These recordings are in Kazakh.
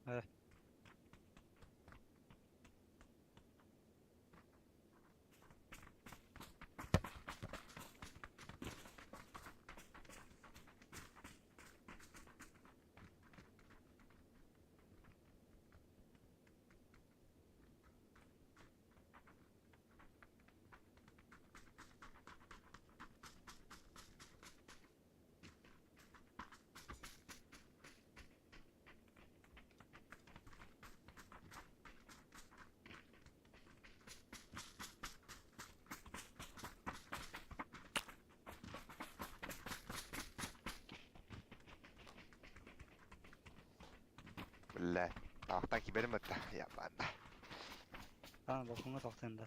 Evet. بالله طاقتك benim hatta yapan. Tamam bakımı taktığında.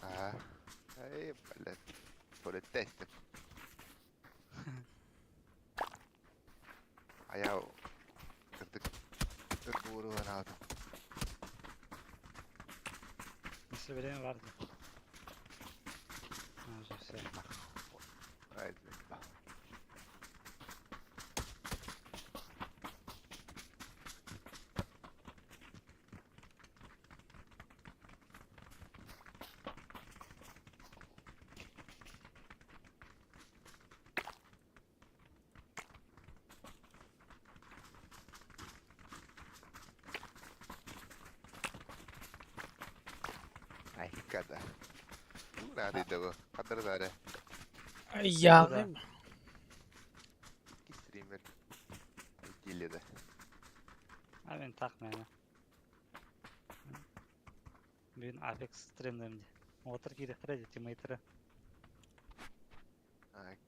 Aa, ay böyle böyle testim. Ayağı kırdık. Vuru aldım. Nasıl vereyim vardı. Güzel. Haydi. Ay kada. Nerede bu? Kadar da Burada. iki streamer geliyordu. Ha beni takma yani. Bugün Apex streamlerimde. Otur geri kredi teammate'ı.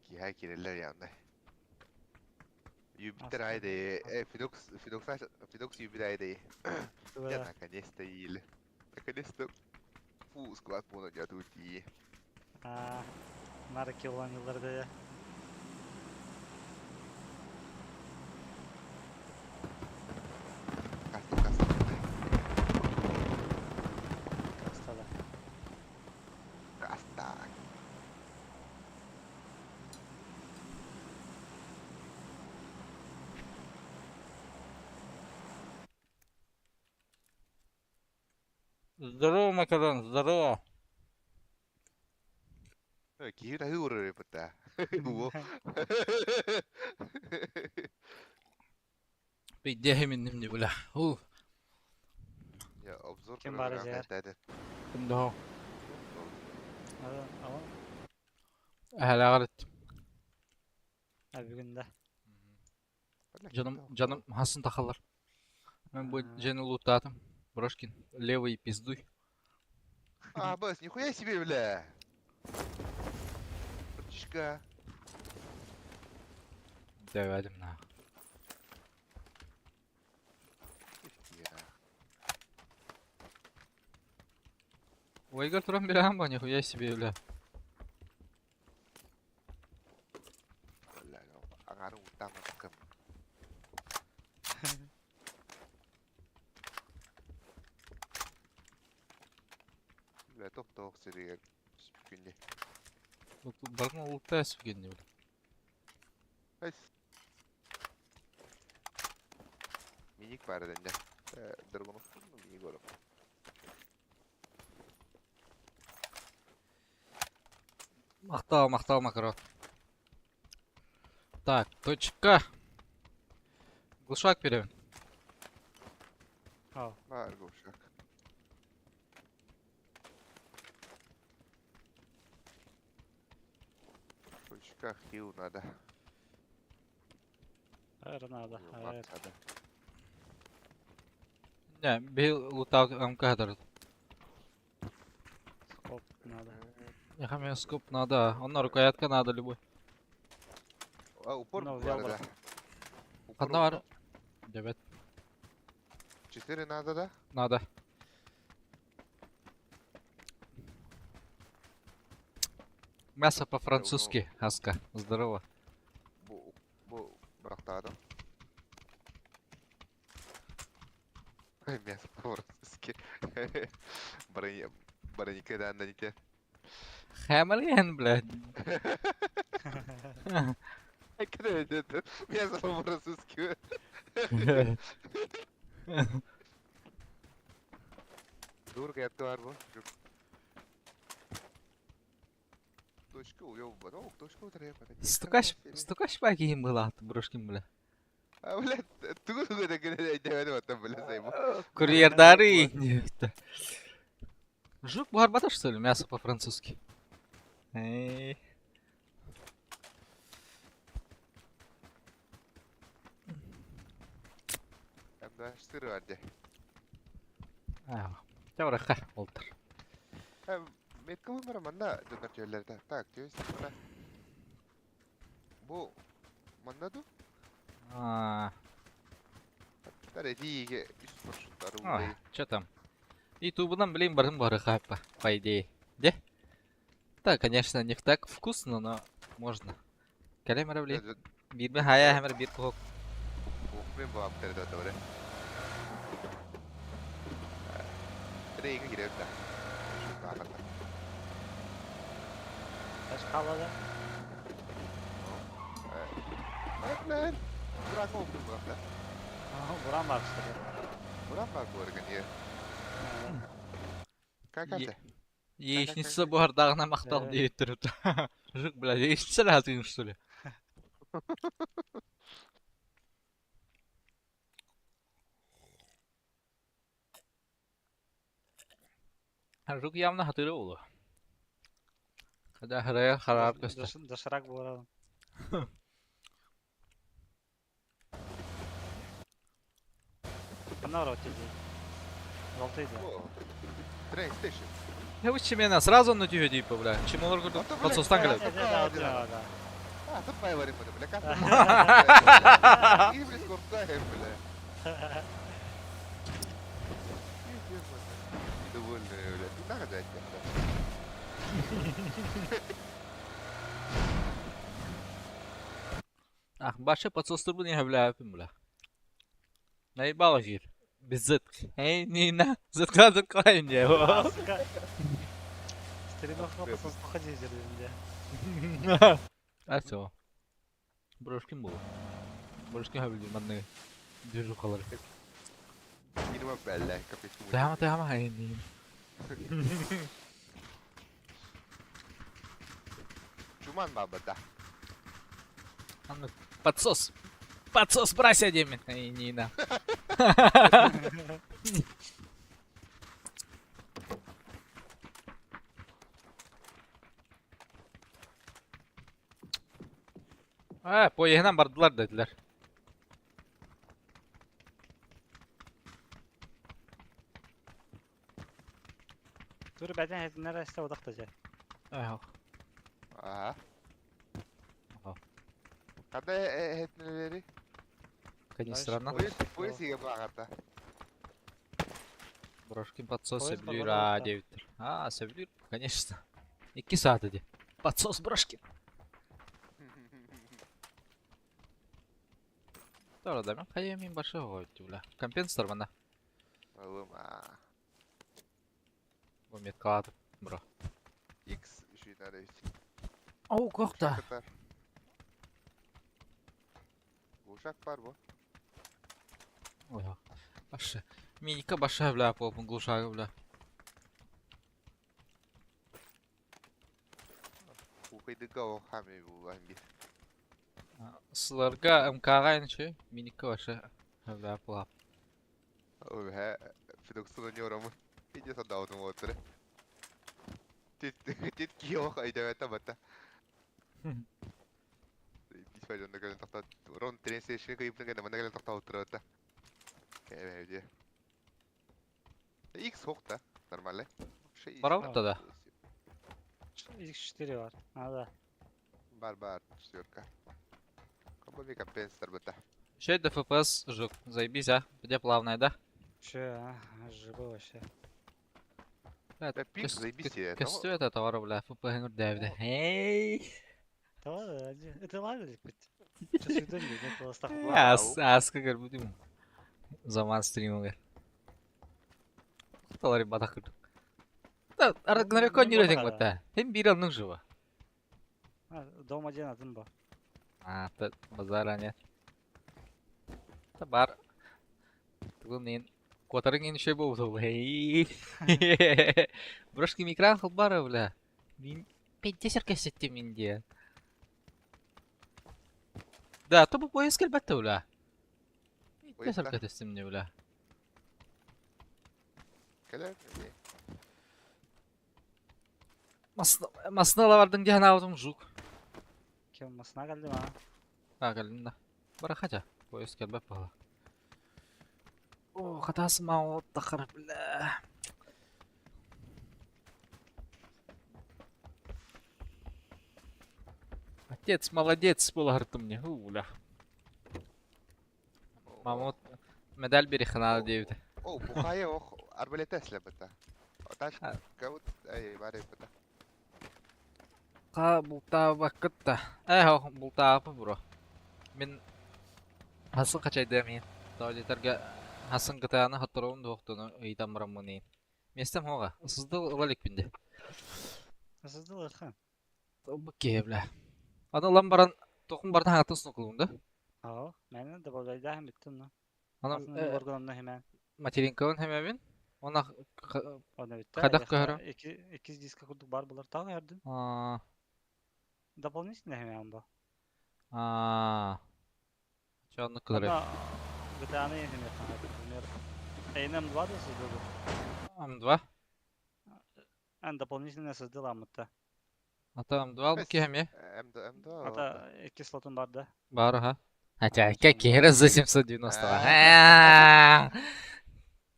Ki her kireler yandı. Юпитер Aslında. айде. Фидокс Юпитер айде. Я Burada. наконец-то ел. Наконец-то фу склад полный дяду ти. Aa, Narki olan yıllarda ya. Кастом. Kastada. Каста. Здорово, Макарон, здорово. Кира хуры пыта. Во. Бейдеhe minnim di bula. Я обзор Kim var ya? кайта. Kimde ho? Ama Ehli ağrıt. bugün de. Canım hasın takılır. Ben bu jeni lootladım. Брошкин, левый пиздуй. А, бас, нихуя себе, бля. Братишка. Devedim na. Ойгар туран берем ба, нихуя себе, бля. Бля, агару там кым. Бля, топ сирек. Günde. Баргын ултта эсвгенди, бля. Hayır. Minik var elinde. Dragon'u mu minik oğlum? Мақтау, Макарон. Так, точка. Глушак берем. Al. Var uşak. Точка хил надо. Hayır nada. Hayır. Надо. Не, бил лутал МК. Skop nada. Яха мне скоп надо. Он на рукоятка надо любой. А, упор Ну, bu взял arada. Упор Одна var. Evet, 4 надо, да? надо. Мясо по-французски, Аска. Здорово. Bu bıraktı Мясо по-французски. Бараника, да, нике. Хэмлиен, блядь. Когда это? Мясо по-французски. Dur kayapta var bu. Yok. Точка уёб бар. О, точка утырып бар. Стукаш ба кийин было Брошкин бля. А, блядь, түгүл деген айдабады батан бля сайбу. Курьердары. Жук барбата, что ли? Мясо по-французски. Эй. Амда сыры бар де. Тевраха олтар. Меткалым бар манда жондар жерлерде. Так, төс мына. Бу манда ду? Таредиге үст маршруттары улай. Чё там? Ютубудан блин барым бары хапа, по идее. Де? Да, конечно, не так вкусно, но можно. Калемера блин. Бирме хая хэмер бир кохок. Мен bu haftada da doğru. Nereye gidiyor da? Şu tarafa. Kaç kaldı? Bak lan. Bırak o bu hafta. Buran var işte. Bırak bak bu arada niye? Kanka. Яичница бардағына мақтал Evet. deyip тұрып. Жук, бля, яичница латың, что ли? Жук явно хатыры олу. Когда хырая харап көсті. Дошырак buran. Кана var o çizgi. Желтый да. Train station. Я учи меня сразу на тюге типа, бля. Чему лоргу Ну, то, блядь, подсостан да, град? Да. А, тут моя варим это, бля, как? И, бля, скоркаем, бля. Недовольные, бля. Тут надо дать, бля. Başı patsostur bu niye bля yapayım bля. Наебало жир. Без зет. Эй, Нина, заткнуться клаем я. Стримах напасın походи жерінде. А все. Брошкин был. Брошкин хабилdi manne. Düzü kalır. Minimum bella, capisco. Tamam, эй, Нина. Чуман бабада. Подсос. Подсос, брася Демин. Эй, Нина. Poyehden bardılar dediler. Dur beden hepinlere işte odaktaca. Ага. Ага. Ага. Когда этнелери? Канистрана. Пояс иге багата. Брошкин подсос Поезд себлюр, поворот, да. девиттер. Себлюр, конечно. 2 saat idi. Подсос Брошкин. Doğru da ben kayemin başı koydu bula. Компенсатор bana. Oğlum Bu met kaladı bro. X şunları için. Au korktu. Uşak var bu. Oya. Başı. Minika başı bula popun gluşağı bula. Bu kıydık o hami bu hangi. Сыларга МК-га инче миника başı bula pulap. Oğlum he. Fidoksunu yorumu. İyice sadavdum otur. Tit kiyo kayda veta bata. Biz var onda gelen tahta. Ron tren station'a kayıp ne mana gelen tahta oturata. Evet diye. X hook da normalde. Şey. Baravutta da. İlk 4 var. Hadi. Бар, четверка. Кому не компенсатор бата. Еще это FPS, жук. Заебись, а? Где плавная, да? Че, живой вообще. Бля, Да, пинг, заебись я. Костю это товару, бля, FPS nur devde. Эй! Да ладно, это ладно быть. Сейчас видони, не было ставку. Аска гэр будем. Zaman стриминга. Талари бадакыр. Да, Рагнароко не рейтинг бата. Hem bir anlık жива. Дом один один был. Базара нет. Да бар. Tuğun neyin? Kotarın en şey bu oldu. Hey. Брошки микран хылбары бля. Мин пенте серкесеттим инде. Да, то bu поезд келбетте бля. Пенте Поезд, да? серкесеттим не бля. Келер. Масына бардың деген аудым жук. Kim masına geldi ha? Ha geldim de. Bırak hadi. Poyuz gelbep bala. О, hatası mağut takır bile. Отец, молодец, буларты мне. Уля. Мамут медаль бери ханал девді. О, бухая ох, арбалет эслебета. Оташ А. каут, ай, баре бета. Қа бұлта бақытта. О, бұлта апы бро. Мен хасын қачайды мен. Даулеттерге хасын қытағаны хаттыруын доқтыны ұйдан мұрамын. Местем хоға. Сызды ұлалек бінде. Nasıldı ırkın? Bu kevle. Ana lan baran toqum bardan hayatın snukulunda. Aa, mənim də böyləydə həm bitdim lan. Anam Aslında organımda hemen materinkavan hememin. Ona o ne bitti. Kadak kahraman. İki diska kurduk var bunlar tağ verdin. aa Дополнительно hemen bu. Çanlı kılır. Ama gıdanı yedim yapamadım. Bilmiyorum. Eynem var da sizde bu. Amdva. En doполнительно sizde lan mutta. Ata amdva bu ki hemi. Эмда. Hatta iki slotun vardı. Бар ha. Хотя какие за 790.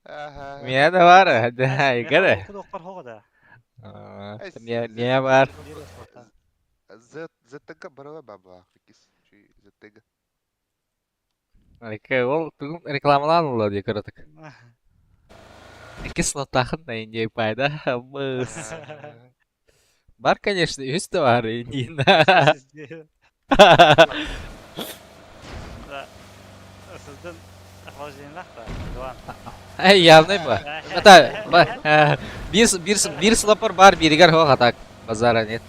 Ага. Меня да бар. Да, игра. Okul okpar hoğa da. Не бар. Зеттега барова баба. Кис. Чи зеттега. Ол бүгін рекламаланылды деп көрдік. Екі слоттақын да инде пайда. Быс. Бар, конечно, үсті бар индейін. Sizden охлаждениях da. Doğan. Эй, явный ба. Это bir слопор бар, birigер хоқ атак. Базара нет.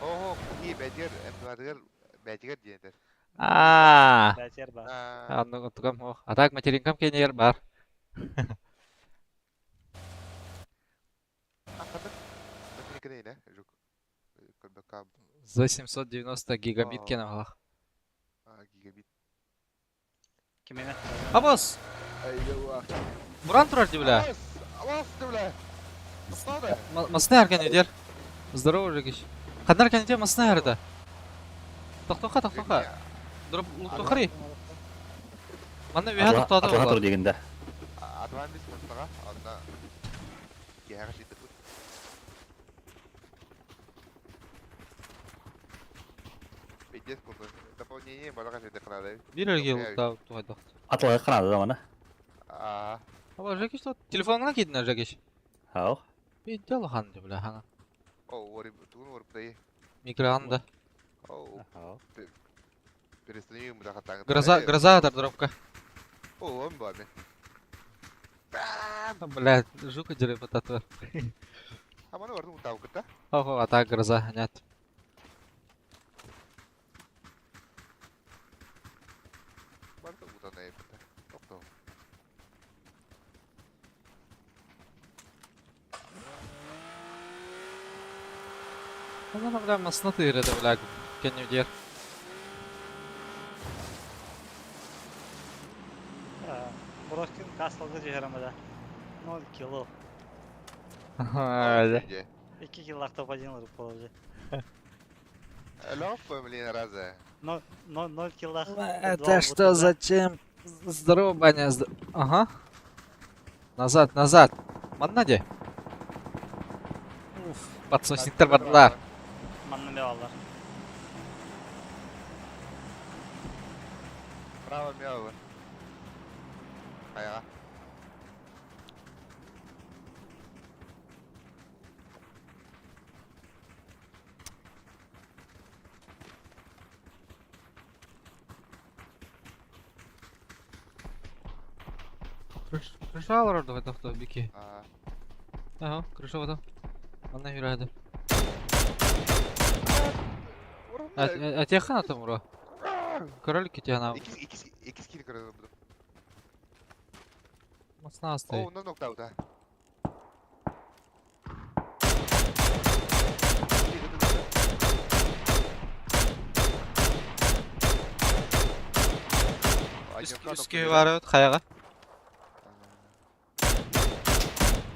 О, iyi bediger, emduardiger, bediger diyendir. Бәтер бар. Анны ұтығам хоқ. Атак материнкам кенер бар. Ақыдық. Мәтінекі дейін, жүк. Көрбек За 790 гигабит кенем хоқ. гигабит. Кимene? Абос! Буран тұрар дебіля. Алас, дебіля. Тұстады. Масына әрген өдер. Здорово, Жекеш. Қандар кәнеде масына әрді. Тоқтоқа. Дұрып ұлттықыры. Мана өйе тоқтады Атылға тұр олар. дегенде. Адван біз мұстаға, онда кеғі жиді бұд. Бейдес бұлды. Дополнение балаға жеді қырады. Bir әрге ұлттау туғайдық. Атылға қанады да мана. Ала Жекеш тот. Телефонына кетіне Жекеш. Ау. Бейді алған дебіля хана. О, туғын орып дайы. Микроғанда. Ау. Перестанем мұдаға таңы. Гроза адар дробка. О, он ба мен. Блядь, жука жүріп ататыр. Аманы бардың ұтау күтті. Ого, атак гроза, нет. Барды ұтан әйіп күтті. Тоқтау. Она, бля, масына тыйреді, бля, кәнеудер. Burak'ın kasılgı cehramada. 0 kilo. Öyle. 2 kiloluk topacan olup olacak. Лёв, блин, раза. 0 kiloluk. Это что, зачем? Здорово, Баня. Ага. Назад. Маннаде. Подсосниктер бардылар. Manlı mevallar. Право мяло. Аяға. Крыша алар орды тоқта, бике. Ага, крыша вода. Манна жүреді. Әтеқан атым ұра. Король кете анау. 2 kill kırdı bu. Masna asты. Oo, ondan nokta uta. Üskü var öt kayaga.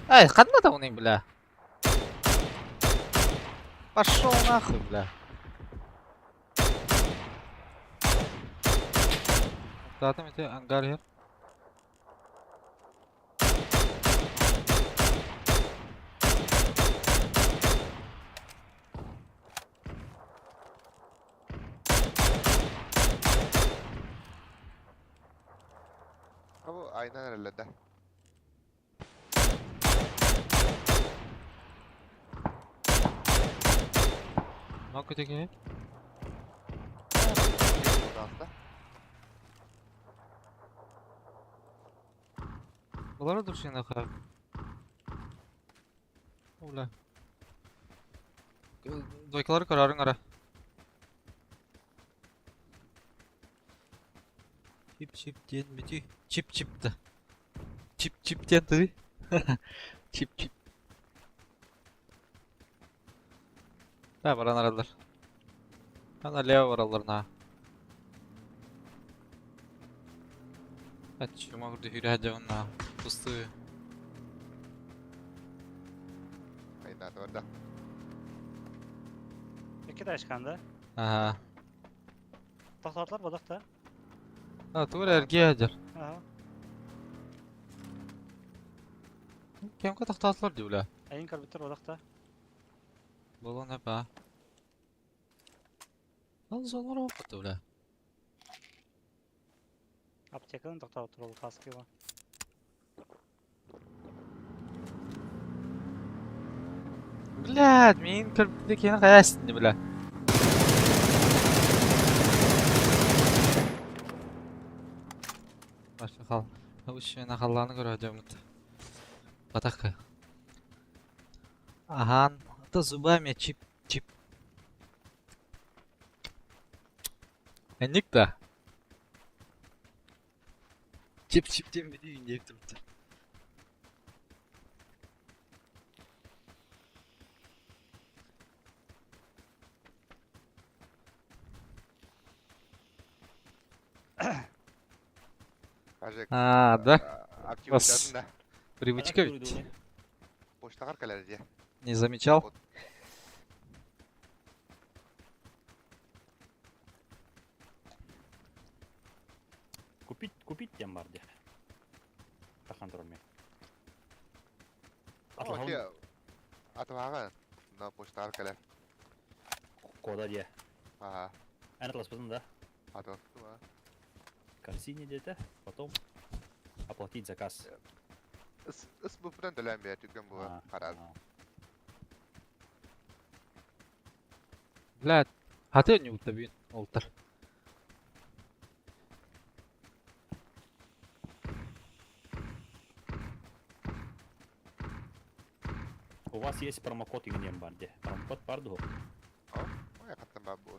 Ай, қандай да оның бля? Пошел нахуй, бля. Zaten bir de hangar yer. Bu aynen herhalde. Ne kötü Bunlara dur şimdi abi. Ola. Duyguları kararın ara. Chip diyen bitiyor. Chip de. Chip diyen tabi. Chip. Ha varan aradılar. Bana Leo var aralarına. Hadi şu mağdur hüre hadi onunla. Fıstığı. Aynen orada. İki de işkanda. Aha. Tohtarlar balık da. Ha tuğra erkeğe hacer. Aha. Kim kadar tahtalar diyor la. Ayın karbitler balık da. Bolon hep ha. Lan zonlar olmadı diyor la. Aptekanın tohtar oturulu kaskı var. Блядь, мен кірпідекені қаясың де бля. Başka kal. Bu şeyin akallarını göreceğim umut. Batak. Ahan, это зубами чип. Endik da. Чип diye bir düğün diye tuttu. А, да? Вас Aktivitenin de. привычка ведь. Boşta karkalar diye. Не замечал? Купить тем бар де. Тахан тұрмай. Ama ki atvağa na boşta karkalar. Кода де. Aha. Ән атласпадың да. Atvağa. Корзине деді. Потом оплатить заказ. Bu buradan dölen bir tükkan bu А, karar. а. Блядь, хаты не утабин, олтар. У вас есть промокод ingen бар де. Промокод бар да. O yakattan ben bu.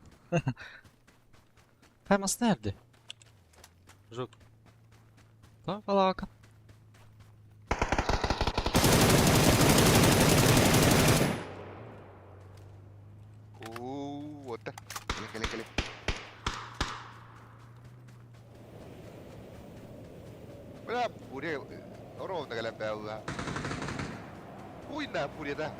Kayması nerede? Жук. Tamam kala Hakan. Orada. Gelin. Böyle buraya orada gelen be Allah. Uy ne buraya da.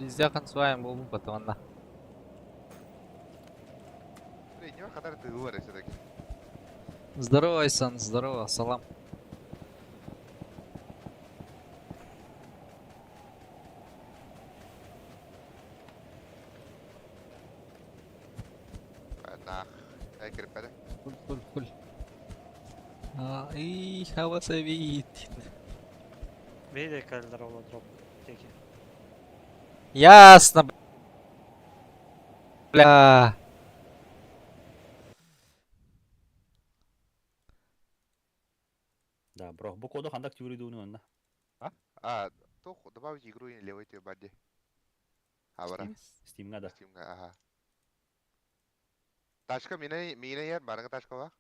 Biz yakın suayım bu batımında. Ne kadar tığ var aşağıdaki. Здорово, Айсан, здорово, салам. Nah. Ay girip hadi. Фуль. И хава совит. Beni de kalırlar ola drop. Peki. Ясно, бля. Да, бро. Бу коду хандак тюридүүнү онна. Тух добавить игру и левой тебе бадди. Абара. Steam'га да. Steam'ga, ага. Ташка мина яр барыңа ташка ба?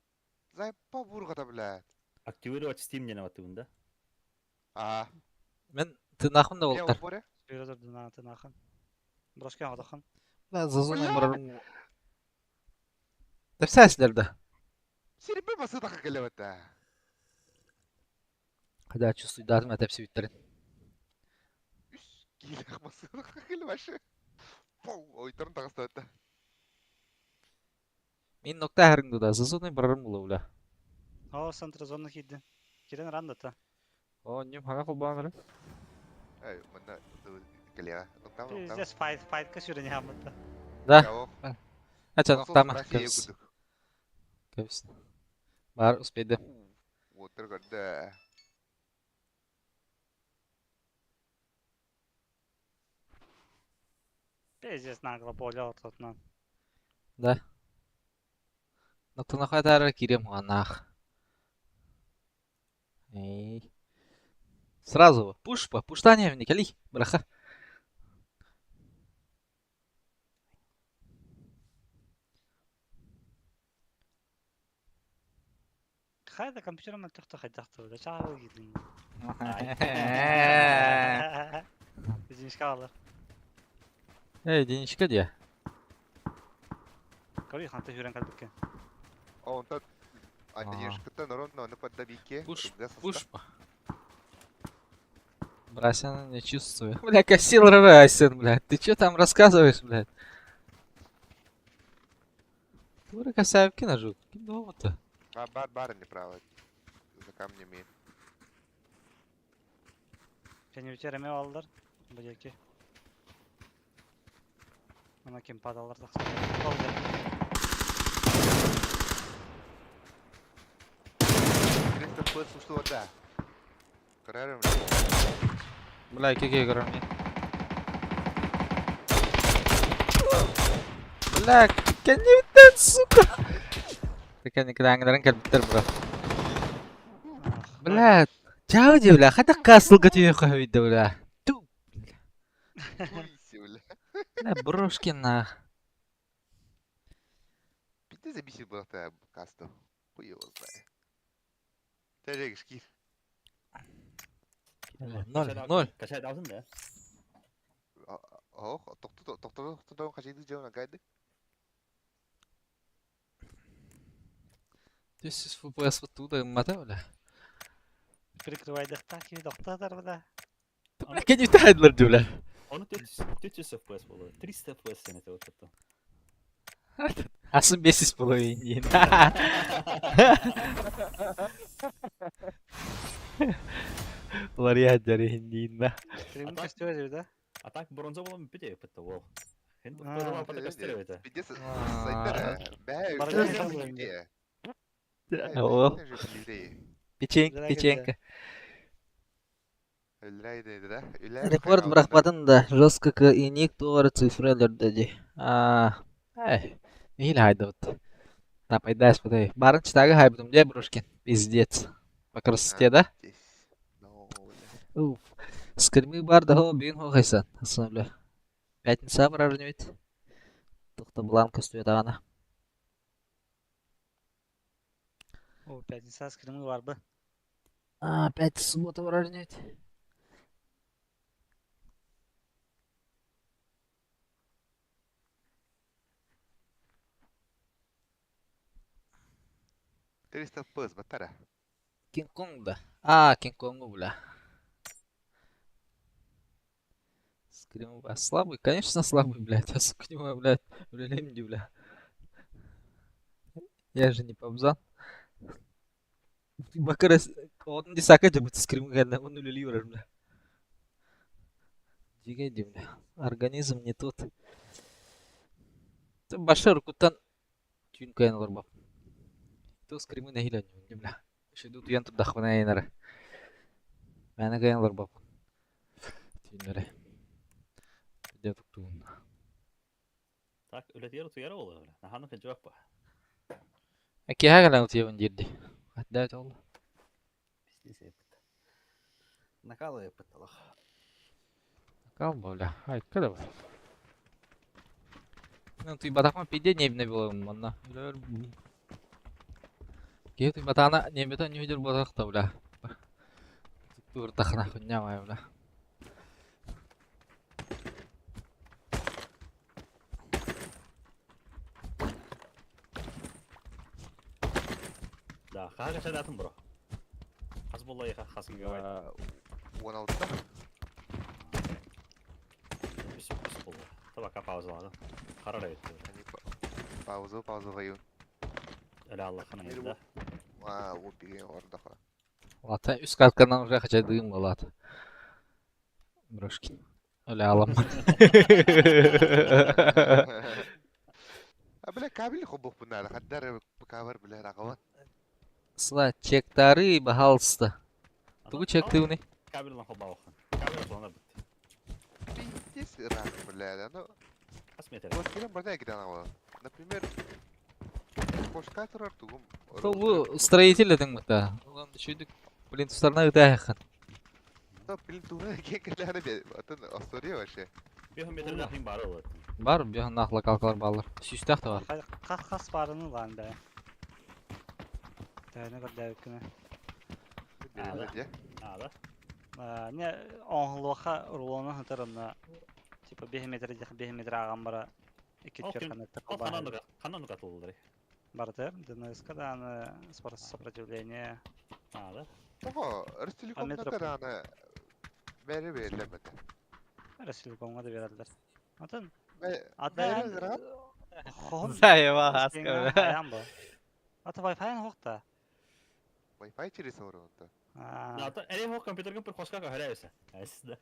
Зайпа бургата блядь. Активировать Steam жана батыбында. Ага. Мен тынахым да Не болтар. опоре? Спирозор дынаты нахан. Брошкен одохан. Да, зазуна Бля! мурарым. Да всясилерді. Сирипе басы тақа келебетті. Когда чувствую датым әтәп себеттерін. Үс кейлек басы тақа келебеші. Пау, ойттарын тағыста өтті. Мен нокта әріңді да, зазуна мурарым болу бля. О, центр зона хидді. Кирен рандата. О, нем хана қолбағын әрі. Эй, мында келеға. Ноқтамы, Здесь файт кашурен ямытта. Да, Яо. әча ноқтама. Россия Көбіс. күдік. Көбіс. Бар, успейді. Отыр көрді. Здесь нагло поле ототнан. Да. Ноқтана қайтары кирем ғанақ. Эй. Сразу. Пуштание, Николи. Браха. Хайда компьютером төхтө хайдахты. Да чагы гидин. Денежка алыр. Эй, денежка де. Кори ханта хүрен калбыкке. О, онта... Ага. Денежкіті нұрын оны подда бике. Пушпа. Брасяна не чувствую. Бля, косил Райсен, блядь. Ты чё там рассказываешь, блядь? Дура косявки нажу. Кино-то. Бар не право. За камнями. Және өтереме алдар. Бөлеке. Мына кем падалар тақсы. Болды. Кристо пыт сұшты ода. Қарарым. Бля, кеке көрем мен. Бля, кәнеуттен, сука. Кәне кілаңдарын кәлбіттер, бро. Бля, чау де, бля. Қайда қасылға түйе қойды, бля. Ту. Хуйси, бля. Бля, брошкин, нах. Бітті забісі бұлақта касту. Хуй его знає. Тәжек шкир. 0. Качай даусың да. О, тоқтауын қажайды жауына қайды. 200 FPS вот туда, мата, бля. Прикрывай дақтаки, доқтадар бля. Бля, кәнеуттен хайдылар, де, бля. Оны 400 FPS болды. 300 FPS сені те өтті. Асын 5,5 дейін. Олар яджары дейін, да. Кремін көстеуе жүрді. А так бронза болу мүппеде өппетті ол. Енді А, көзіл апата көстері өті. Бидес сайттар. Бәй, Баржан үйде. О, печенька. Өлләйді, да? Рекорд бұрақпадын да, жестко и никто цифрелерді де. Мейлі хайды вот. Тапайдайс бұдай. Барыншы тағы хайбыдым де, брошкин. Пиздец. По красоте, да? Уф. Скірмі бар да, о, бүйін хоқайсан. Асын, бля. Пятница бар арнюет. Тоқты бланка стоит ағана. О, пятница скримі бар бы. Пятница суббота бар арнюет. Триста пыз, баттара. Кинг-Конг, да. Кинг-Конгу, бля. Скрим, слабый, конечно слабый, блядь. Я, сука, не могу, блядь. Блин, бля. Я же не побзан. Бакара, он не сакать, будет скрим, когда он улюливер, бля. Дигайди, бля. Организм не тот. Башар кутан тюн кайын ларбап. То скримы нахилан, бля. Шеду туян тут дахвана айнара. Мәні кайын ларбап. Тюнлері. Де туктуын. Так, өлетері tuyarı olur öyle. Nahanı kıcıvak ba. Әке хагалан утиявын жерде. Хатда өте олы. Накалывай потолок. Kalma bля. Айка давай. Ну ты батакма пиде небне было манна. Ке ты батана небето не видел батакта бля. Уртахна хуйня бля. Да, қаға қашадатын бро. Қас болла еқа қасын кебай. 16-та. Үс болла. Табаққа паузалады. Қарар өтті. Пауза қайын. Әлі Аллах қана еді. Ол деген орында қа. Лата үст катканан уже хотя дым лат. Брошки. Öyle ağlama. Бля, кабель хоббок bunlar. Haddar кавер бля рaqaban. Сла чектары бахалста. Тугу чекты уни. Кабелін қолба оқын. Кабелін соңына бітті. Пиздец рак, бля, ну. Қас метр. Вот келем барда гидан ала. Например, кошка тұрар тугум. Бұл строитель едің мұта. Оған шүйдік плинтустарына үдәйіқін. Да, блин, тура кекелері бе. Атын астория вообще. 5 метрден қиын бары олады. Бар, бүйін нақылы калкалар балар. Сүйістақ та бар. Қас барыны lan be. Тәне kadar өкіне. Ада. Не, оңлуға рулоны хытырымна. Типа 5 метр ағам бара. 2-4 канатта Ол бар. қанан ұқатылдыры. Барды, ДНС-ка да аны сопротивление. Ада. Ого, Ростелекомда да аны бәрі берілемеді. Ресилкомға да берілдер. Атын, Бәрі атын, ғырап, хоғын, Зайва хаска. аян бұл. Аты Wi-Fi-ын хоқта. Wi-Fi через орынды. Ата, әлі хоқ компьютерген бір қошқа қағыра өсі. Әсіді.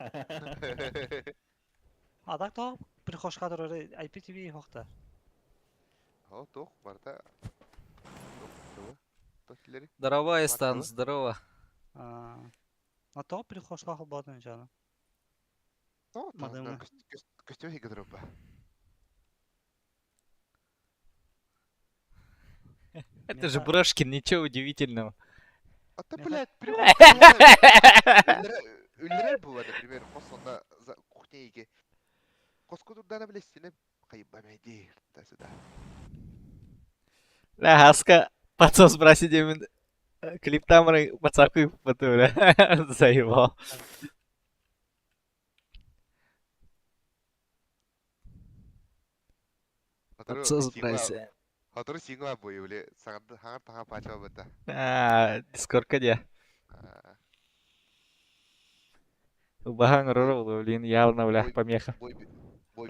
Адак тоқ, бір қошқа тұрыры IPTV хоқта. О, тоқ, барда. Тоқилері. Здорово, Эстан, здорово. А тоқ бір қошқа қыл бадын жаны. О, Мадамы. костюм гидропа. Это же Брошкин, ничего удивительного. А ты, блядь, Өлірер бұл, например, қос онда кухнеге. Қос құдырдана білестіне қайбамайды. Тәсіда. Ля, хаска, пацан спросить именно клип тамры пацаку потуля. Заебал. Пацан спросить. Хатыры сиңа бойы, біле, сағанды хаңар таңа пача бәді. Дискордка де. Убахан ророл, блин, явно, бля, помеха. Бой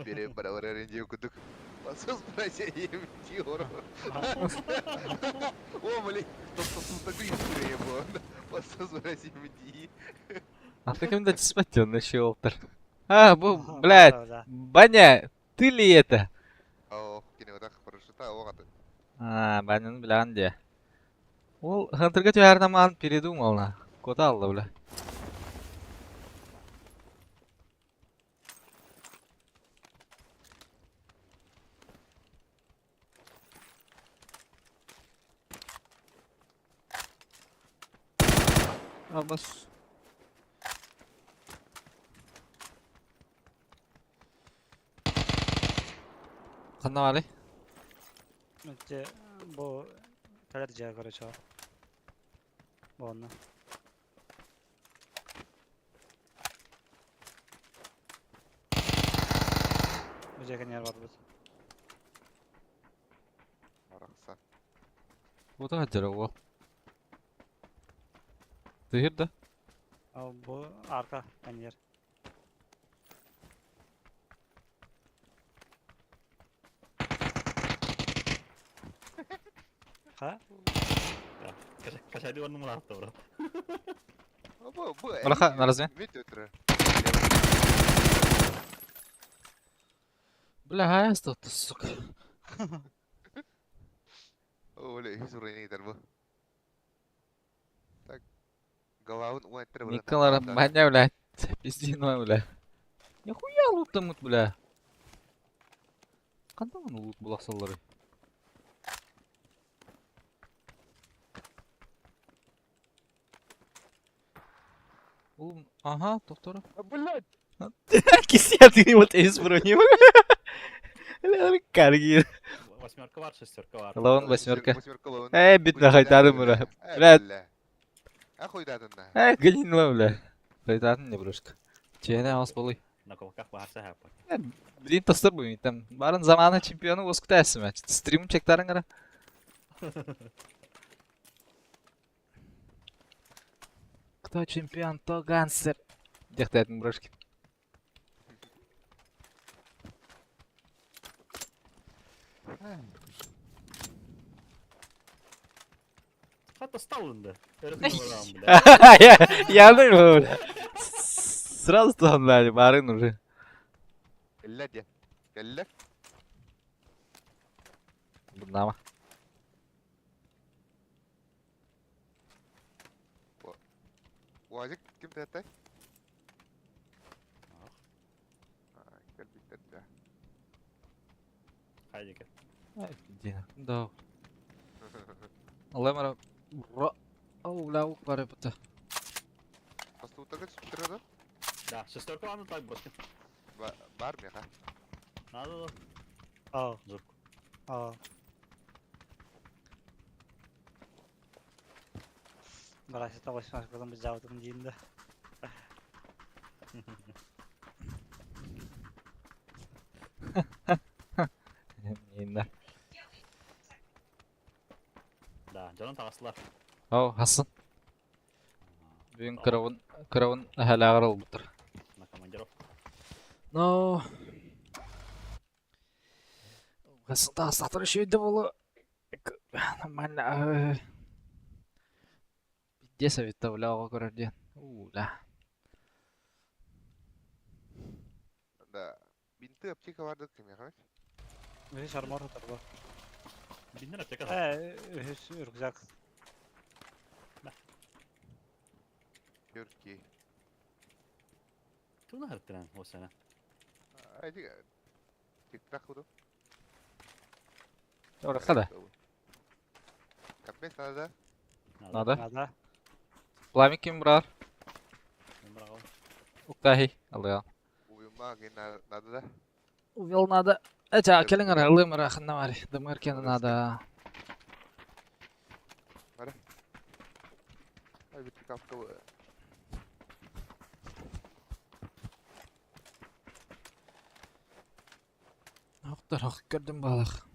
бере, бәрәуір әрінде өкіндік. Пацан спросить, емді оры. О, блин, тоқтасыздығы история бұл. Пацан спросить, емді. А ты кем-то диспотен щелтер. Блядь, Баня, ты ли это? О, кені өтақ парашюта, оғаты. Баняны білән де. Ол Хантерға түйәрнаман передумал на. Кота алды, бля. Абас. Қанна вали? Өтте, бұл тәлер жағы көрі чаға. Бұғынна. Бұл жекен ер бар бұл. Арақса. Ота ғаджара ол. Зехир да? Ал бұл арқа әнер. Ха? Қашайды орны мұны атты бұры. Олаха, наразы? Мет өтірі. Бля, аясты отты, сука. Оле, үз ұрайны едер бұл. Так. Головын уайттыры бұрын. Николара, Баня, блядь. Пиздиной, бля. Нихуя лутамыт, бля. Қанда мұны лут бұлақсалары? Oğlum, aha doktoru. Блядь! Кисятый вот из брони. Каргир. Восьмерка var, шестерка var. Лаун восьмерка. Восьмерка лоун. Битна хайтарым бра. Блядь. Ахуй дадынна. Гынин ла бля. Хайтатын не брошка. Чене ас болой. На колках баарса хапа. Блин тастыр бу там. Барын заманы чемпиону воскутайсың ма. Стрим чектарың кара. Кто чемпион, то гангстер. Дехтайтын брошки. Hatta stallında. Öğretmen bile. Яндың ба бля. Сразу тоннали барын уже. Келла де. Келла. Bunama. Уазик ким тәтәй? Гел биттә. Haydi gel. Дина. Да. Allah mara. Бро. Ау, ла укары бата. Пастутага чирада? Да, шестерка var mı? Tak bırakın. Бар меха. Надо da. Aa. Zurk. Aa. Барашта восьмеркадан biz жабытын дейінді. Yayınlar. Da, canın takasılar. Ау, Hasan. Bugün kıravın hala ağır bıtır. Na командиров. No. Hasan da satır şeydi bolu. Нормально. Где советовлял городе? Уля. Да. Бинты аптека барды ким яхаш? Ühüs armor tutar bu. Bin lira tek atar. Ühüs ürgzak. Görki. Tuna haritadan o sene. Айди. Тик-так буду. Orada kada. Капмес надо. Надо. Nada. Пламик kim brar? Bravo. Uktahi. Alıyor. Уюма ген надо да. Увел надо. Эча, келин аралым рахында бар. Дымыркен надо. Ай бит капка. Оқтар оқ көрдім балық.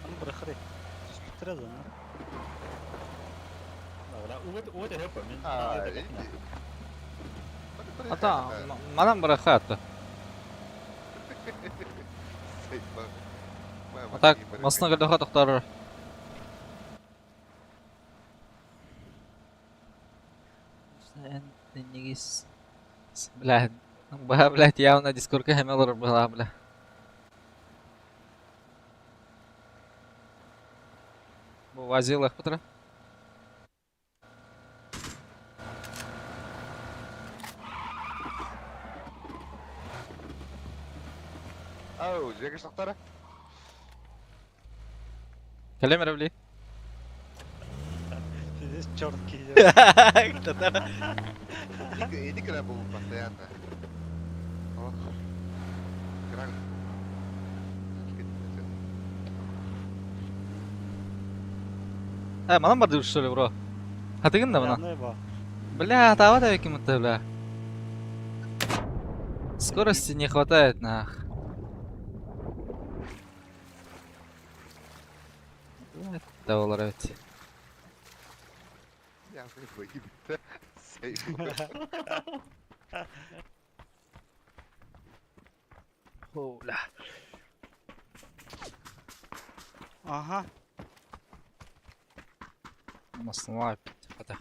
Onu bırakır. Bitirez onu. لا هو ده هيبقى من انت. Ата, манам бырахатты. Так, масына көлдөқа тоқтары. Негіз. Блядь. Бага, блядь, явно дискордка хемелер была, бля. Бу вазилах путра. Ау, жеге шақтары. Калем рабли. Ühüs çort giyiyor. Ini kenapa bu постоянно? Ох. Кран. Манам бар деп что ли, бро? Хатыгын да мана. Yanlığı bu. Бля, тава да каким-то, бля. Скорости не хватает, нах. Да, уловить. Я не боюсь. Сейф. Оля. Aha. Масла, это.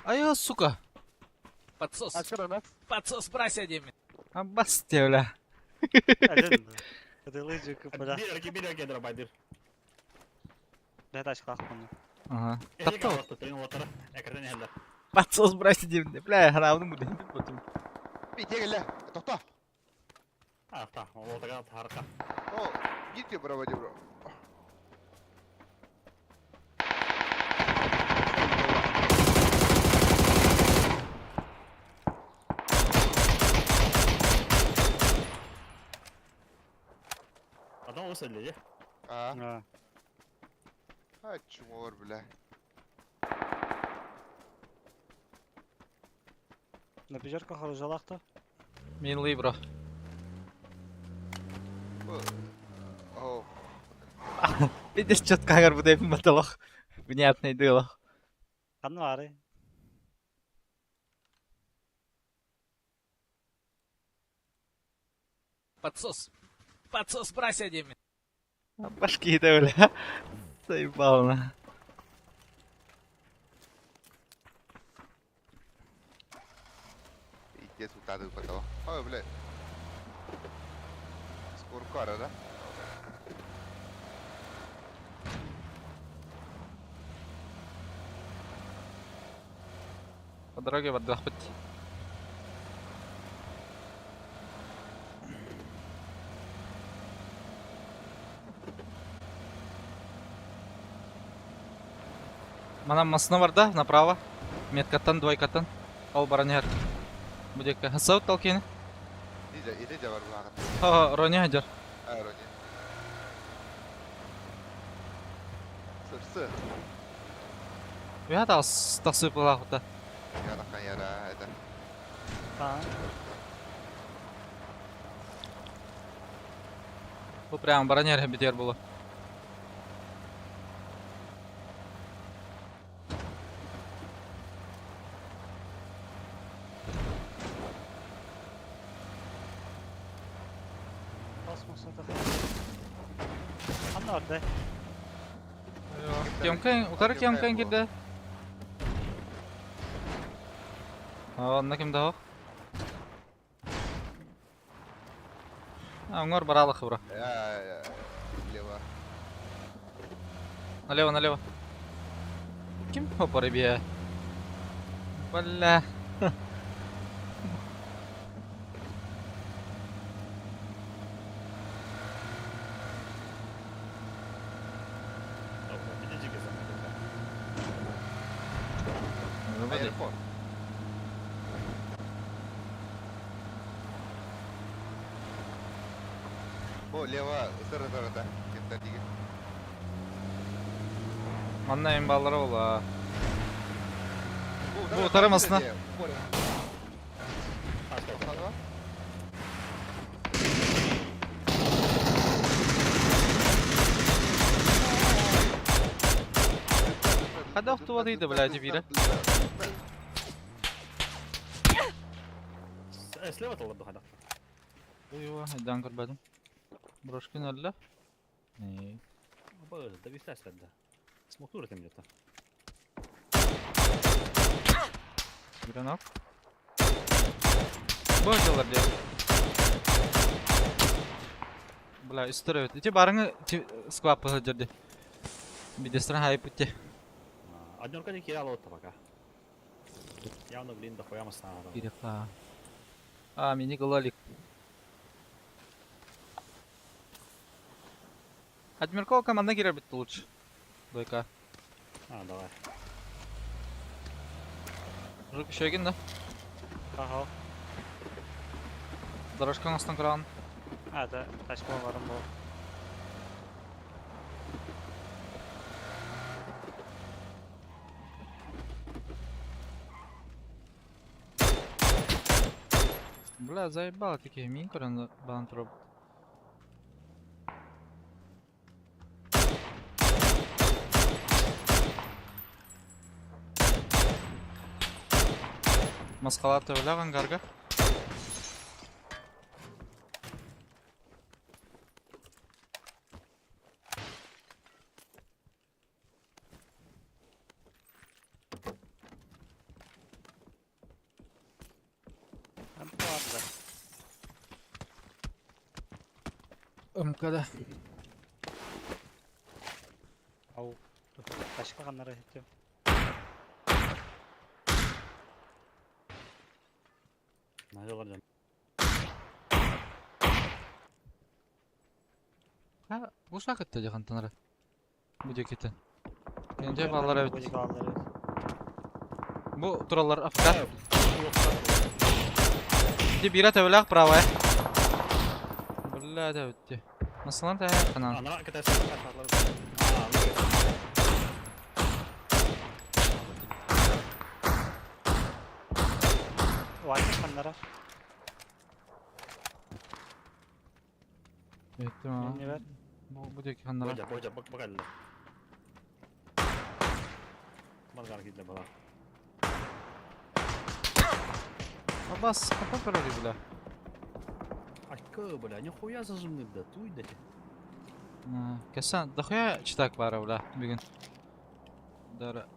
Ай, сука. Подсос. Açsana lan. Подсос проседями. Абасте, бля. Elin. Kıdılıcı kıpıra. Bir erkeğe de baydır. Ne taş kalk bunu. Ага. Ehli Тапто. kahvaltı, senin o taraf. Ekranı heller. Подсос проседями. Бля, ханавны будем. Bir gel lan. Tohta. Ah, tamam. O da harika. O, git ya bravo bro. söyle ya. Aa, Ha. açım olur bile. Ne bijar ka harjalaqta? Minley bro. Bu... Oh, Видишь, чётко агар bu deyip mataloq. Понятное дело. Qanday bari? Подсос. Подсос, братья Дими. Башки-то, бля. Заебал на. iyice sultadı bu kadar. Oh, bile. Skor kara da. По дороге в отдохнуть. Мана масына бар да, направо. Меткаттан, двойкаттан. Ол баранер. Будека. Хасау талкені. İyice var bu ağır. Ха, роня хадер. Ağır oynuyor. Sırsı. Я да стасыпала хута. Yarakan yara. Hadi. Ha. Bu прям баранер битер было. Basmasın da. Qanday orada? Кемкан, утары кемкан кирде. Онна кимде хо? Оңор баралык бро. Ya. Leva. Налево, налево. Ким попары бия? Бля. Dobra, widzicie go zamknięte. Aeroport. Bu leva ısırı da. Gitti dige. Манна эм баллары бола. Bu taramasına. Hadi oxtu vadıydı блядь, бира. Слева толладу хада. Uyuva, edan kırbadım. Брошки нуля. Не. Böyle de bir flash verdi. Smoke üretim yaptı. Бира нок. Божалар дер. Бля, история. Ити барыңы сквапы жерде. Бидестран хайп битти. Однерка не кидала вот пока. Явно, блин, дохуя масса надо. Кирика. А, мини гололик. Адмиркова команда кирер битти лучше. Дойка. Давай. Жук еще один, да? Ha. Дорожка астан кран. Hadi, taşma varım bu. Бля, заебало такие минкоры на бантроп. Маскалаты öyle ангарга. Hem bu vardı. МКД. Au. Başka kanlara hittim. Ne olacak? Ha, bu şakıt dedi kantanları. Bu ceketi. Bence ballar evet. Böcek ağları. Bu turallar Afrika. Di bira tevlak bravo. Bля. Бля, да өтті. Масалан да канан. Ана kita sepakat atlar. Вайки ханнара. Өтті ма. Не ver. Bu deki kanlara. Boja bakal. Bazar gitti bala. Bas, kapat böyle bile. Акка, бля, нихуя зажимный, да, туй да. Касан, дохуя читак бар, бля, бігін. Дара,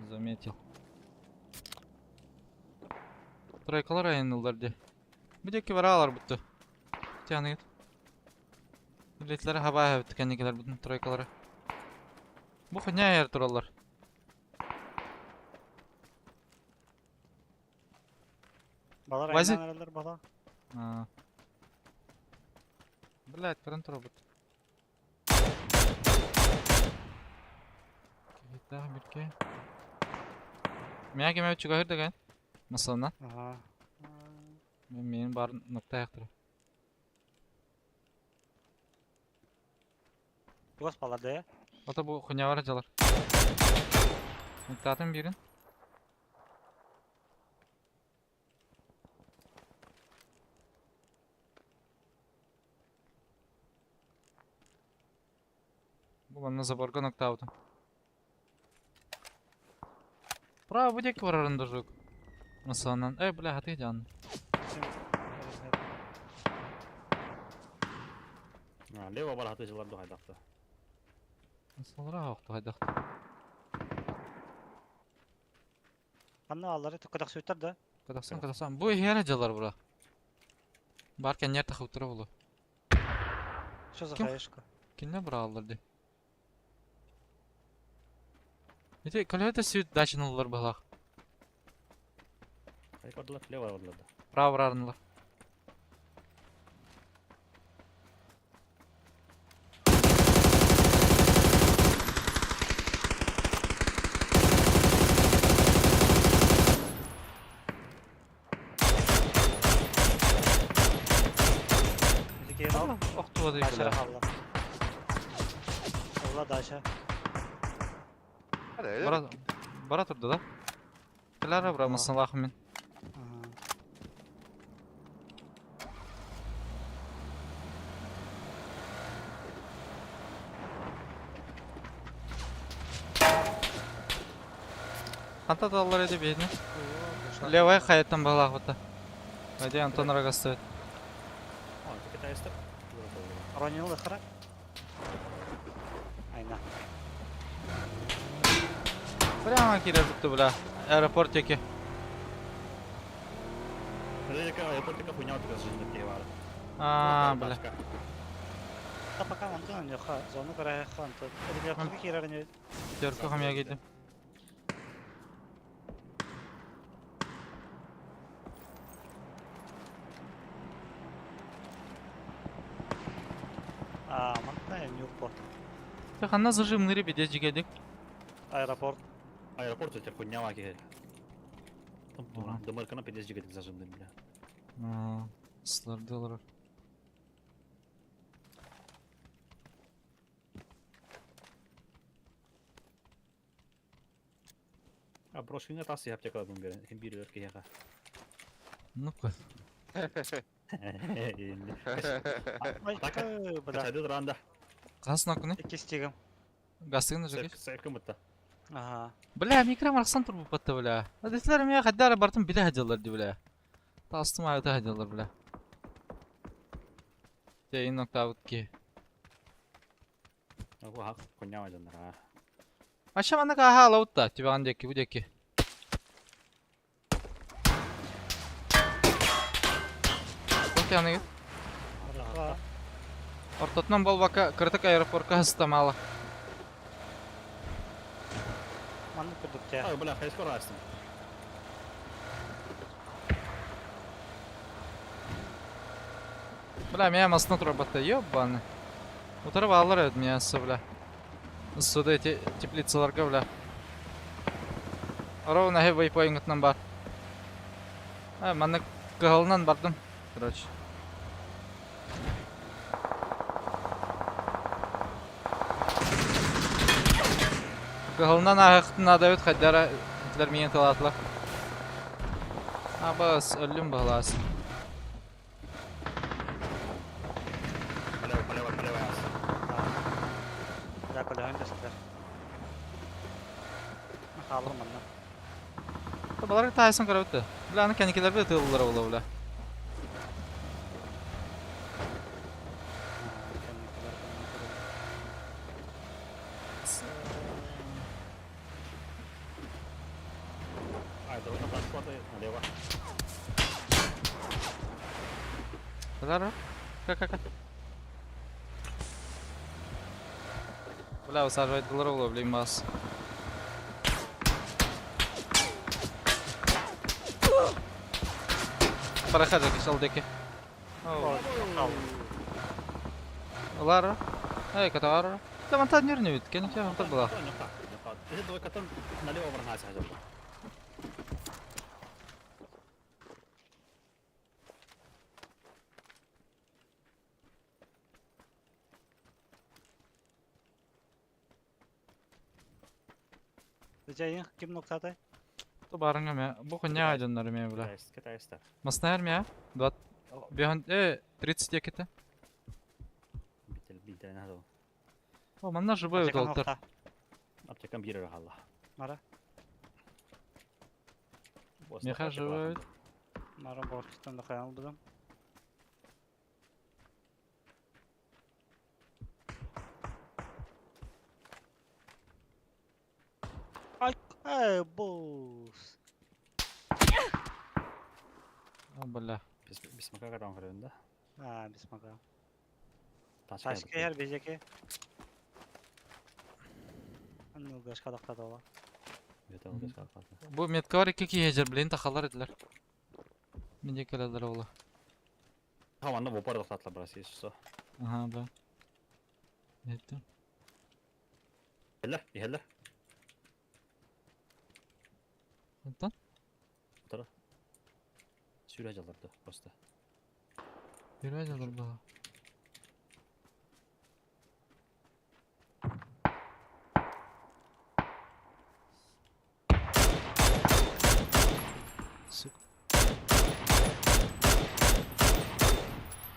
заметил. Тройкалар айнылдарды. Bu deki varalar buttu. Тяны git. Milletlere hava evet kendikiler bütün troykaları. Bu ne yer turallar? Балар Вази- айнан аралар бала. Блять, кран робот. Kita birke. Меня кеме чугахыр деген. Масална. Ага. Менин бар нокта яктыр. Гос балар да. Ата бу хуня бар жалар. Ноктатын бирин. Bu на заборга нокта аутым. Право, bu deki var aranda жук. Масалнан. Бля, хаты жан. Лево бала хаты жылар да хайдакта. Масалра хакты хайдак. Ханна алары тукадак сөйтер да. Кадасан. Bu hera жалар бура. Баркен нер тахыптыры болу. Что за Ким? хаешка? Кинне бура алырды. Эти колёта сүйт дачынулар балак. Хайк ордылар, лево ордылар да. Право арнылар. Bizi geri al. Оқтуға Daşa дейгілер. halla. Solla daşa. Hadi öyle. Бара тұрды да. Келара бұра масалақы мен. Ага. Қанта далар еді бейіне. Левай қаяттан бағлақ бұта. Айде Антон Рагасты. Kita estep. Ронил ıхыра. Ayna. Прямо келер бұтты бұла. Аэропорт еке. Аэропортика хуйня вот такая жизнь такие Бля. Та пока Антон yok ha. Zonu kara ha Антон. Эдиге куги кирер не. Теркі қамия келді. Мантна Ньюпорт. Қанна зажимны ребеде жигедік. Аэропорт. Аэропорт это хуйня ваки. Там дымаркана 50 жигетик зажимды, бля. Слардылар. А брошкинга тасы аптека бун берен. Ким бир өркө яга. Ну-ка. Айка бада. Качады ранда. Қасын ақыны. İki stigim. Гастығыны жеге. Сэкым мытта. Ага. Бля, микро марқсан тұр бұл батты, бля. Адеслер мен қаддары бартым біле хадялар ди, бля. Тастым айыта хадялар, бля. Дейін нокта аутки. Aku hak хуйня ваjanдар. Ашам ана каха алаутта, тебе андеки, будеки. Бок яны. Ортотнан болбака кыртык аэропортка хыстамалы. Манны күрдік те. А, бля, хайскор астым. Бля, меня масына тұр батты, ёбаны. Утырып алыр өд мясы, бля. Суда эти теплицаларга, бля. Ровно хе вейпоингтан бар. Манны кығылынан бардым, короче. Kıhılından ahıqtın adavit xaddara itler miyen talatlar. Ha bas, öllüm bağlas. Полево, яс. Ya kolay öndesinler. Kaldım benden. Balar taysın karabıttı. Bilani kendikiler de tığılları ola ola. Ай, давай на транспорта налево. Balar Как? Бля, усаживать ола блин бас. Параха дeki soldaki. Kaldım. Лара. Эй, катавара. Да вон та нервничает, конечно, вот так была. Не так. Если давай который налево врагаться хотя бы. Rica kim noktada? То барыңа ме. Бу хуйня айдынлары ме бля. Китайста. Маснаер ме? 32 те. Бител надо. О, манна живой долтар. Аптекам бирер халла. Mara. Меха живой. Mara borçtan da koyalım. Ay, boss. О, бля. Biz maka kadar kırığında. Ha, bismillah. Taşka Taşka yer beceki. Anne gaş kadakta da ola. Yeter oldu kalktı. Бу метка бар 2 хежер блин тахалар эдилер. Менде келелер ола. Havanla bu parada tatlı burası işte. Ага, да. Это. Yeller. Антон? Sürece alırdı просто. Бирайдалар бала. Сука.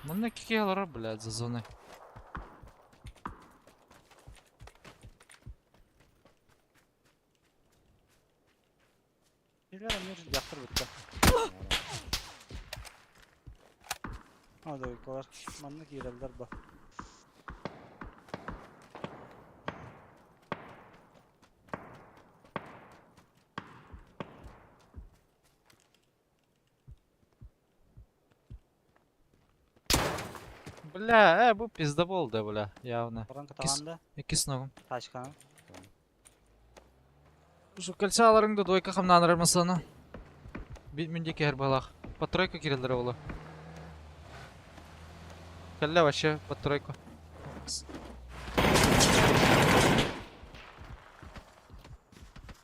Манна кикелар, блядь, за зоной. Biriler emir yaktır bitti. Hadi uykular. Manlık girerler bak. Бля, бу пизда болды, бля, явно. Oran katağında Iki сногом. taşkanı. Şu кольцаларыңды дойка хамнанырар масаны. Бит мүнде кер балах. По тройку кирилдер ола. Калля вообще по тройку.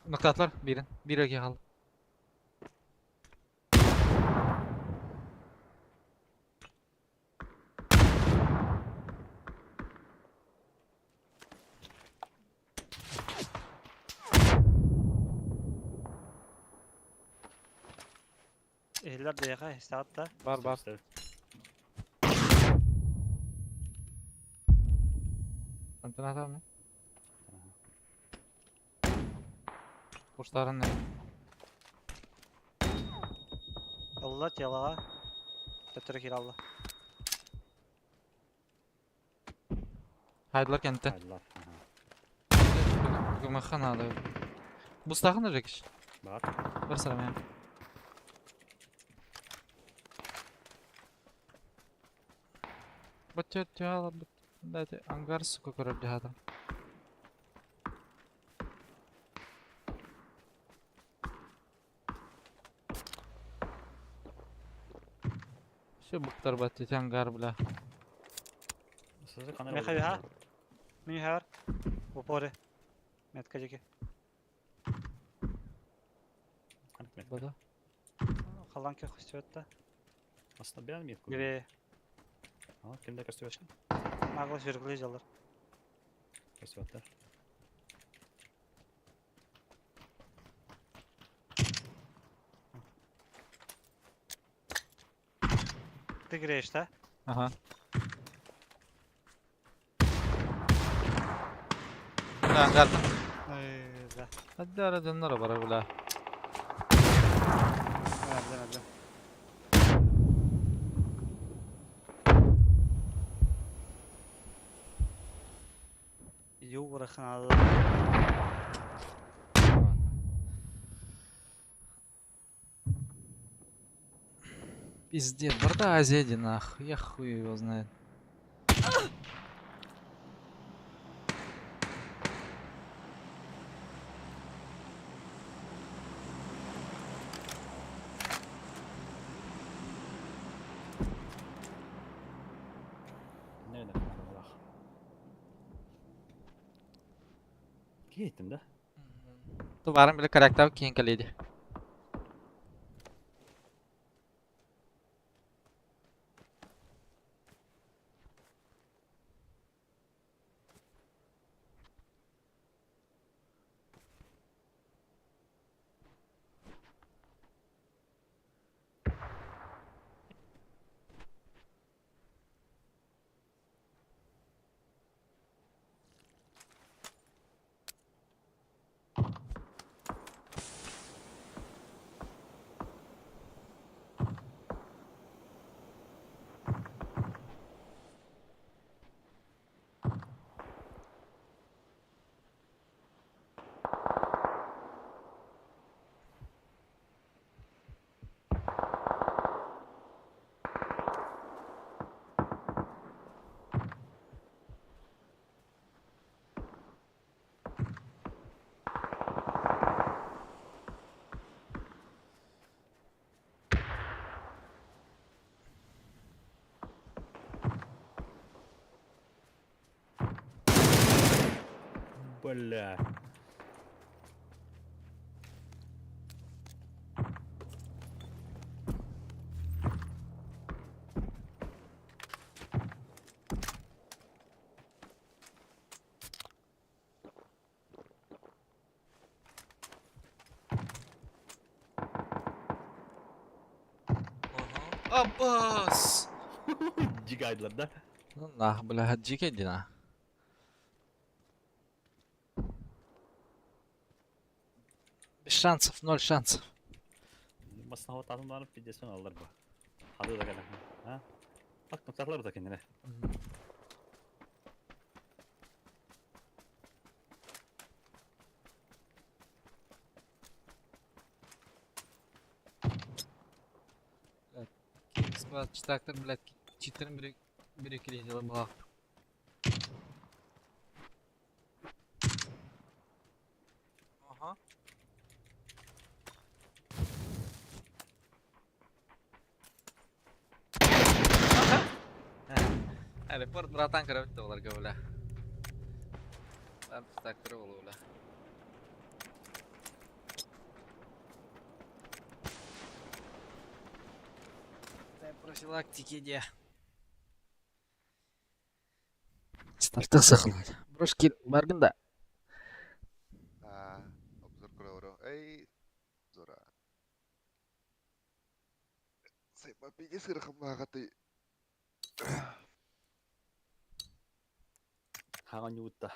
Нокатлар бирин. Биреге кал. Ehliler de yaka istahat da. Бар. Антон атамы. Куштарын не? Allah yalağa. Götürü kirallah. Хайдлар кенте. Hayırlar. Гымахан ады. Бустахын да жекиш. Bak. Бір сарам я. Бача тяла. Дайте ангар сука көрөп жаһадым. Şu buktar batı ангар бля. Sizi kanal Ne kaybı ha? Mini her. Upore. Metka jeki. Бада. Kalan ki kıstırıttı. Aslında ben miyim? Gibi. Ha, kimde gösteriyorsun? Mağla sürgülüyüz alır. Gösteriyorlar. Çıktı girişte. Aha. Lan geldim. Güzel. Hadi aradan araba bula. Nerede? İyi bırakın Allah. Пиздец, борта Азиади нахуй, я хуй его знает. Ne öyle bak. Gittim de. Товаром бile karakter keyin kaledi. Бля. Abbas! Cigaydılar da. Nah, бля, хаджи келди на. Без шансов, 0 шансов. Basına hava tatımlarını videosunu alır bu. Hadi da gel. Ha? Bak noktalar da kendine. Склад читактар, блядь, читерин bir yılı bak. Aha. Report beratan kira itu olahraga bola. Там читактар болу bola. Профилактики де. Стартық сақылады. Брошки баргында. Обзор колоро. Эй, зора. Сайма пиге сырхам багаты. Хаган юутта.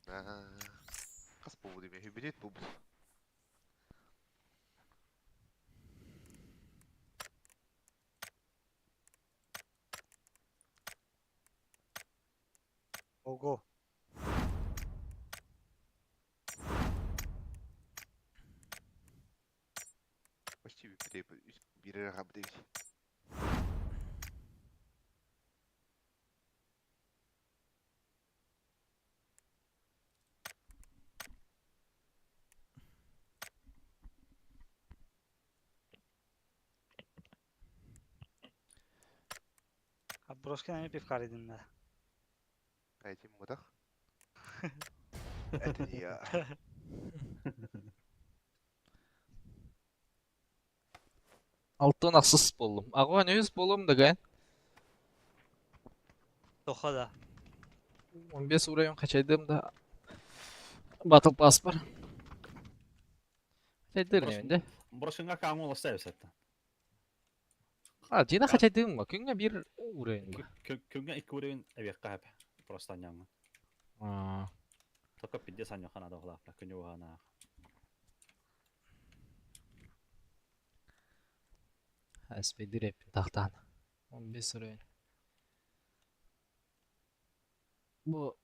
Кас бу деме, хүбинет бу. Ого. Почти бире рабдевич. Abi Broski nami pivkar edin de. Этим мудах. Это не я. Altın asыс болдым. Ағуан өз болым деген. Toka da. 15 урайын қачайдым да. Батыл пас бар. Қачайдыр неменде. Burasına kanun olsa evsetten. Жина качайдым мı? Күнгө bir урайын ба. Күнгө 2 уровень эбекка хап. Просто нямы. Только 50 саня ханада хлапла. Күнү хана. Аспейдир еппин тахтан. 15 урайын. Бу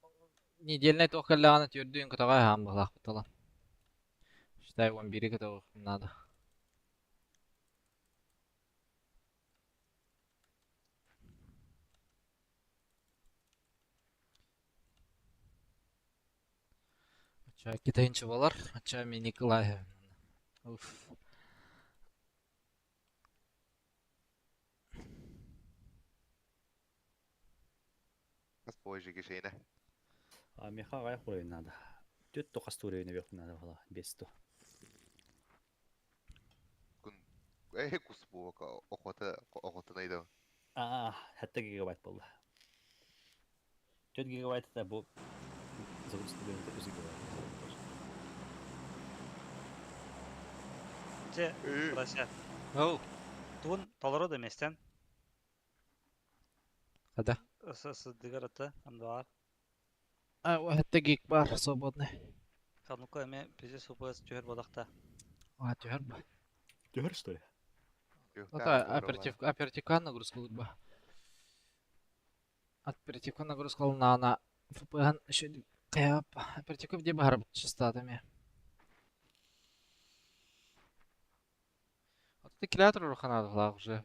недельный тохкаллаганы түрдүн кытагай хам баглак буталан. Считай 11 кытагы надо. Ача китайынчы балар, ача мен Николай. Уф. Kas poisikin siinä. Меха гай уровень надо. 4 токаст уровень эбек надо хала. 5 Kun ei kuspuuka okota näitä. Хәтта гигабайт булды. 4 гигабайт да бу загрузка белән 9 гигабайт. Че, Рася, Оу. туын толору да местен. Када? Сыдыгарыты, андуар. Хәтта гик бар, свободный. Канука эме пизе супыз түйер бодакта. Түйер ба. Төхөр что ли? Оперативка нагрузка ба. Оперативка нагрузка на FPN еще каяп. Оперативка где бар частотами. Атты килатор рухана да уже.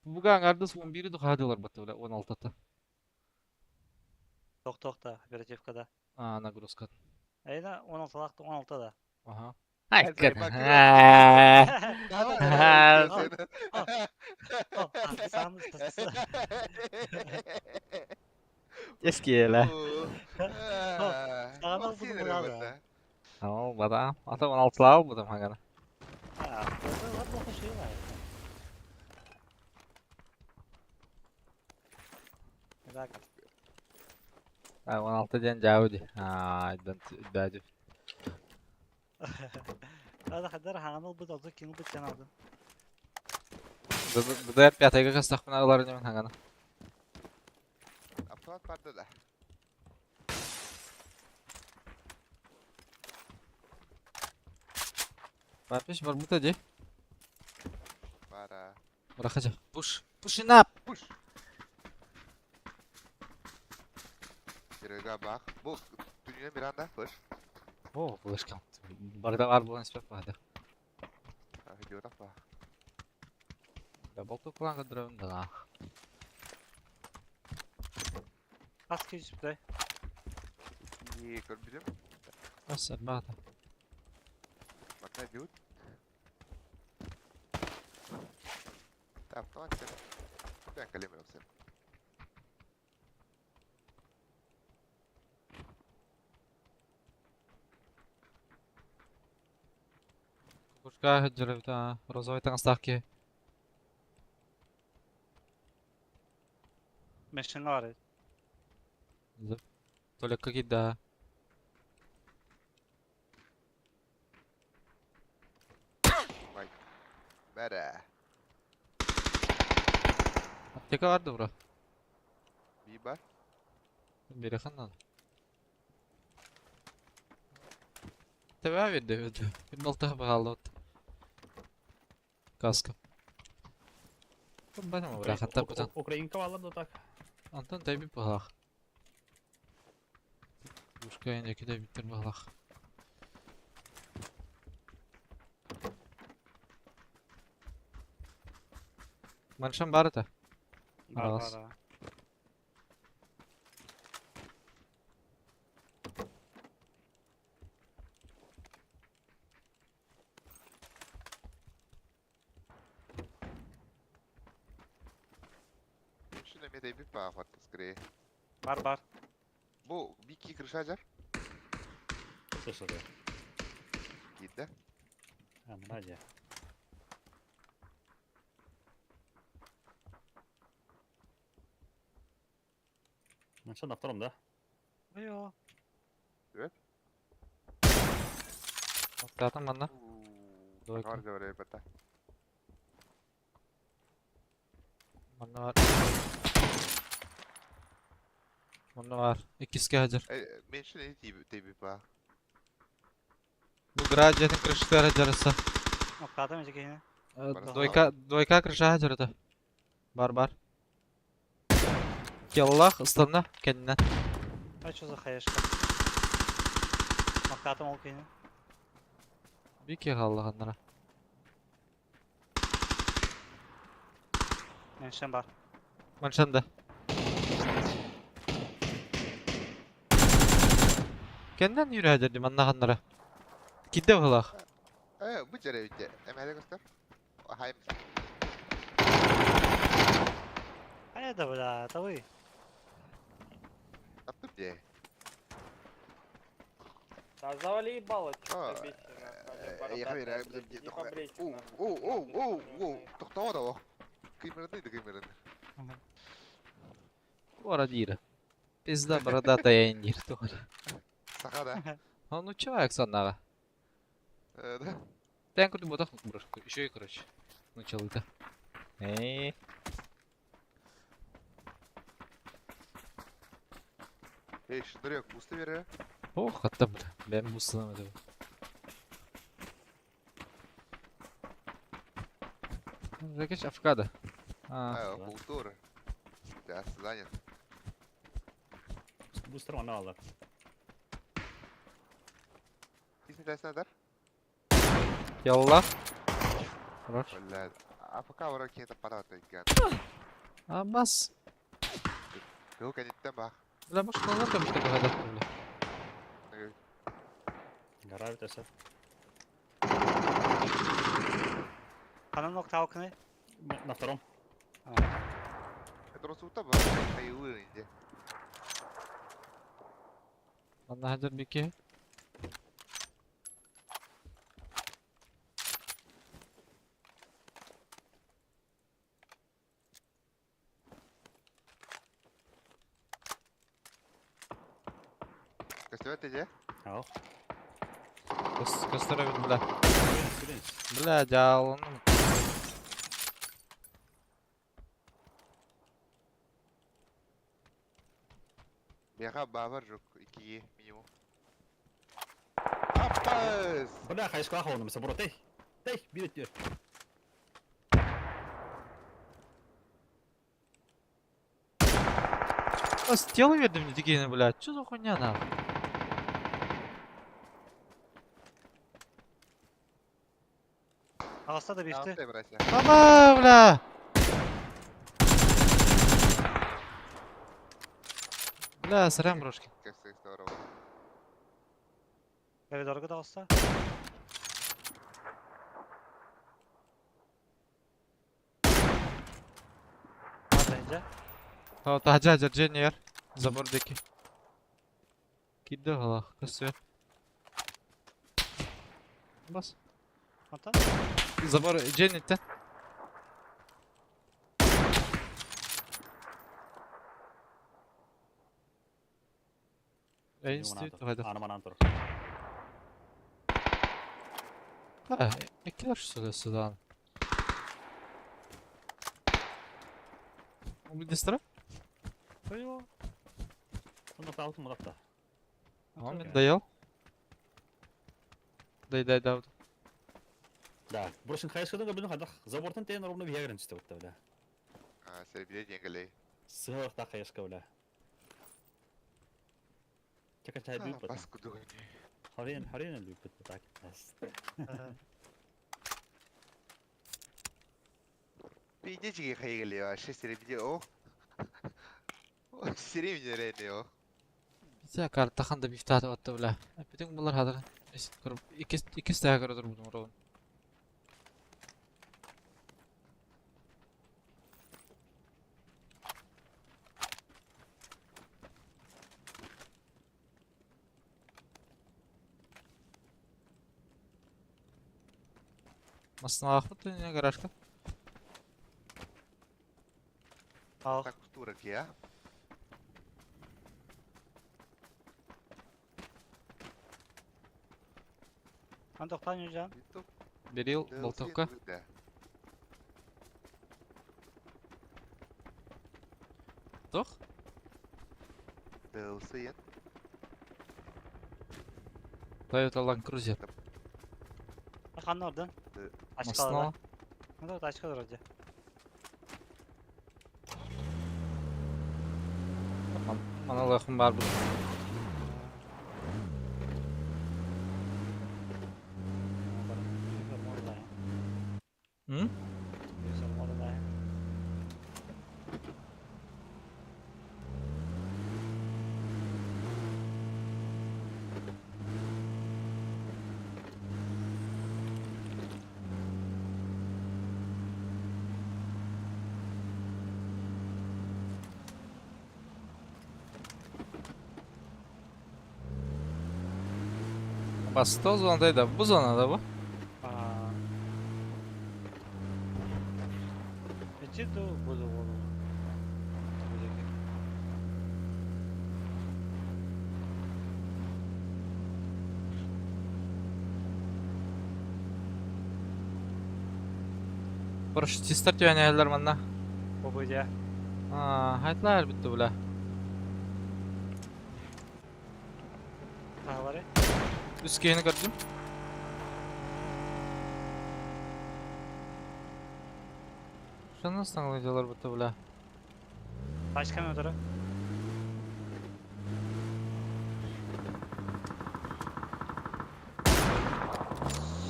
Буган ардыс 11 духадылар батылар 16-та. Тохта, оперативкада. Нагрузка. Айна 16-лакты 16-да. Ага. Ay, Eskiyele. Sağına vurdum bunu abi. Tamam bada. Ata 16 al buldum hangana. Var bu şey var. Merak et. 16 den jauh di. Dan baju. Hadi kadar hanal bu da kim bu kanadı. Bu da hep yatayga kastak mı ağlar ne hangana. Aptal parda da. Barpiş var bu da je. Para. Bırakaca. Pushing up. Push. Kira bak. Bu dünya bir anda push. Oh, bulaşkan. Barda var bu nispet vardı. Video bak. Double to kullan kadrım da. Az kez play. İyi gördüm. Asar bata. Bak ne diyor? Tamam sen. Ben kalemi yok sen. Кушка хеджерев да. Розовый танставки. Meşin var. Только кида. Bere. Aптека vardı bura. Bir bar. Biri kandan. Tebe verdi öldü. Bir balta bağlı. Kaska. Ben ama bırak hatta buradan. Украинка алды так. Антон tabi bağlaq. Ушка endeki de bitir bağlaq. Manşan barı da. Arası. Var. Şuna bir de bir bağ var skri. Var. Bu bir iki kırışacak. Слышал я. Gitti. Ради. Ну что, на втором, да? Yo. Zaten bana. Var Doğru. oraya bata. Onda var. Onda var. İkisi hazır. Men şunu deyip bak. Bu gradyatın kırışıkları hazırsa. Noktada mı yine? Barası Dойка кырыша hazır da. Бар. Келлах ыстырна kendinden. Kaç uzak hayaşka. Noktada ol yine. Bir kere kaldı. Menşen var. Manşan da. Kendinden yürü hazır diyeyim anlayanlara. Gidde kılak. Bu cere bitti. Emre göster. Hayır. Hayır da bula. Tabii. Yaptım diye. Да завали ебало, А, чё ты бесишь, Я говорю, не побрейся, надо. Оу. Тоқтама да о. Кыймырынды. Bu ara değil. Biz de burada dayan girdi. Саха да. Ну, человек сонного. Да. Тен куди ботах бураш. Еще и короче. Ну, человек-то. Эй. Şunları yok. Busta verir. Ох, hatta bile. Ben bu sınamadım. Ракеш авокадо. А, Культура. Да, занят. Бустер оны алар. İsmi dersin eder? Yallah. Хорош. Валя. А пока вора кента парата икән. А, бас. Кыл кәнеттән бак. Бля, баш назад там что бля. Гараж тәсә. Kanın nokta halkını. На втором. Это просто утаба. Кайылы инде. Anda hazır bir ki. Кастевет иде? Ал. Kıstırabilir bля. Күрен. Bля, жалын. Мега бавар жоқ. 2 минимум. Аппас! Бля, хайшка ахуны мисабура тей. Тей, бирет дер. А сделай верdim дигени, бля. Что за хуйня нам? Ağızda da birisi. Алтай, братья. Мама, бля. Бля, сорян, брошки. Кастевет здорово. Böyle doğru da ağızda. Bence. Ha, hazır, Junior. Zabordaki. Gitti hala, kısıyor. Bas. Hatta. Zabor, Jennet'ten. Enstitü, hadi. Аныманан тур. Ha, ikiler sudan. Bu destra? Böyle. Сонда таалтым муракта. Ahmet dayal. Дай. Да, буршын хайшкадан да bizning хадах. Забортан тен ровно виягрен чисте вот да. Сербиде денгелей. Сыгырта хайшка бля. Чака чай бит бат. Бас кудугай. Харин бит бат так. Пидечиге хайгелей вообще сербиде о. Серебряный рейдио. Bize kartahan da bir iftihar attı bile. Bütün bunlar hazır. İkisi de hazır olur bu numarayı. Masna ahmet ne garajka? Al. Так культура я. Ben doktan yiyeceğim. YouTube. Bir yıl Baltovka. Да. Toh? Sayın. Toyota Land Cruiser. Bakan oradan. Açık Masna. alanda. Ne de orada açık alır hoca. Mana laqım var bu. Hı? Bastı o zonadaydı. Bu zonada bu. Peki de böyle olur. Paraşüt start yöneler manna. Bu böyle. Haytlar bitti bula. Daha var ya. Üskeyini gördüm. Şu nasıl tanılayıcılar bitti bula. Başka ne olur?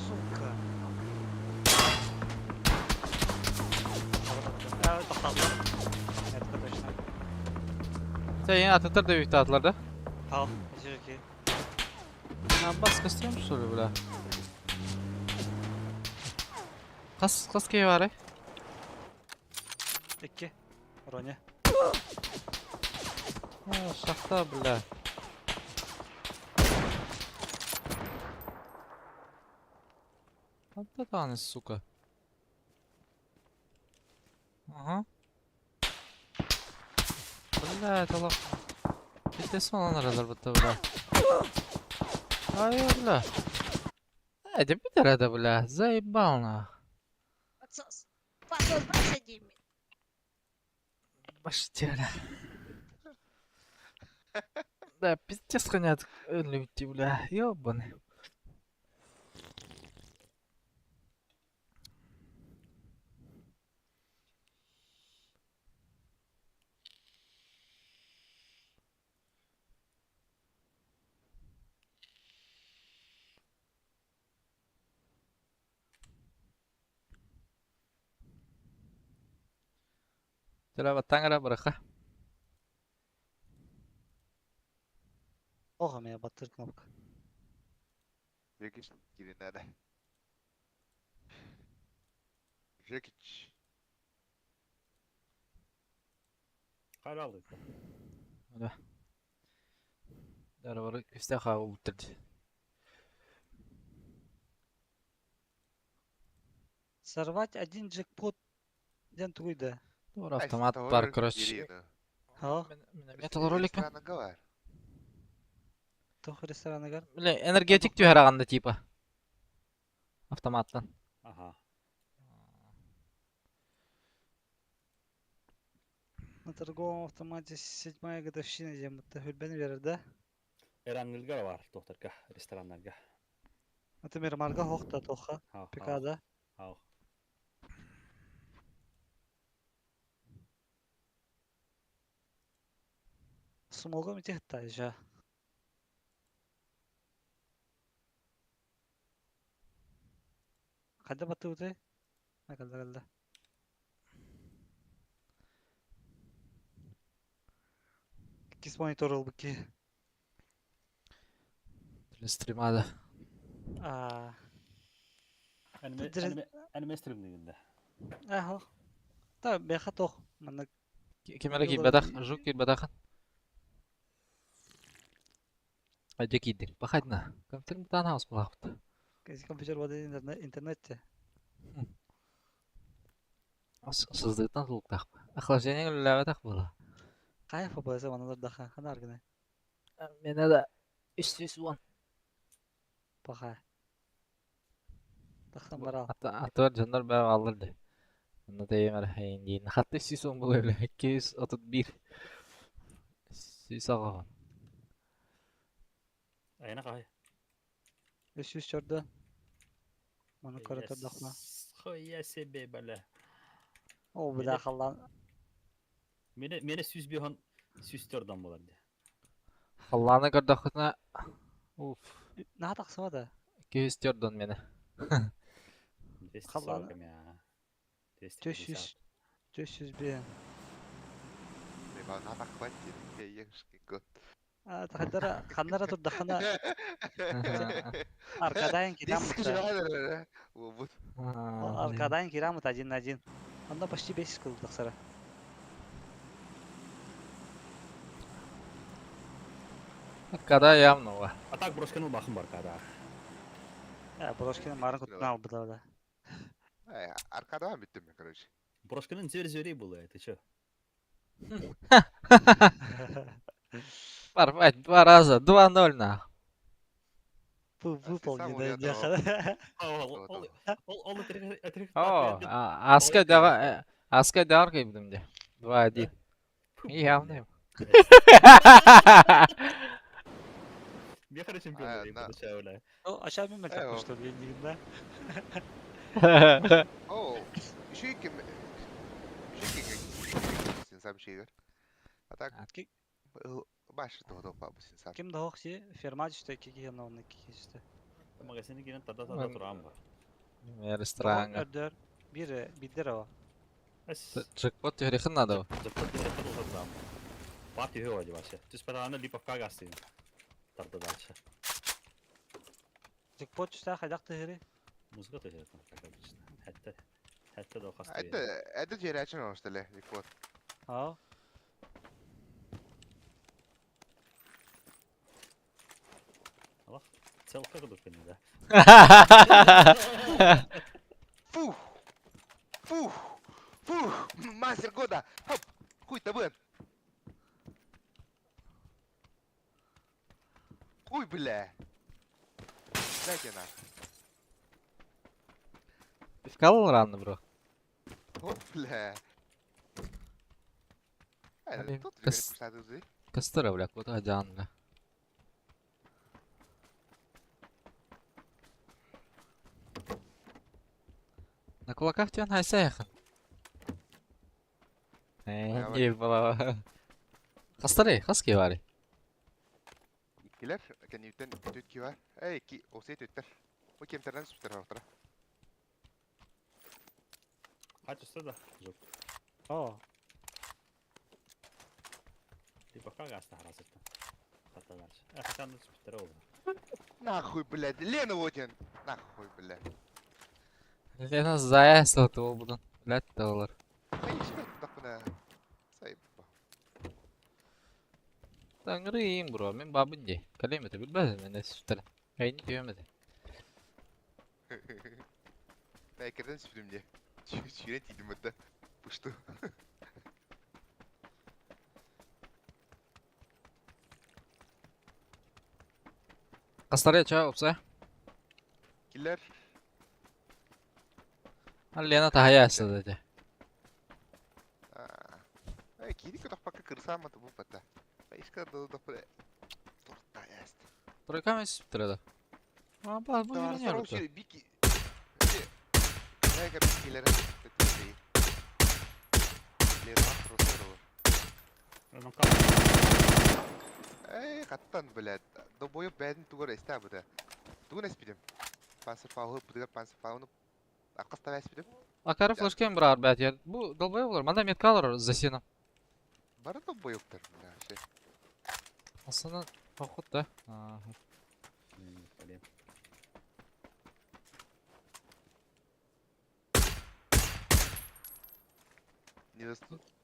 Сука. Evet bakalım. Evet arkadaşlar. Sen yine atatır da büyük atlarda. Al. Çok iyi. Bas kastırmış oluyor bula. Kas keyif var. İki. Ronya. Şakta bula. Hatta tane suka. Aha. Bula talak. Vitesi olan aralar bitti bula. Hayır bula. Hadi bir tane de bula. Zaybana. Отсос. Пошел, посади меня. Başlayalım. Да, пиздец хранят люди, бля, ёбаный. Тера батангара браха. Oha ya batır knopka. Jakiś girin hadi. Jakiś. Kar aldık. Дара бара истаха ултырды. Сорвать один джекпот. Ден туйда. Doğru автомат бар, короче. Ha? Metal ролик mi? Var. Тух ресторана гар. Бля, энергетик diyor herhalde типа. Автоматтан. Ага. На торговом автомате 7-я годовщина Демутта Хülbeni verir de. Erenlilgar var doktorga, restoranlarga. Например, Марга Хохта Тоха. Ha, Пикада. ha. Смолга митехта жа. Када батты уты? Калда. Кис монитор ol буки. Стримада. Anime streamliginde. Ахо. Та беха тох. Мана Кемера ки бадах, жук ки бадах. Аҗа кидик. Бахадна. Компьютер тан хаус булакты. кези компьютер вода интернетте. Сыздыктан сулуктак. Охлаждение ләвәтак була. Кайфа болса маналар даха ханар гына. Менә дә 300 вон. Паха. Тахсан барал. Атыр жандар бәв алырды. Аны да емер хайын дейін. Хатты 300 вон булыр. 231. Sağ. Ayna qay. Üst çorda. Onu karata dakma. Xoya sebebele. O bir daha kalan. Mene süz bir han süstörden bolar diye. Allah'ına gırdakına. Uf. Ne taksama da. 200 Jordan meni. Kallanı- Kallanı. Ya. 400. 400 bir. Не ба надад хватит. Я гот. Kanlara dur dakına arkadan giren Десять mıta. же, вот. Arkadan giren mıta cin. Onda başlı 5 kıldık sıra. Kada явно var. Atak broşkanın bakım var kada. Ya Broşkin'in marın kutunu aldı da orada. Аркада bitti mi короче? Broşkanın zöri buluyor. Ты чё? Var azа 2-0 на. Bu Sen polgide vuruyor, yakala. Ол отрек. О, Аска давар кайбдым де. 2-1. Явно. Bir kere şampiyon Ha, olayım na- bu şöyle. O aşağı bir metre Eyvah. atmıştır yendiğinde. О, еще и кем... Сам şeyler. Atak başı doğdu bu sinsan. Kim daha hoşi? Fermaç işte 2 yanına onun 2 işte. Magazini giren tada Ben- duran var. Restoran. Ördür. Biri bidir o. Джекпот тарихын надо. Зато direkt tada duran. Parti hö oldu başa. Тус парана липовка гасты. Tarda dalça. Jackpot işte haydak tıhırı. Muzga taşır kanka işte. Hatta da o hasta. Әді жері әчін оңыстылы. Вот. Ha. Целка kadar beni de. Фух! Фух! Фух! Мастер года! Хоп! Хуй-то бен! Хуй, бля! Дайте на. Вкалывал рано, бро. Хоп, бля! Блин, Тут же кос- пошла тут же. Кастера, бля, куда джанга. На кулаках тебя найсаяхан. Не было. Хастары, хаски var. İkiler, kendi yütten tütki var. Ki, o şey tütter. O kemterden sütter ortada. Kaç usta da. Yok. O. Липовка гасты харасыктан. Hatta dalça. Hatta da süper oldu. Нахуй, блядь, Лена Водин! Нахуй, блядь. Лена заясыл туол будun. Блядь, доллар. Ишке тапына. Sayıp. Таңырыйым, бро, мен бабын де. Калеметі білбәдім, мен де sütтерін. Әйні күйемеді. Ben ekrandan süpürdüm diye. Çiğren tiydim hatta. Puştu. Қастары ча, опса? Killer. Лена тахаясы dedi. Kidi kutak pakka kırsamadı bu pata. İşka da böyle. Torta jest. Тройка мен sütтереді. Ба, бұл Tamam, үйрен sonra o ярықты. şey bir ki... Ne kadar bir killere tetleyi. Killer var, prosero var. Ну как? Kattan böyle. Da boyu beğendin tuğra iste bu da. Tuğun espidim. Panser fağı, pıdıgar panser fağını. Arkasında espidim. Акары флешкем брар, бәт, ер. Бұл долбай болар. Манда метка алыр за сенім. Bana da boyuktur. Şey. Aslında поход да. Блин.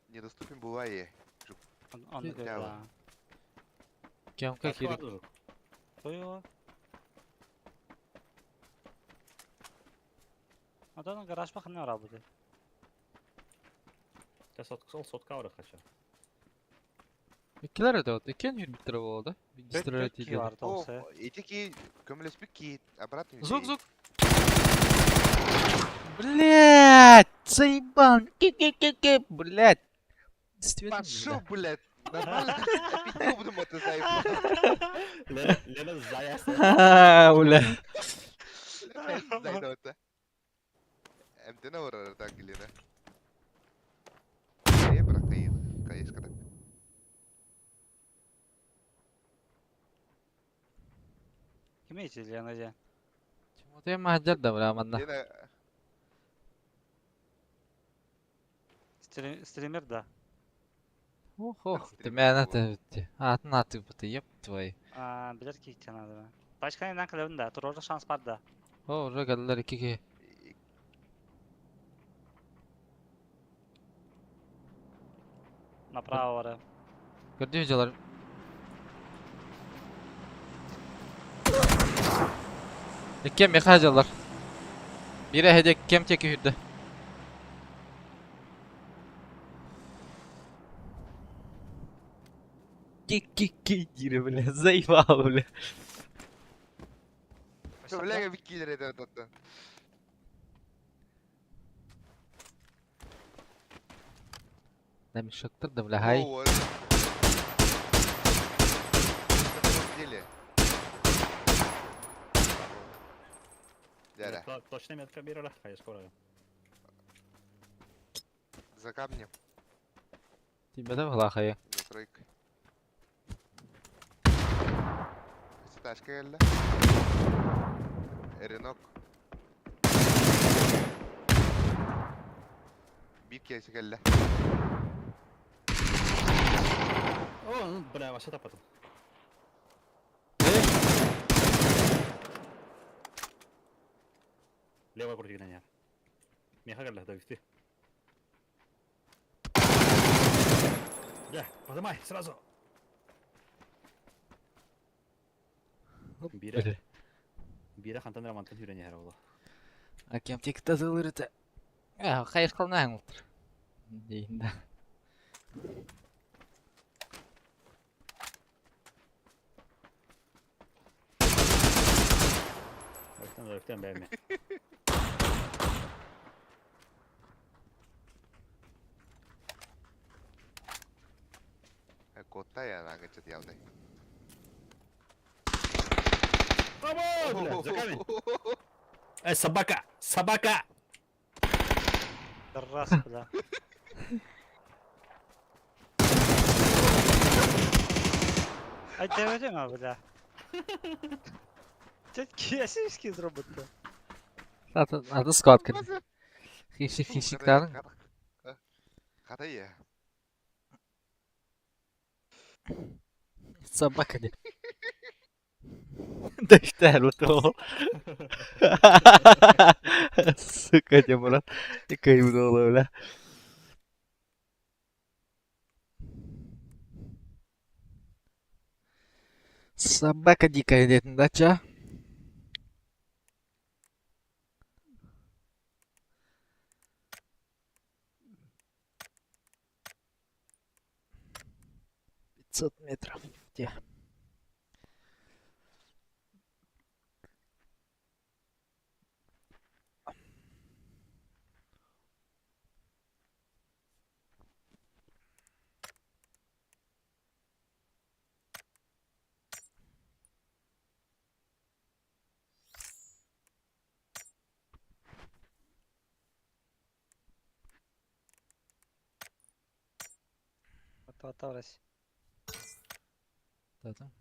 Недоступен бывает. Onu Ki- gördü Devam. ha. Кемка Kaç керек. vardı? Koyu. Adamın garaj bakın ne var burada. Ya sotka var kaça. Ikkiler öde oldu. İkken bir bittire oldu. Bilgisayar 4 öğretiydi. vardı olsa. Эти ки көміліспік ки обратно. Звук, звук. Блять! Заебан! Кип-кип-кип-кип! Блять! Действительно, Пошел, блядь. Нормально. Пить буду мотозайп. Лена заяц. Уля. Зайнота. Эмтена урар так гилена. Бірақ қиын. Кайыс кадак. Ким эти Лена де? Тимотей махджар да браманда. Лена Стример, да. Охо, ты меня это... Атын аты бұты, еп твой. Білер кейттен надо. Başka немнен кілеуін да, тұр орда шанс бар да. О, уже gəlirlər 2-2. Направо var. Gördü videolar. Ekkem yakacalar. Biri hede ekkem teki hüdde. Ki giri bile zayıf abi. Söylege bir kilir eder tatlı. Demiş şaktır da bile hay. Oo, Дели. Дядя, Точно метка берера, хай скоро. за камнем, Тебе de valla hayı. за тройкой. Сташка geldi. Ренок. Bir kez geldi. О, бля, вообще тапатым. Левая против гнания. Меха гальда, довести. Бля, подымай, сразу. Бире. Бире хантан рамантан хүрәне һәр була. Ekkem teki tazılır da. Ya hayır kalmayın otur. Deyin de. Öften bəyəm. Кота я на гачет явный. Браво, бля, за камень. Собака, собака. Раз, бля. Ай, деведем, бля. Тетки, асийські зробити. Adı squad kırdı. Хищикler. Қата я. Собака не. Да что это? Сука, не брат. И кайфнуло, бля. Собака дикая, нет, да, ча? Метров. Где? Отвратилась. Да-да.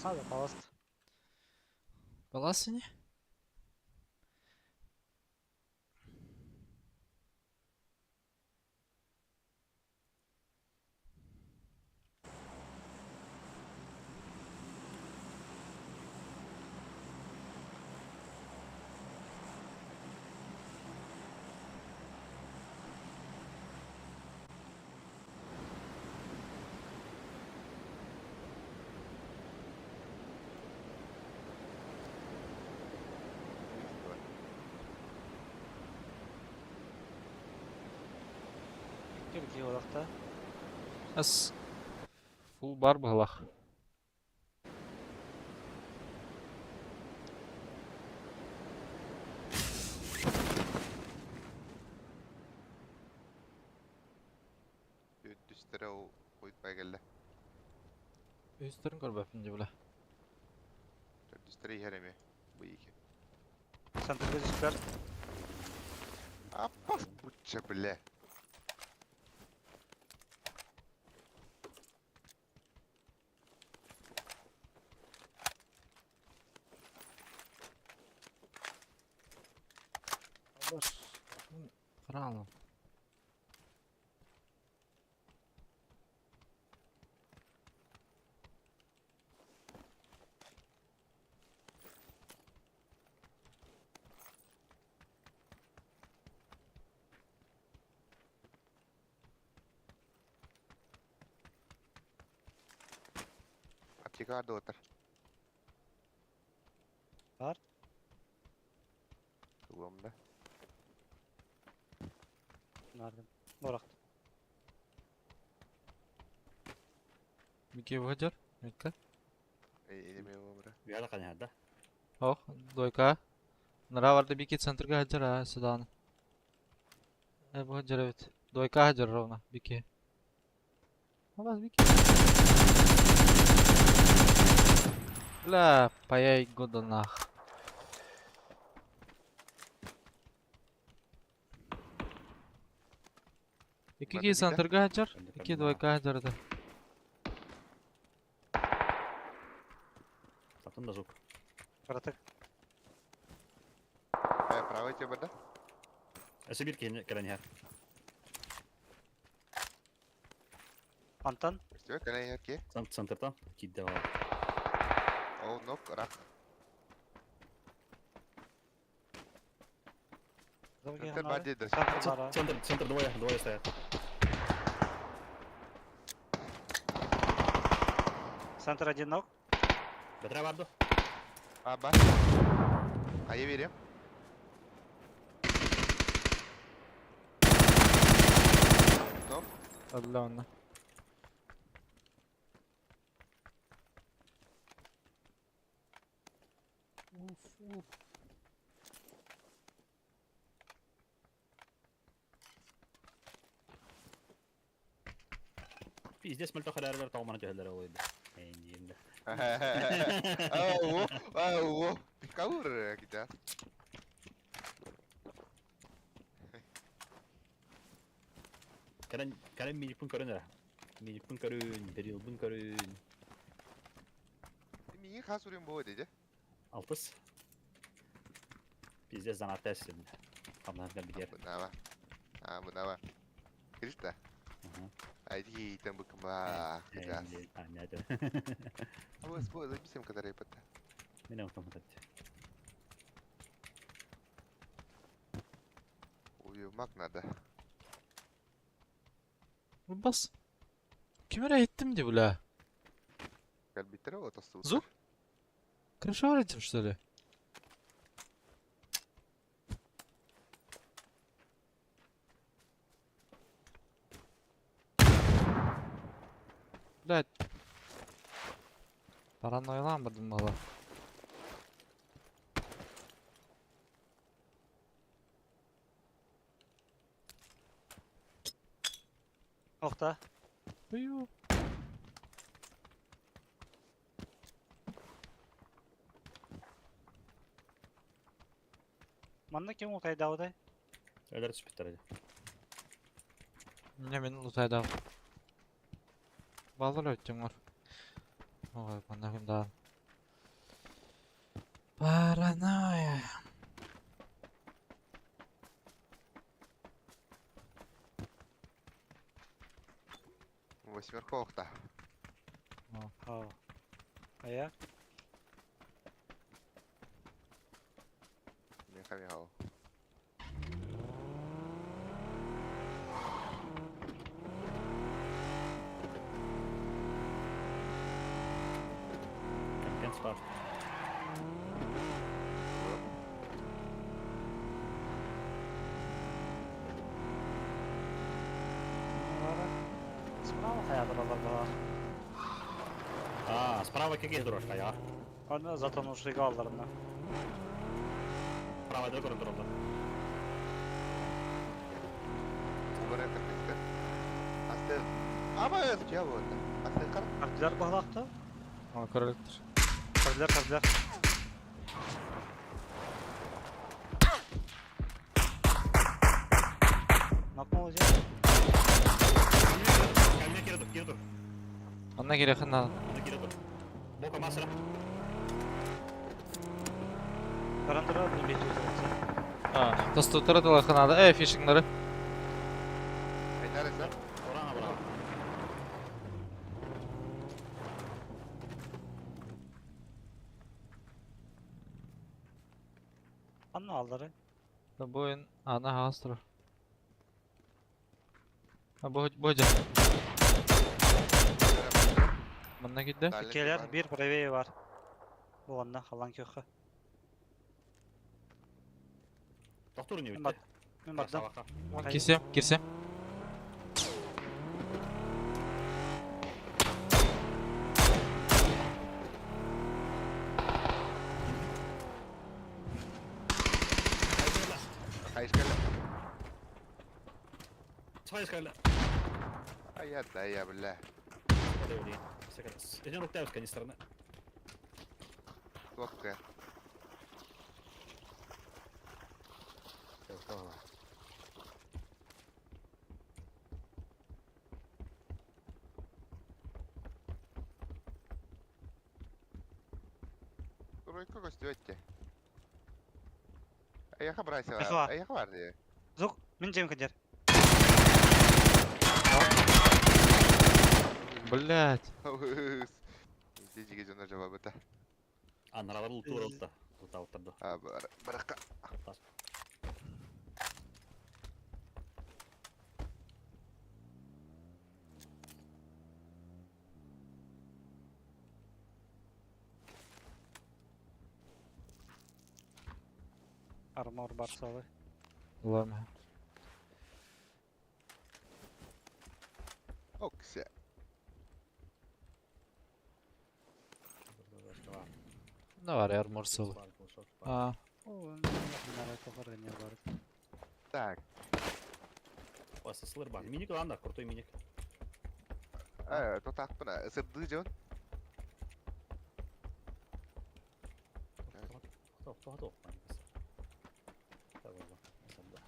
Hadi palast. Баласы не? Келги олақта. Ас. Фул бар балах. Düstere o koyutmaya geldi. Өстерін көрбәпін де біле. Düstere iheremi. Bu iki. Центрге жүспер. Апас бутча бля. Қаралым. Apteka vardı otur. Var. Kıvamda. Nereden? Boraqta. Бике бұғаджар? Метка? Elime var. Uyadı kan yerde. Ох, дойка. Нара варды бике центрга хаджар, а, сюда. Бұғаджар evet. Дойка хаджар ровно, бике. Алаз бике. Бля, паяй года нах. Iki Барды ки бике? центрга хаджар, Центрга, iki да. дойка хаджар да. Satın da zuk. Братык. Правый тебе бада? Ese bir keren yer. Антан. Üstüme kalen yer ki. Center'dan. Kidde var. O nok rak. Center бадиdir. Центр бара. Center двое стоят. Центр один ног. Бедра vardı. Aba. Ayı vereyim. Nok. Öldü onu. Pizdes multa kadar ver tavmana cehler oydu. Encimde. Oh, Pikawur kita. Keren minik pun körün era. Minik pun körün, beril pun körün. Mingi khas urim bu dedi. Altız. Pizdes zanat dersin. Kamlardan bir yer. Bu nama. Ha bu nama. Krista. Ay di tam berkembang. Kejas. Anladım. Apa sebut lagi sem kata repot. Minum kamu tadi. Uyumak nada. Bas. Kime ettim de бля. Gel bitir o tostu. Зу? Крышевал этим, что ли? Блядь. Паранойланбадым бала. Оқта. Ую. Манна кем оқтай даудай? Öyle süper hadi. Не, мен лутайдам. Балдар өттің бар. Ой, банда кім да. Паранойя. Восьмерковка. Ау. Аяк? Мехамихал. Контент спар. Справа хаятыр алар бар. Справа какие дорожка, я? Оны затонувшийга алдарына. Справа да көрүндүр олар. Buraya kırmıştı. Aslı... Ama yazık ya bu arada. Aslı kar... Кардилар баглакты? О, көрөлүктүр. Кардилар. Накмол же? Камне кире тур. Анна керек хана. Аны кире тур. Бока масыра. Карандыра бир бет өзүрөтсө. Тосту тұрады ханада. Фишинглары. Neresi? Ораңа бара. Анна алдары. Bu oyun ana hastır. Ha bu hoca. Bunda gitti. Келер, бир правее бар. Буганда халан көккө. Доктор не Мен өтті? Мен бардым. Кирсем. Kayış geldi. Çay skayla. Ay yadda ya billah. Hadi öyle. Sekarız. Ece nokta yapız kanisterine. Vodka. Tamam. Тройку гостёте. Ай хабрайся. Эхва. Ай хабар diye. Зук, мен жем кадер. Блять. Дежиге жана жабабы та. Анаралар ұлты орылды да. Ұлты ауыттырды. Бараққа. Армор бар салы. Ладно. Оксе. Ne var ya morsal. А, О, нарай топар не бар. Так. Осы сылыр бар. Миник анда, крутой миник. То так бuna ысырды жон. Тоқтау. Tamam. Mesela.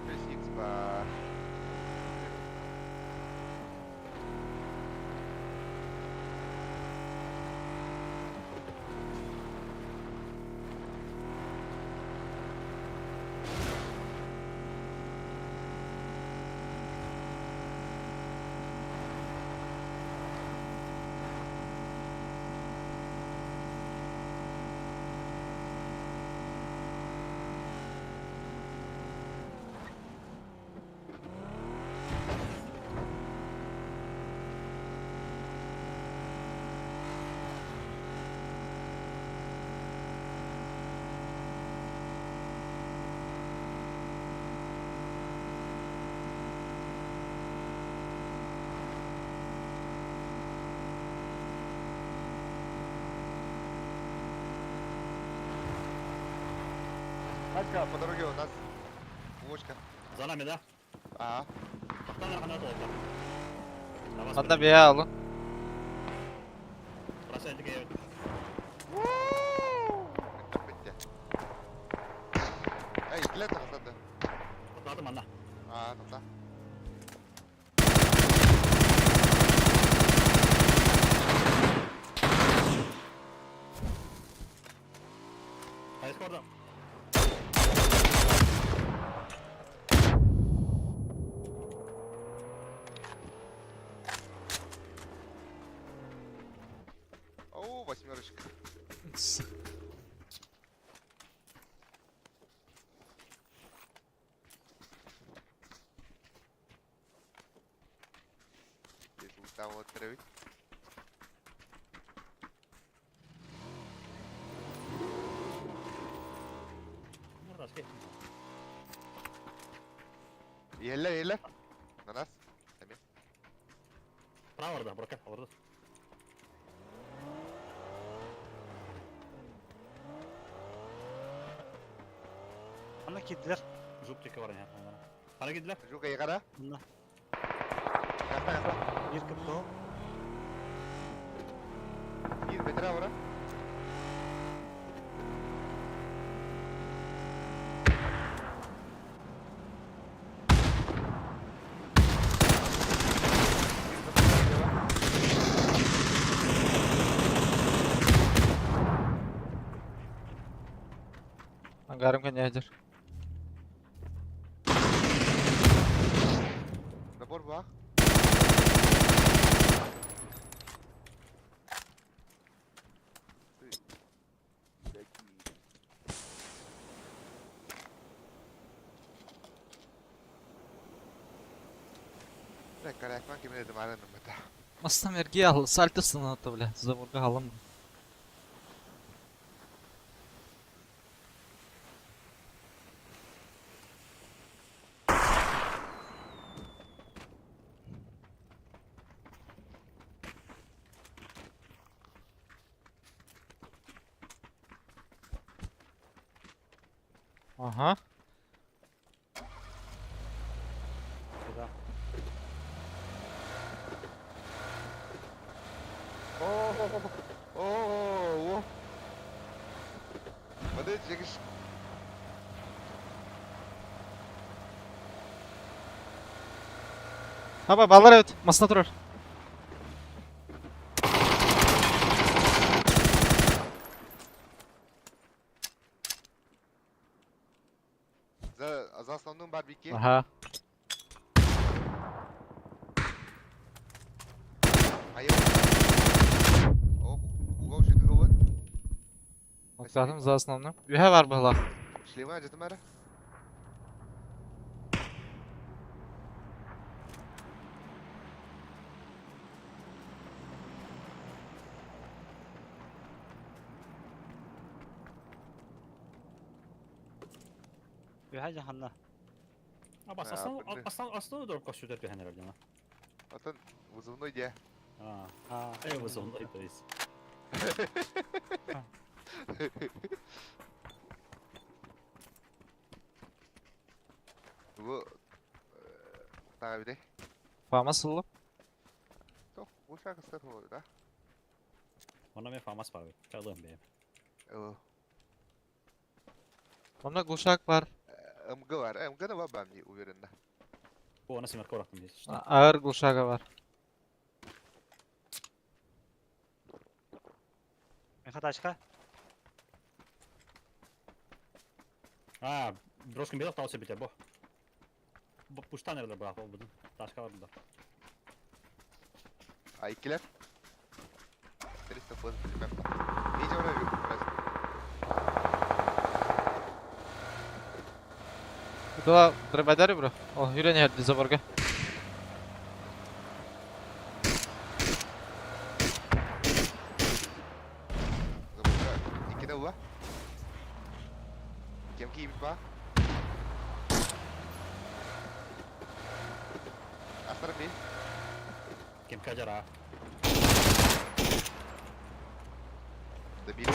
Beşik var. Катька, по дороге у нас булочка. За нами, да? А, Тоқтан арқана толды. bana bir alın. Burası eldik evet. bitti. Ey, ikile taksadı. Topladım anla. Aa, tamam. oradan. Oo, восьмерочка. Если вот там вот травить. Nerede şey? Yeller. На нас. Tamam. Prav orada, Burak orada. Bana kediler. Jup çeki var ya. Bana gittiler. Жука, yıkara. Bunda. Yakla. Bir kıpkı o. 1 metre ora. Angarım kan yajar. Nabor bak. Каракман кеме dedim aranım meta. Мастам эрги ал, сальто сынаты, бля. Заборга алым. Aha. Burada. Oo. Hadi çekiş. Haba ballar evet. Masada durur. За основным барбеки. Aha. Hayır. О, угол шиты говорит. Отказым за основным. Ühe var bala. Шлемы acıtım ara. Bir hacı hanna. Ama Ya, aslında durup koşuyor derken herhalde. Atan вызывной diye. Ha. Ha. Evet ondayız. Bu Tabii de. Fama sıllı. Çok bu şarkı sırf oldu da. Ona ben famas var. Çaldım benim. Onda kuşak var. МГ var. МГ da var ben de uverinde. Bu ona simer koraktım diye. İşte. Ağır kuşağı var. Мехатачка. Ha, Broskin bir hafta biter bu. Bu puştan nerede bırak o budun. Taşka var burada. A2'ler. 300 fazla bilmem. İyice oraya yok. Bu da drabadari bro. O yürüyen yerde zaborga. Zaten 2'de bu var. Kemki iyi bir var. Astarım bir. Kim kacar ha? Da bir.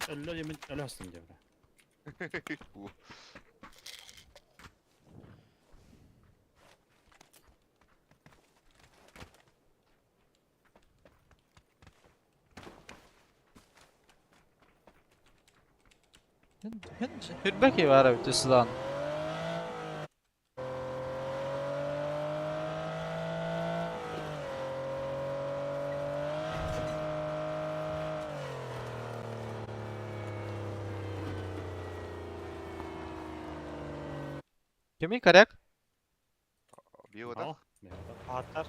Böyle min öyle hastım diye. Bu. Hürbeki var abi tüsüdan. Kimi karyak? Bir oda. Al. Mehmet al. Atlar.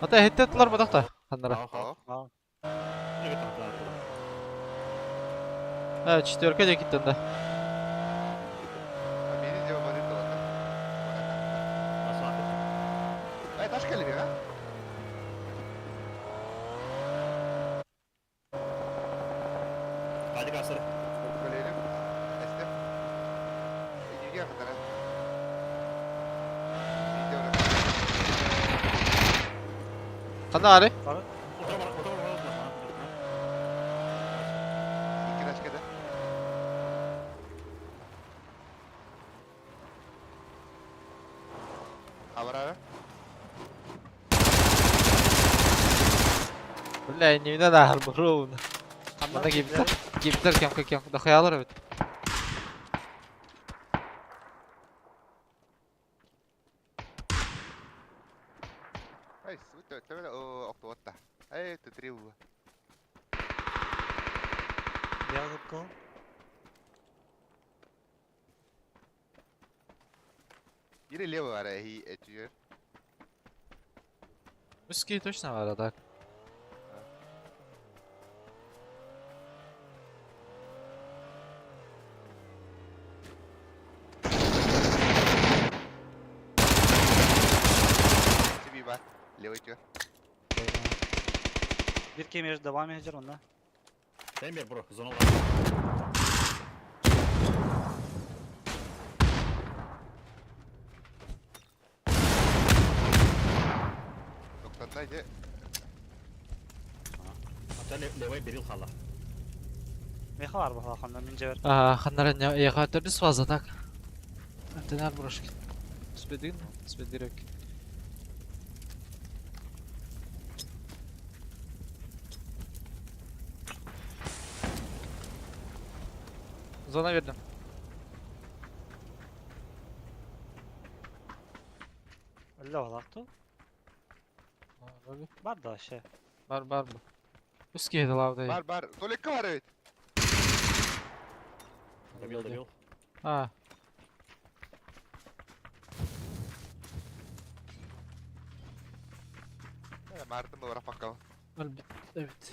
Ata hittettiler bu da. Kanlara. Al, al. Al. Evet, al, al. Evet, çiftörke de gittin de. Beni cevap arıyor da oda. Nasıl affettin? Ay taş geliyor ha. Hadi kasları. Böyleyelim. Estem. Gidiyor kadar ha. Gidiyor oraya. Kanna ari. Otur bana, otur bana. İki taş kadar. Haber ara. Billahi nimine dahil bu ruhuna. Kanlar Bana gibitler kem. Da hayalar evet. Ay, süt öyle o oktobatta. Ay, tutriu. Yazık kol. Biri leva var hi etüyor. Müskiyi точно var da. Tibi var. Leva etüyor. Bir kemir devam edecek onda. Sen bir bro, zona var. Noktadaydı. Hatta levay bir yıl kala. Meha var bu Hakan'da mince ver. Kanlara ne yakatırız fazla tak. Antenar broşk. Spedin, spedirek. Zona verdim. Öyle olaktı. Var da şey. Var bu. Müskiyi de lavdayı. Bar. Solekka var evet. Da bir yıl. Ha. Martın da var bakalım. Evet.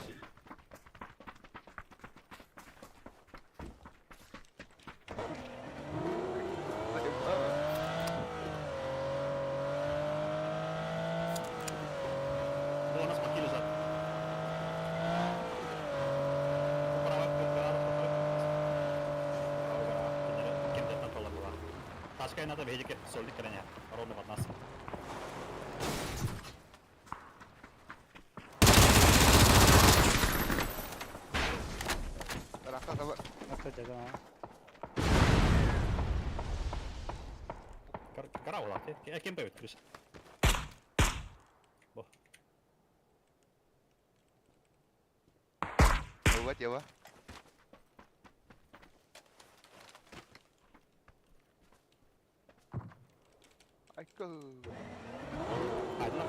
Bu nasıl makine zaten? Taskay nada veje ke soldi karanya. Aron ne batnas. Rakta da var. Atacak ha. Kara ola te. Kim pevit Chris. Buat ya, Wah. Aiko. Aydınlar.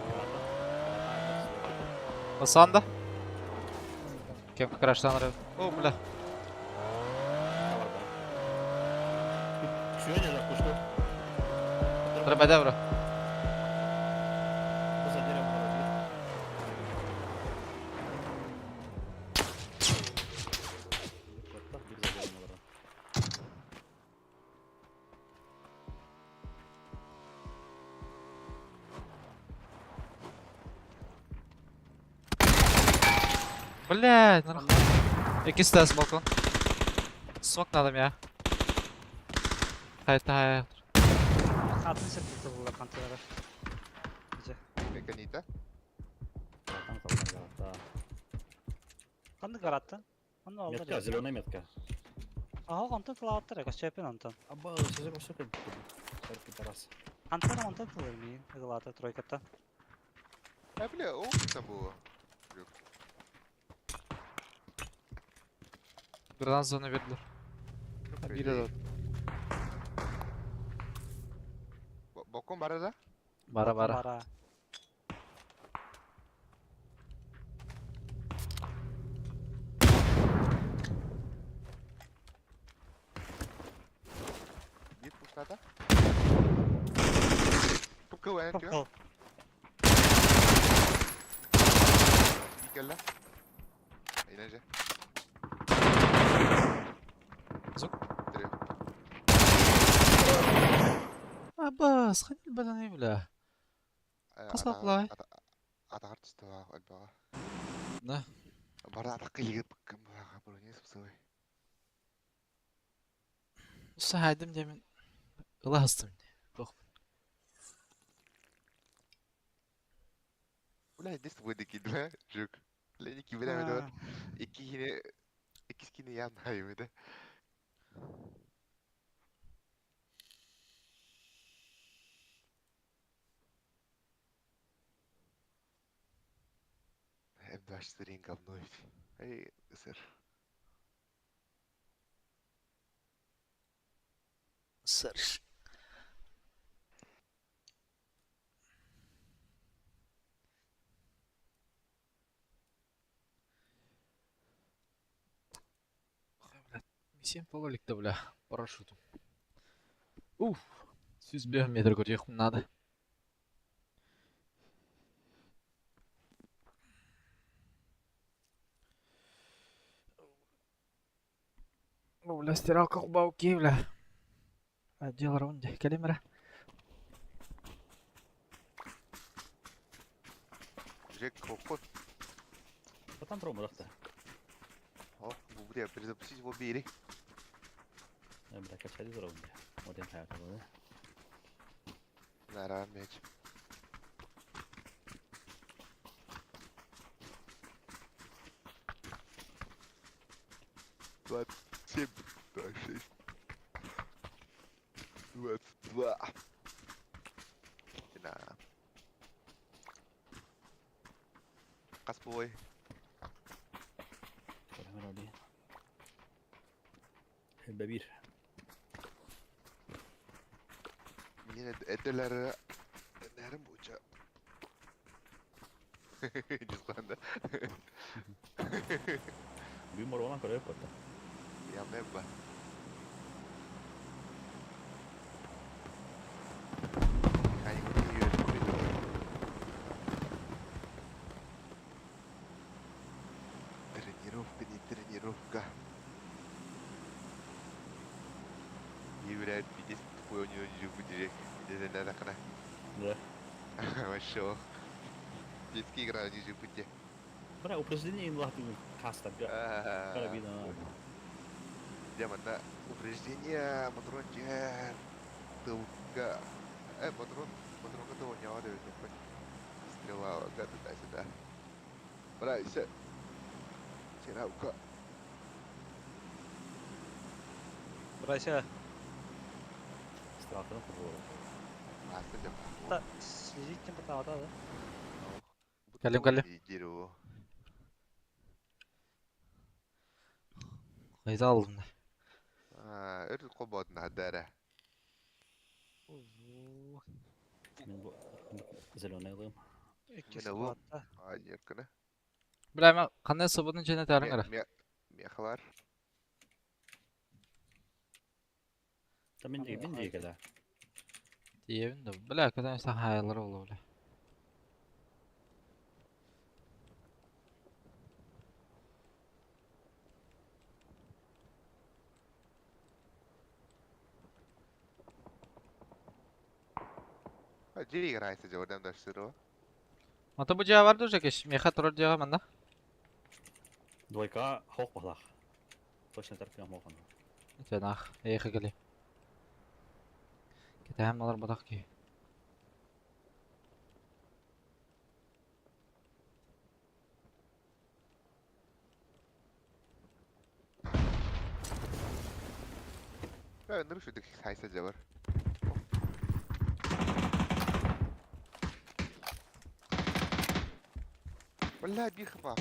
Basanda. Kem kraşlanır. O bula. Şuraya ne kuştu? Треба devre. Bu zadire mi var? Bir zadire mi var? Блядь, нахуй. İkisi de balkon. Smoke adam ya. Hayır. Atın sepeti bu kantılara. Güzel. Mekanita. Там колонна да. Kandı karattın. Onu aldı. Метка, зеленая метка. Aha kontan kılavatlar ya. Kaç yapın ontan. Аба, size koştu tabii. Serpi taras. Antana montan kılır mı? Kılata troykata. Ya bile o kısa bu. Birden zona verdiler. Biri de. Bokon var da. Bara. Bara. Bir pustada. Попкал, аян кё? Попкал. Бикелла. Aynen же. Зук. Трё. Аба, сханил бананы, бля. Касаплай. Атагар түстіға альбаға. Да. Бара атаққа егіп кім бұраға бұрын не сұпсылай. Уса хайдым демен. Ыла хастым. Ulan ne sıvı dikildi be? Jok. Ulan iki bir de var. İkisi yine yan hayvede. Hem de açtırın говно. Ey ısır. Сэр. Миссия пололик-то, бля, парашютом. Уф, 100 метр көрсек надо. Ну, бля, стиралка хубавки, бля. Отдел раунде, калимера. Жек хохот. Потом пробовал-то. О, bu buraya перезапустить его бери. Бля, качали здорово, бля. Вот я хайп было, да? Нара мяч. Двадцать 26. 22. На. Каспой. Көрәмер алды. Бәбир. Yine edeleri nerim buca. Cüzganda. Бүйім бар olan көрәп көтті. Ya mebba. Тренировка. Играет 50 такой у него жопу директ. Где-то надо кана. Да. Вообще. Детские играют не жопу те. Бля, упражнение им лахты каста. Карабина. Демона. Упреждение, матрончик. Тылка. Матрон готова не надо ведь. Стрела, гад туда-сюда. Брайся. Тираука. Burası. Стратаны құрбылы. Астыдым. Da слезить не потому да. Калим. Дерево. Қайда алдым. Өрт қобатын аддары. Мен бұл зеленый алым. İki Mine bu. squat'ta. Yakını. Бля, мен қандай собаның және тарыңара. Мех var. Там мен де кәді. Диевін да. Бля, көтен саң хайылары олы, бля. Жири играется же одан даштыру. Мата бұ жағы барды уже кеш. Меха тұрар жағы манда. Двойка хоқ бағлақ. Точно тәркіген моған. Жанақ, ейхі келем. Кетәйім алар бұдақ ке. Öndürü şuradaki saysa же var. Vallahi bir хапа.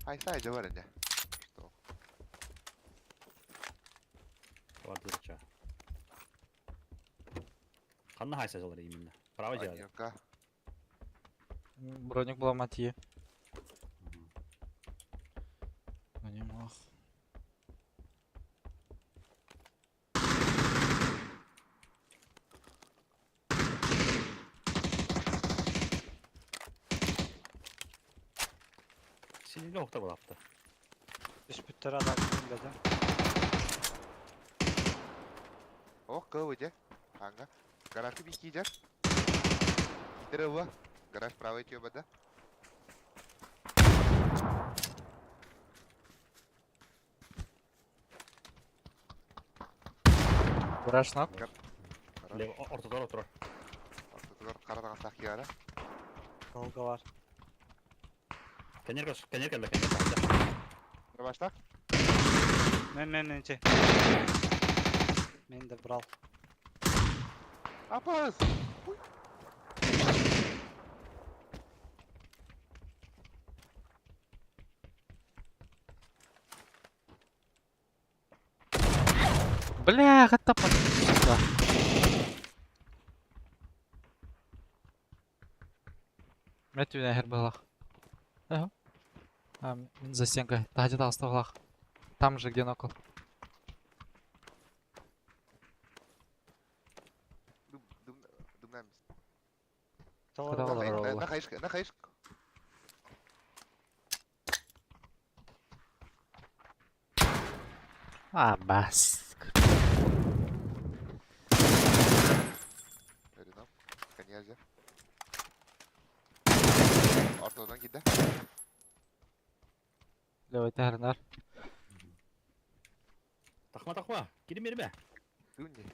Haysa же var önce. Что? Варды рыча. Қанна хайса жалар именно. Право жағы. Аньюка. Броник була матие. Анимах. Ille okta bulaptı. Üspüttörü adam bilmedi. Oh, ke aja. Anga. Garasi biki jar. Tidak gua. Garas правый coba dah. Garaj nok. Levo ortada oturur. Ortada karadan sakya ara. Tolga var. Kener geldi. Bir başla. Men içi. Men de bral. Apaz. Бля, каттаппын. Мәтүнә һәр балах. Ага. За стенкой. Та где-то оставлах. Там же, где нокол. Dumdan. Tolga Kral var. var. Na kayış. Бас. Öyle Kanyarca. Ortadan gider. Левый тәрнәр. Takma. Girin beri be. Dünni.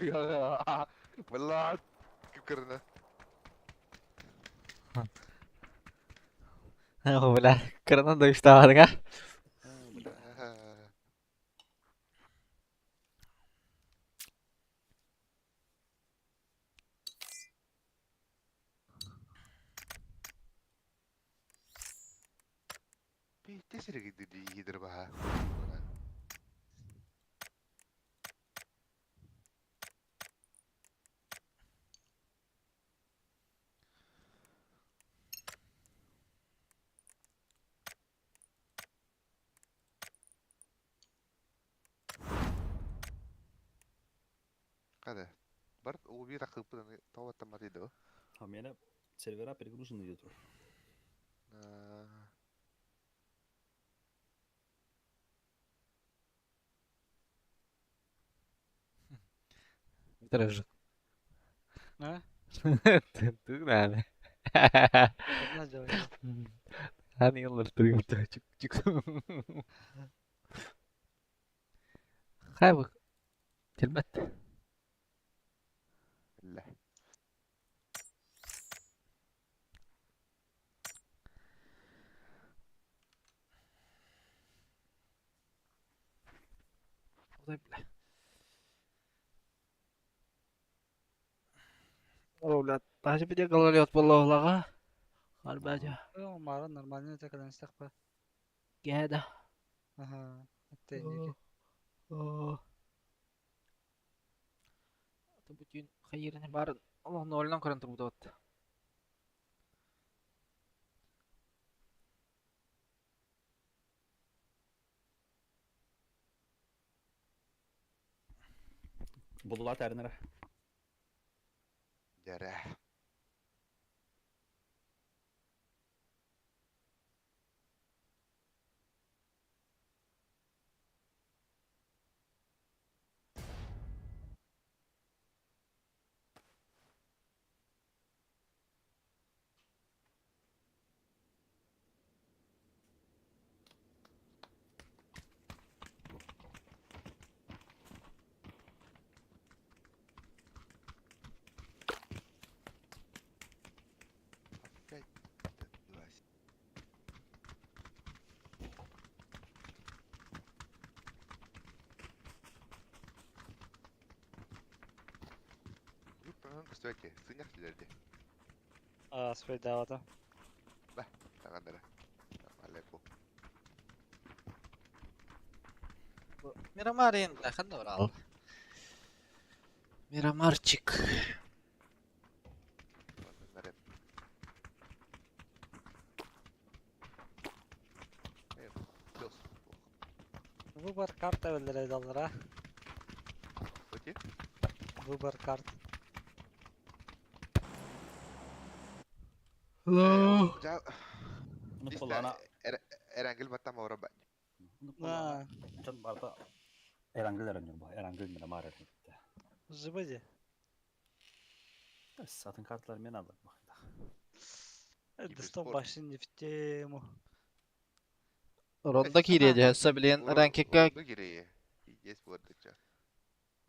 Ya. Belat. Kırına. Бля, кырынан да үштабадың, а? Bir tesiri gidir baha. Kada. Бар, ол bir rakıpını tavattamadı. Hamiyene servera перегружен идет. Битірі Ne? Ты надо. Ne diyor? Hani yıllar duruyor. Çık. Kaybı. Kelbet. La. Оля, даже где гололед половлага? Харбадя. Мара нормально это когда стах па. Геда. Ага. Это неге. Bütün hayırını bari Allah'ın oğlundan karantı bu da attı. Buldular ternere. Yara. Кстати, сыняк сидерди. Спрей давата. Тагандара. Алепо. Miramar енді, қандай орал? Miramarчик. Bunlar hep. Evet, плюс. Выбор карты белгилейди алар, а? Öte. Выбор карт. Ja, Onu Lista kulağına Erangel battama ora bak. onu kulağına А, can barda Erangel aranıyor bu. Erangel Miramar aranıyor. жибади. Satın kartları ben aldım bak. Дыстан спорт. башын не в тему. Ронда киреді, әсі білен рәнкекка Urundu gireye. Yes bu arada.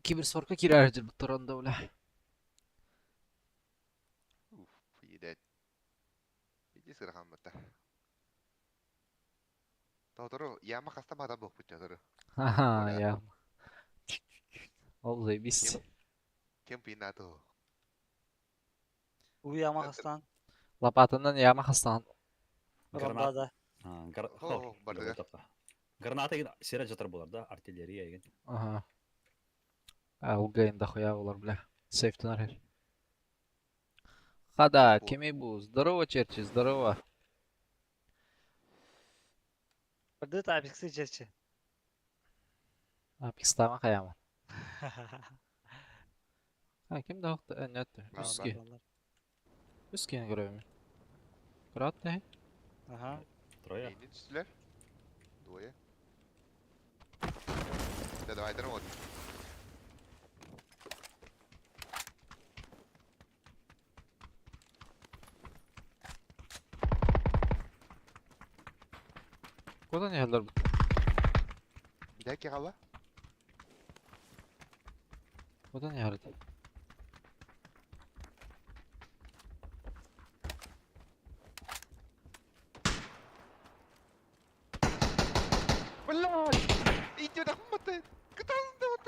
киберспортқа кирәрдір бұтты ронда өля. Uf, yidet. Yedi sırhan mıta. Tawtoro, yama kasta bada bok bıçı tawtoro. Ага, Оля. я. Ол заебись. Kim pinato. Уяма хастан. Лопатынан яма хастан. Рондада. О, бардыга. Граната еген сера жатыр болар да, артиллерия еген. Ага. Ол гайында хуя олар, бля. Сейфтінар хер. Хада, Спорт. кеме бұл? Здорово, Черчи, здорово. Барды тапиксы черчи. Апикстама қаямын. Ha, kim de hokta? Nötte. Ben- Üski. Üski'ni görüyorum. Kıraat ne? Ага. Troya. Neyini düştüler? Doğuya. Да, давай, дорогой. Kodan yerler bu. Bir dakika kala. Kodan yerdi. Блядь! Иди нахуй ты! Катался вот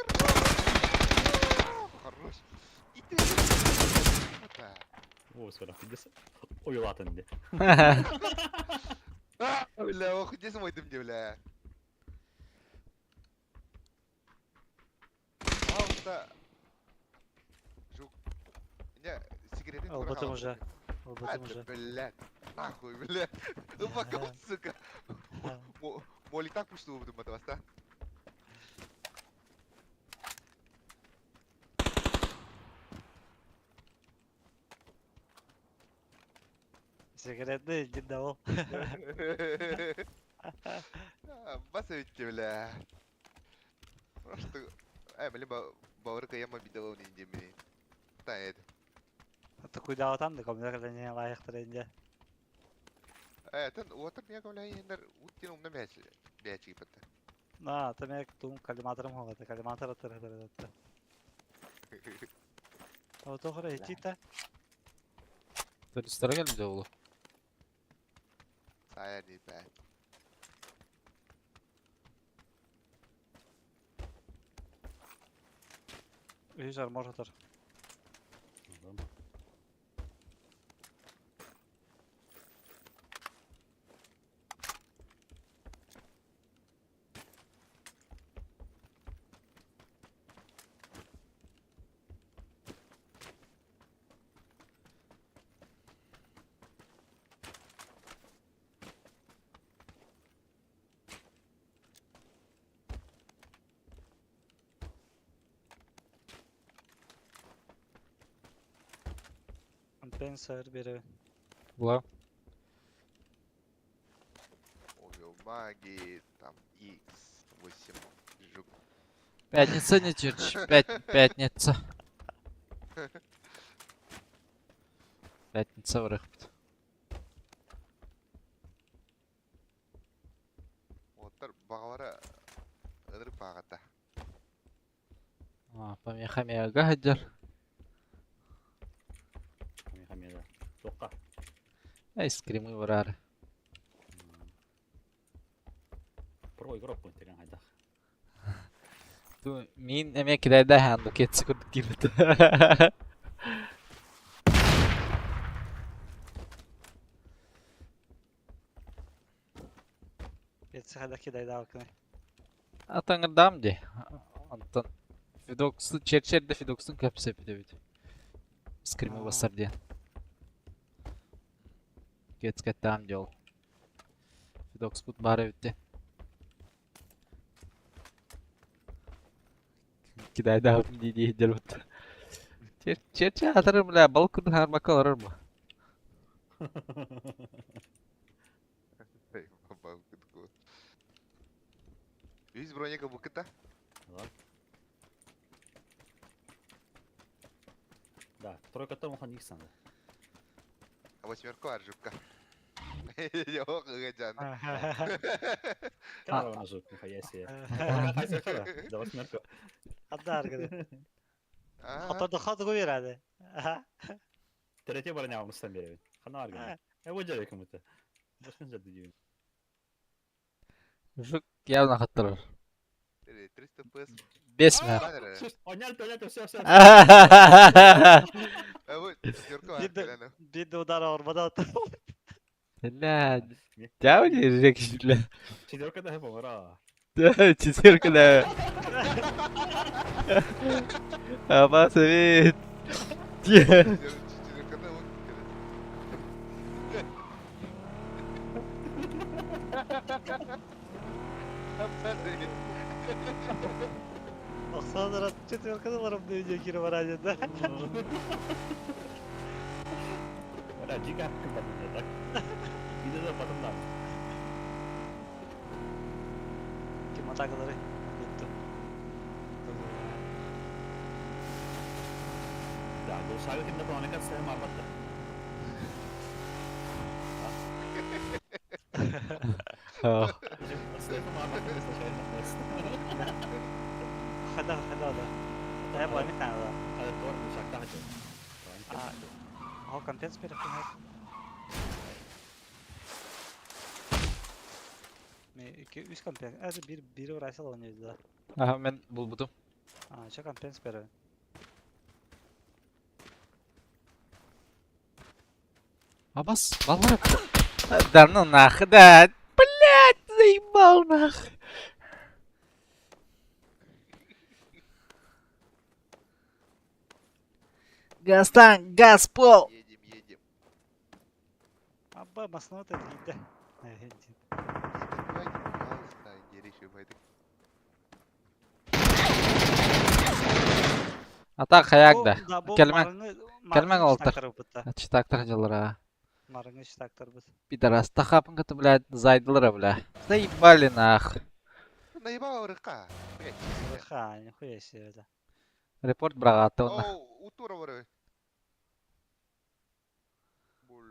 Хорош. Иди. Да. O sonra fidesi oyulatın de. Бля, ох, где мой дым, бля. Пожалуйста. Жук. Не, сигареты Ал, потом уже. Ал, потом уже. Блядь. Нахуй, блядь. Упаковал, сука. Молик так пусть буду мотовоста. Сигаретный иди давал. Басович, бля. Просто... блин, бауыр каяма видео не демей. Тает. Такой даватан да комнатада не лайыктыр инде. Тен отыр не говоря, ендер уттин умна бәчи. Бәчи патта. На, тамек тум калиматорым хогата, калиматор атыр. Вот охра итита. Turistler geldi oğlu. Сая не бә. Üç armor atır. Компенсер бери. Bula. Ой, маги, там X8 жук. Пятница не Черчи. Пятница. Пятница вырыхпыт. Отыр бағалары ыныр бағата. Помеха-мега хаджар. Хамеда. Тоққа. Айскримы варары. Бір ой көріп қойын деген қайдақ. Min emek kidayda handu ketsi kurduk gibi. Geçse hadi ki dayda bakın. Атаңырдам де. Антон. Фидоксы, черчерде Фидоксын көпсі епіде Скримі басар де. Кеткеттам де ол. Фидокс бұд бары өтті. Кидайда абым дейді едел бұд. Черче атырыр білә, балық күрді хармаққа оларыр бұ. Бабал кытку. Есть броника букета? Да, тройка-то мухан их санды. А восьмерку аржубка. Yok gıgacan. Кара на жопу, нихуя себе. Да восьмерка. Hadi arkadaş. Aa, Hatta hadi koyur hadi. Третья броня вам сам берет. Хана аргана. Я вот делаю кому-то. Başkan cadı gibi. Жук явно хаттырыр. 300 PS. 5 mi? Banner. Понятно, все. Evet, восьмерку Bir de, argana. bir de ondan ormada otur. لا تعال يرجعك شكله Четверка да помара. четверка да Ама совет Четверка вот. Baksana da четверкada varım diye önceki var acaba. Ora jika kembali tak. Itu tuh bottom down. Kim atakları tuttum. Da, gue sabi kita punya kan saya marbat dah. Saya tuh marbat kan saya nafas. Hadi hadi. Saya buat ini tahu. Ada tuh sakta aja. Ha konten spela på här. İki üç kampen. Hadi biri uğraşsa oynuyoruz da. Aha ben buldum. Ha şu kampen spela. Абас, баллар. Да ну нах, да. Блядь, заебал нах. Гастан, газпол. Едем. Abba masına da gitti. Evet. Давайте, пожалуйста, не решивайте. Ата хаяк да. Kelmen oltar. Marını Читактар жалара. ştaktır bu. Пидорас, тахапын кыты, блядь, зайдылыра, бля. Заебали нах. Наебал рыка. Блядь. Ha, nихуя себе это. Репорт брагаты онна. О, утура вары.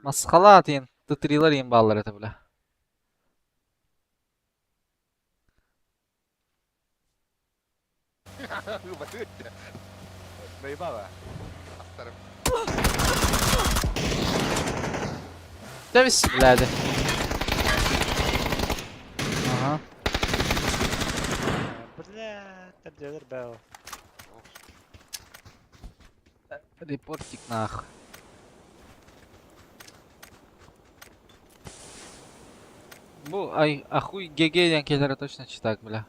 Масхала атыйын, тытрилар ейін баллар это, бля. Наебала. Астарым. Дövüş, бляди. Ага. Бля, тердевер бэу. Репортик нах. Бу, ай, ахуй ГГ келері точно читак, бля.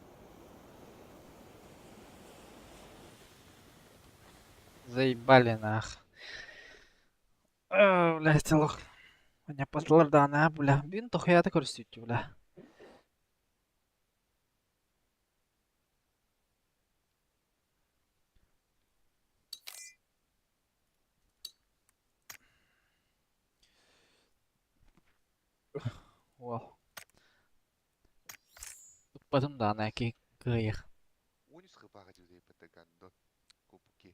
Заебали нах. Блядь, лох. Меня послар да на, бля. Бин то хуята көрсетті, бля. Wow. Потом да, на ки кыйых. Унис хыпага жүзей патагандон. Кубки.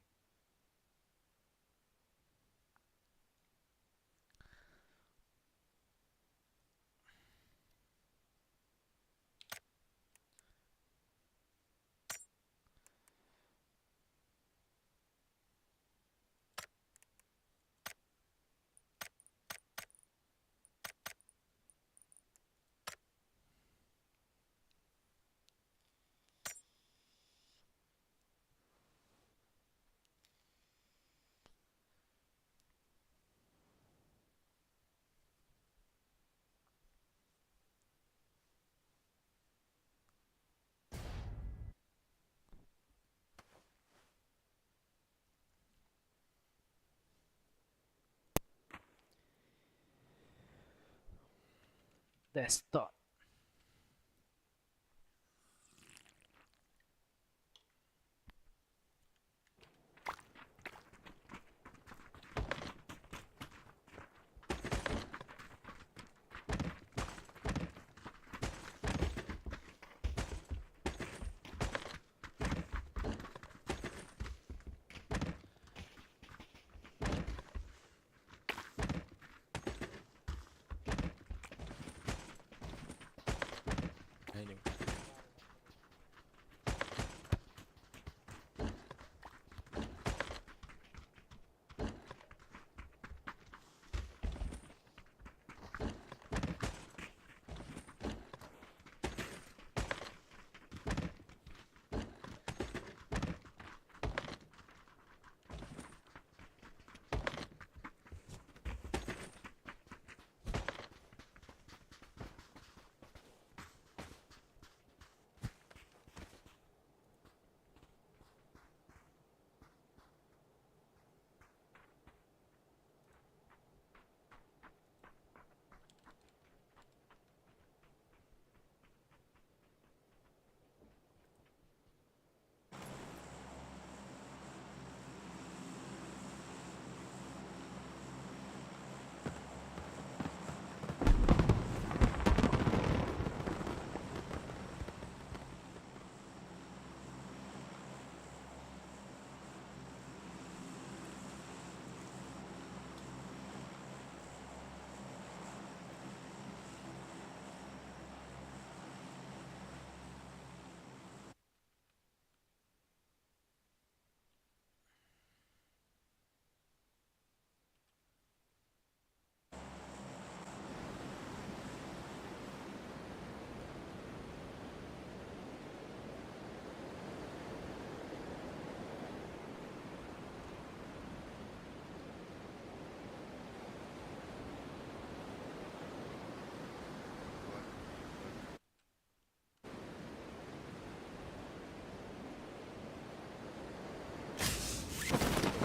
Desktop. Aynen.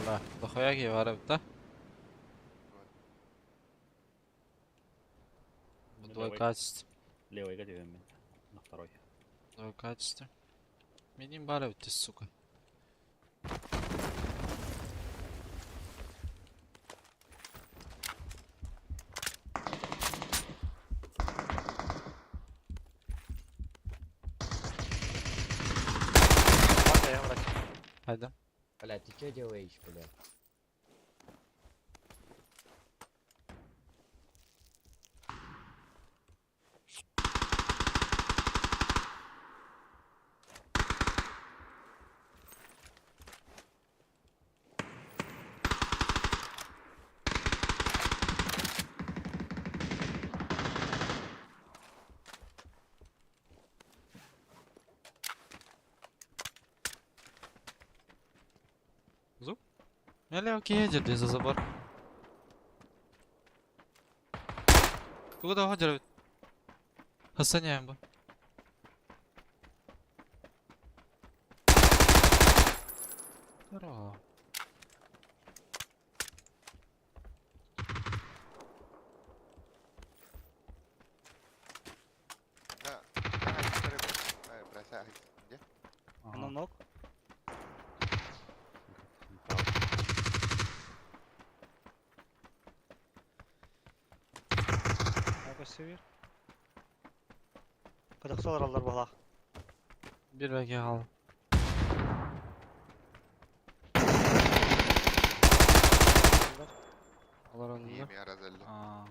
Ла, дохуя гевара бта. Двое Левый. качеств. Левый годин мен. На второй. Двое качеств. Менин бара бта, сука. Ладно, я врач. Haydi. Блядь, ты чё делаешь, блядь? Hele okey jirdi za zabor. Kugada hajar. Hasan ya bu. Tara. Да, ага, история была. Бросай, где? Onun nok. Якось север. Кадаксолар алдар балак. Bir belki kal. Alар aldılar. Iyiyim ya Razelli. Aa.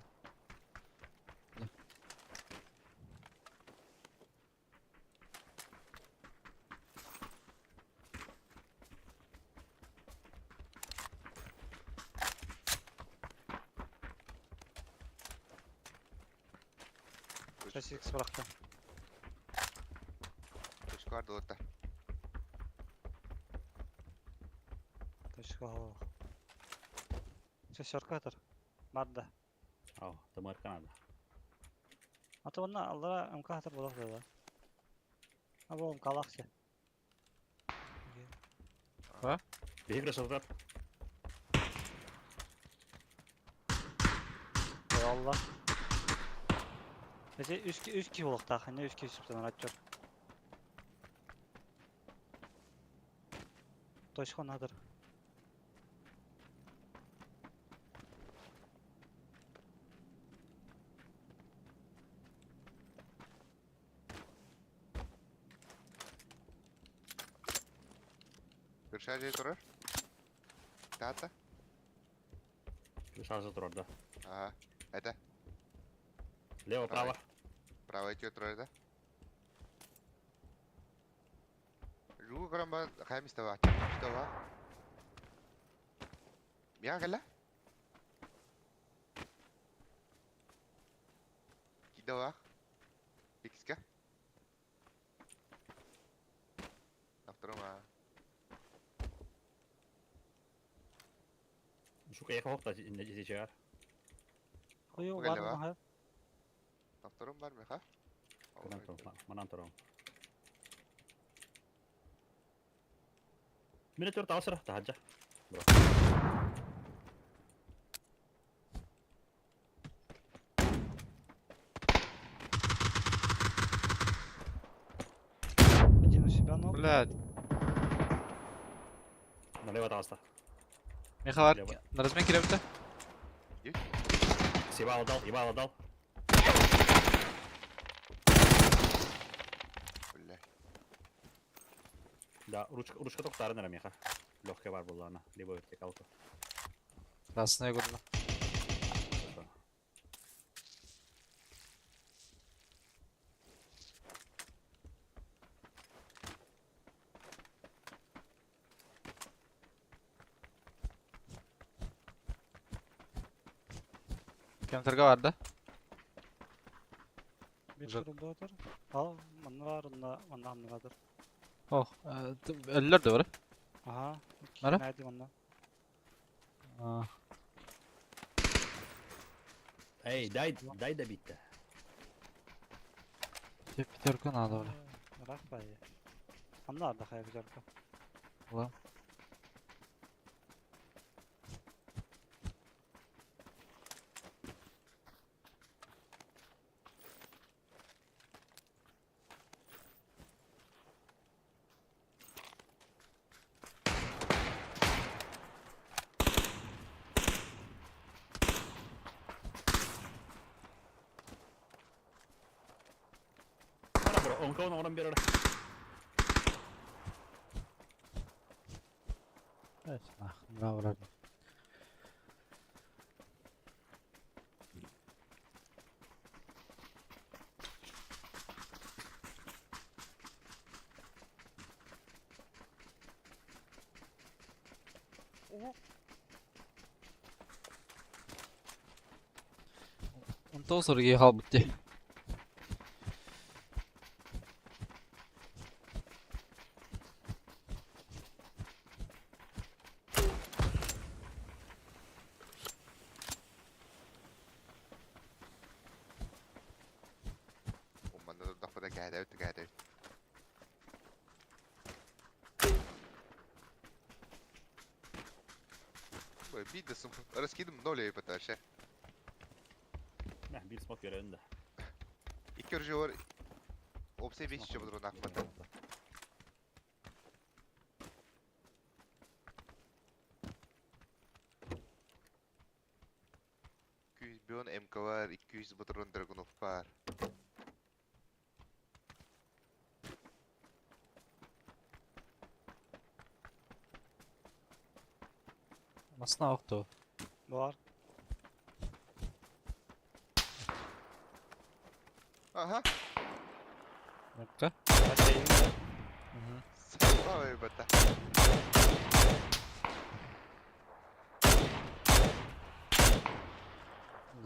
Сейчас X bıraktı. Точка vardı orada. Точка hava. Шестерка атыр. Барда. Ау, Тамар Канада. Аты онна аллара МК атыр болак да. А бұл МК лаксы. Бегра солдат. Ой Allah. Ece 3 kişi olaq da, ne 3 kişi süpten atıyor. Toşkon hadır. Bir şarjı durur. Tahta. Шаржа тұрар да. Ага. Это. Лево, право. Право идет турар да. Жугу грамма хайм става. Става. Мия гала. Кидава. Икска. Авторома. Şu kaya hokta ne çıkar? Koyu Bu var galiba. mı? Hayır. Автором var mı ha? Kanan тұрам, манан тұрам. Mene tört alsıra tahacca. Один у себя ног. Блядь. Налево таста. Михалар, Лево. на размен киребите? Сибалы дал. Бля. Да, ручка тоқтары нара меха. Легкая бар была она, либо вертикалка. Красная годна. Кемтерге vardı. Bir Uzak. şurada otur. Al, bana var onda, bana hamladır. Oh, ölüler de var. Aha. Nere? Ne diyeyim ondan? Aa, Ey, дай da bitti. tep biterken adı var. Bırak be. Hamlar da hayal güzel. Ulan. Bana bro, onka oradan bir ara. Evet, ne var? Ondan sonra iyi hal bitti. Umman da dafa da gade ut. Bir de sıfır. Раскидом ноль и поташе. Nah, bir smoke görelim de. İki örücü var. Opse 5 içe budur nakmadı. Bion MK var, 200 budur Dragunov var. Nasıl yoktu? Var. Aha. Dakika. Hadi iyi mi? Sağ ol bata.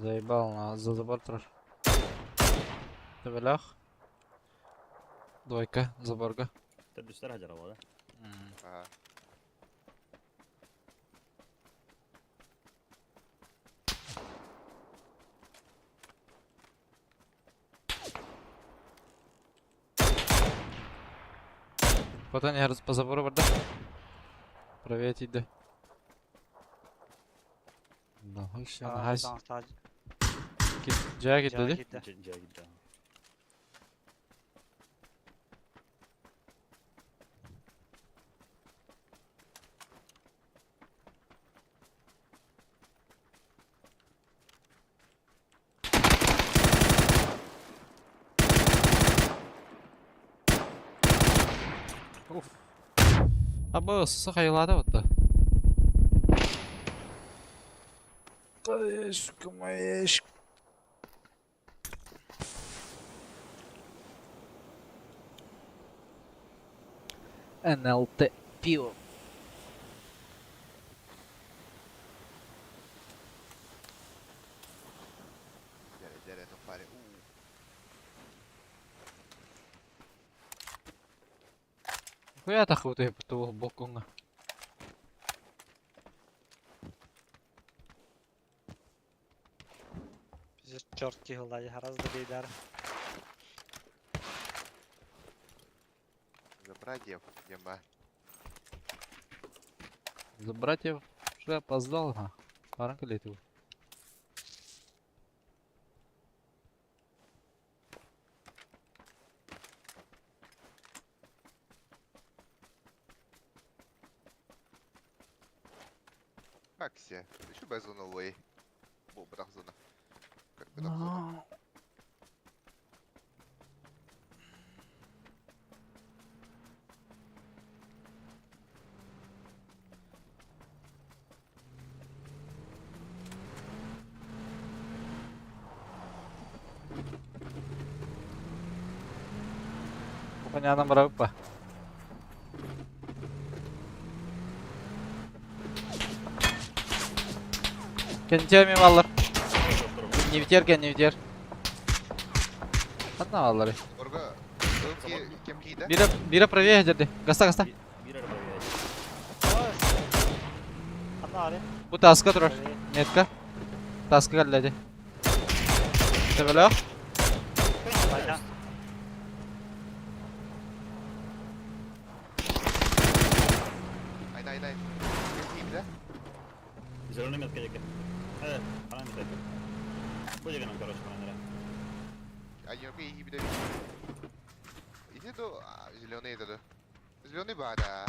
Заебал на за забор трор. Табелях. Двойка, заборга. Tabi üstler hacar havada. Aha. Потом я по забору барда. Проверить иди. Да, hoş ya. Aa, Haş. dans tacı. Jaya git Cahil dedi. gitti. C'ye gitti. Aba ısısı kayılada battı. Aşkım. NLT Pure. Dere non fare. Kuya takut ya betul bokong. Bizi çortki hılayı harazda beyler. За братьев, ема. За братьев уже опоздал, а? Пора летел. Максия, еще без зону лей. Бо, братах зона. Как братах зона. Понятно, berapa? Кентер mi vallar? Не втер. Одна vallar. Орга, кем кида? Biri правее dedi. Gasta. Bir araba ya. Anla abi. Bu task'a durur. Netka. Task'a halledi. Tebele yok. Hayda. Aynen. Кем кида? Зеленый метка яка. Пана метка. Пойди нам, короче, пана. Они окей, и беда. Иди до зеленый это. Зеленый бада.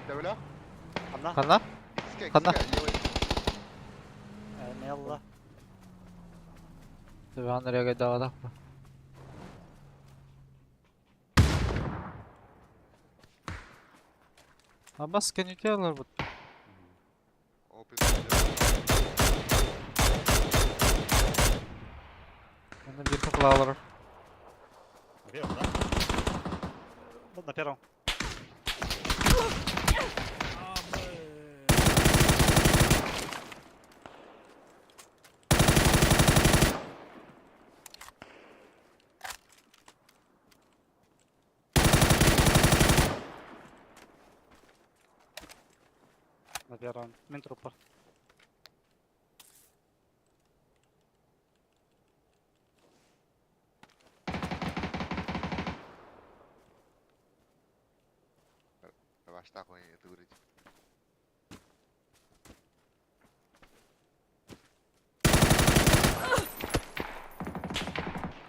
Devla. Anla. Kanla. Kanla. Ne yallah. Tabii nereye geldi havada. Abbas can you tell her what? Bende bir kapı daha var. Окей, да? Bu da peron. Na peron. Min trupper. Başta koyuyor durucu.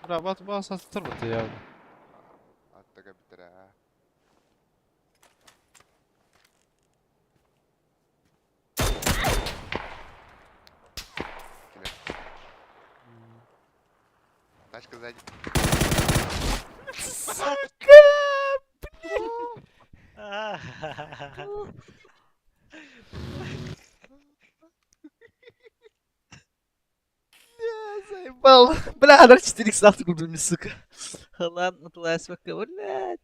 Bra bas satır batı ya. Hatta bitir ha. Тачка сзади. Заебал. Бля, дар 4 авто купил мне, сука. Ладно, твоя смака, блядь.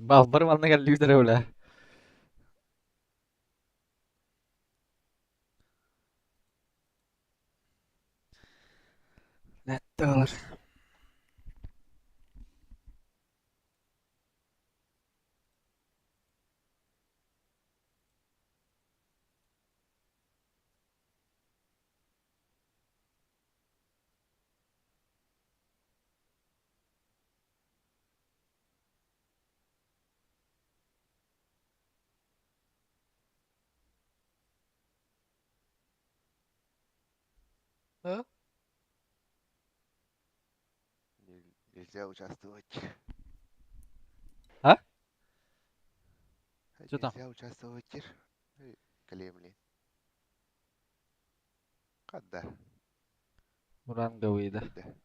Bal barım alına geldi bir tane öyle. Ne olur. Нельзя участвовать. А? Чё там? Нельзя участвовать. Калемли. Кадда. Буран гавыйда. Кайда.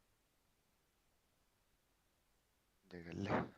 Дегеле.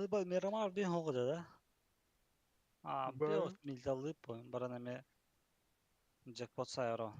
Бай Мирамар бин хоғыда да. Бе милдаллы поин баран эме джекпот сайро.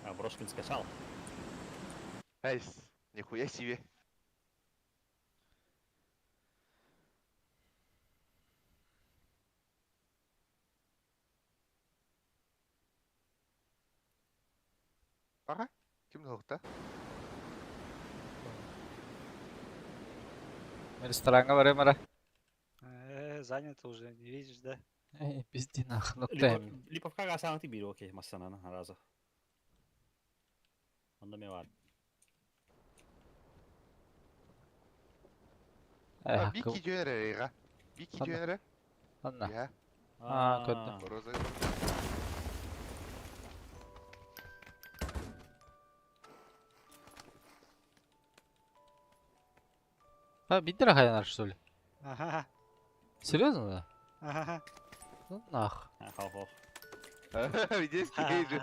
А, Брошкин скачал. Айс. Нихуя себе. Ага. Ким ноқта? Мен ресторанга барайым ара. Занято уже, не видишь, да? Пизди нах. Нокта hem. Липовка гасаң ти бири окей массананы разы. Onda me var. Бики жөнері. Бики Ладно. жөнері. Anna. Я. Kötü. Бороза. Биттер хайянар, что ли? Ага. Серьезно, да? Ага. Ну нах. Хау хау. Видишь, кейджи.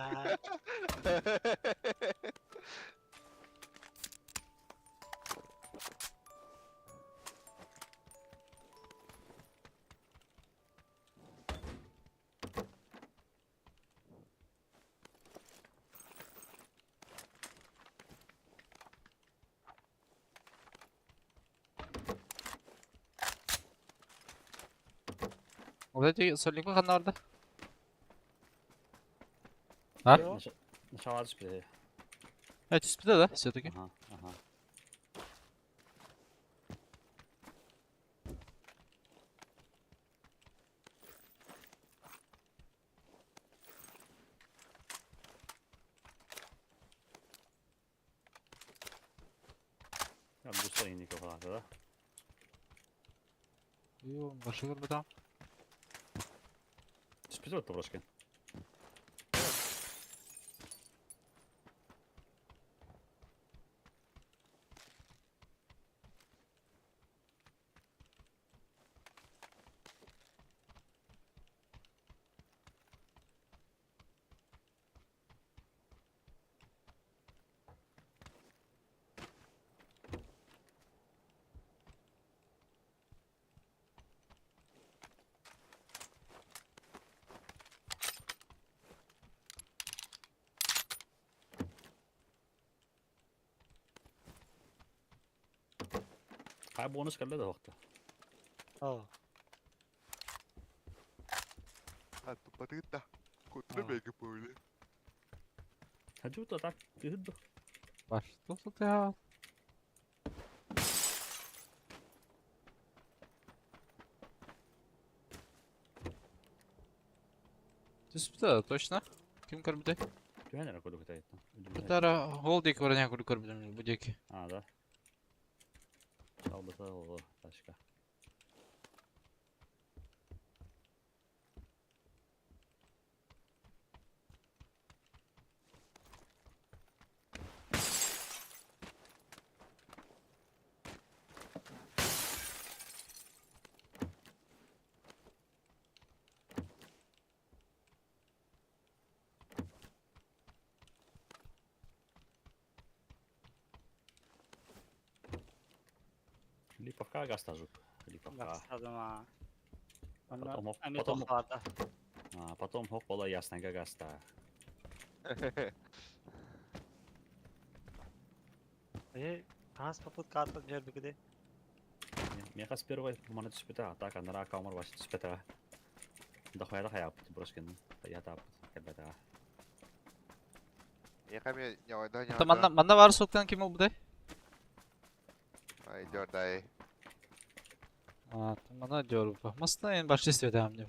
Вот эти сольник var orada. Ha? Yo. Начала спи. Evet üstünde de все-таки. Ага, ага. Ya bu sayın Niko falan da. Yo, başı görmedi tamam. Список трошки. Ha bonus kaldı da vakti. Oo. Hattu patita. Kuttuna belki böyle. Hadi da tak hıdı. Baş. Tut ya. Диспута, точно? Ким көрбүдө? Güvenler kodu kutaydı. Бутара холдик вороня көрбүдө будеки. Ha da. Çalbata olur başka. Lipovka gasta жук. Lipovka. Baksadım ha. Потом Onlar hop- emri потом- toplarda. А потом хоп пола яснага гаста. Таас попут карта жербикиде. Мне кажется, первый мана түспете атака нара камер башы түспете. Да хаяда хаяп брошкен. Я тап кебета. Я каме ньойда Ата манда бар соктан ким болбудай? Ай дёрдай. А, мана жорупа. Маста ен башчы сведам деп.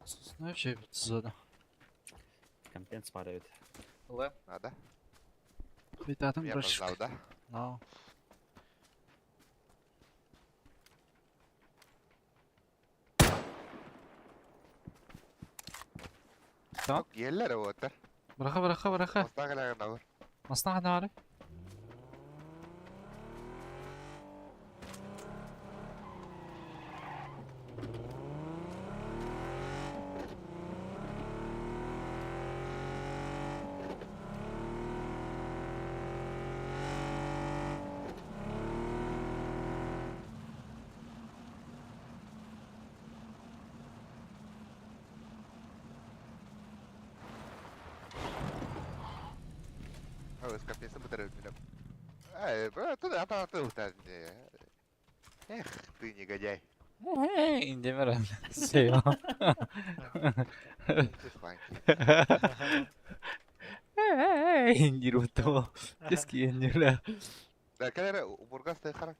Знаю, вообще зона. Компенс парает. Ла. Надо. Квитатым Я брошка. познал, да? No. Tamam. Yerler o otar. Bırakı. Mustaqalagan avur. Masna hadi var. Harus kapten betul minum. Tuh apa tuh tadi? Ты негодяй. İndemir Seyo. Ты сланки. İndiruto. Keski indira. Да, когда у Бургаста харак.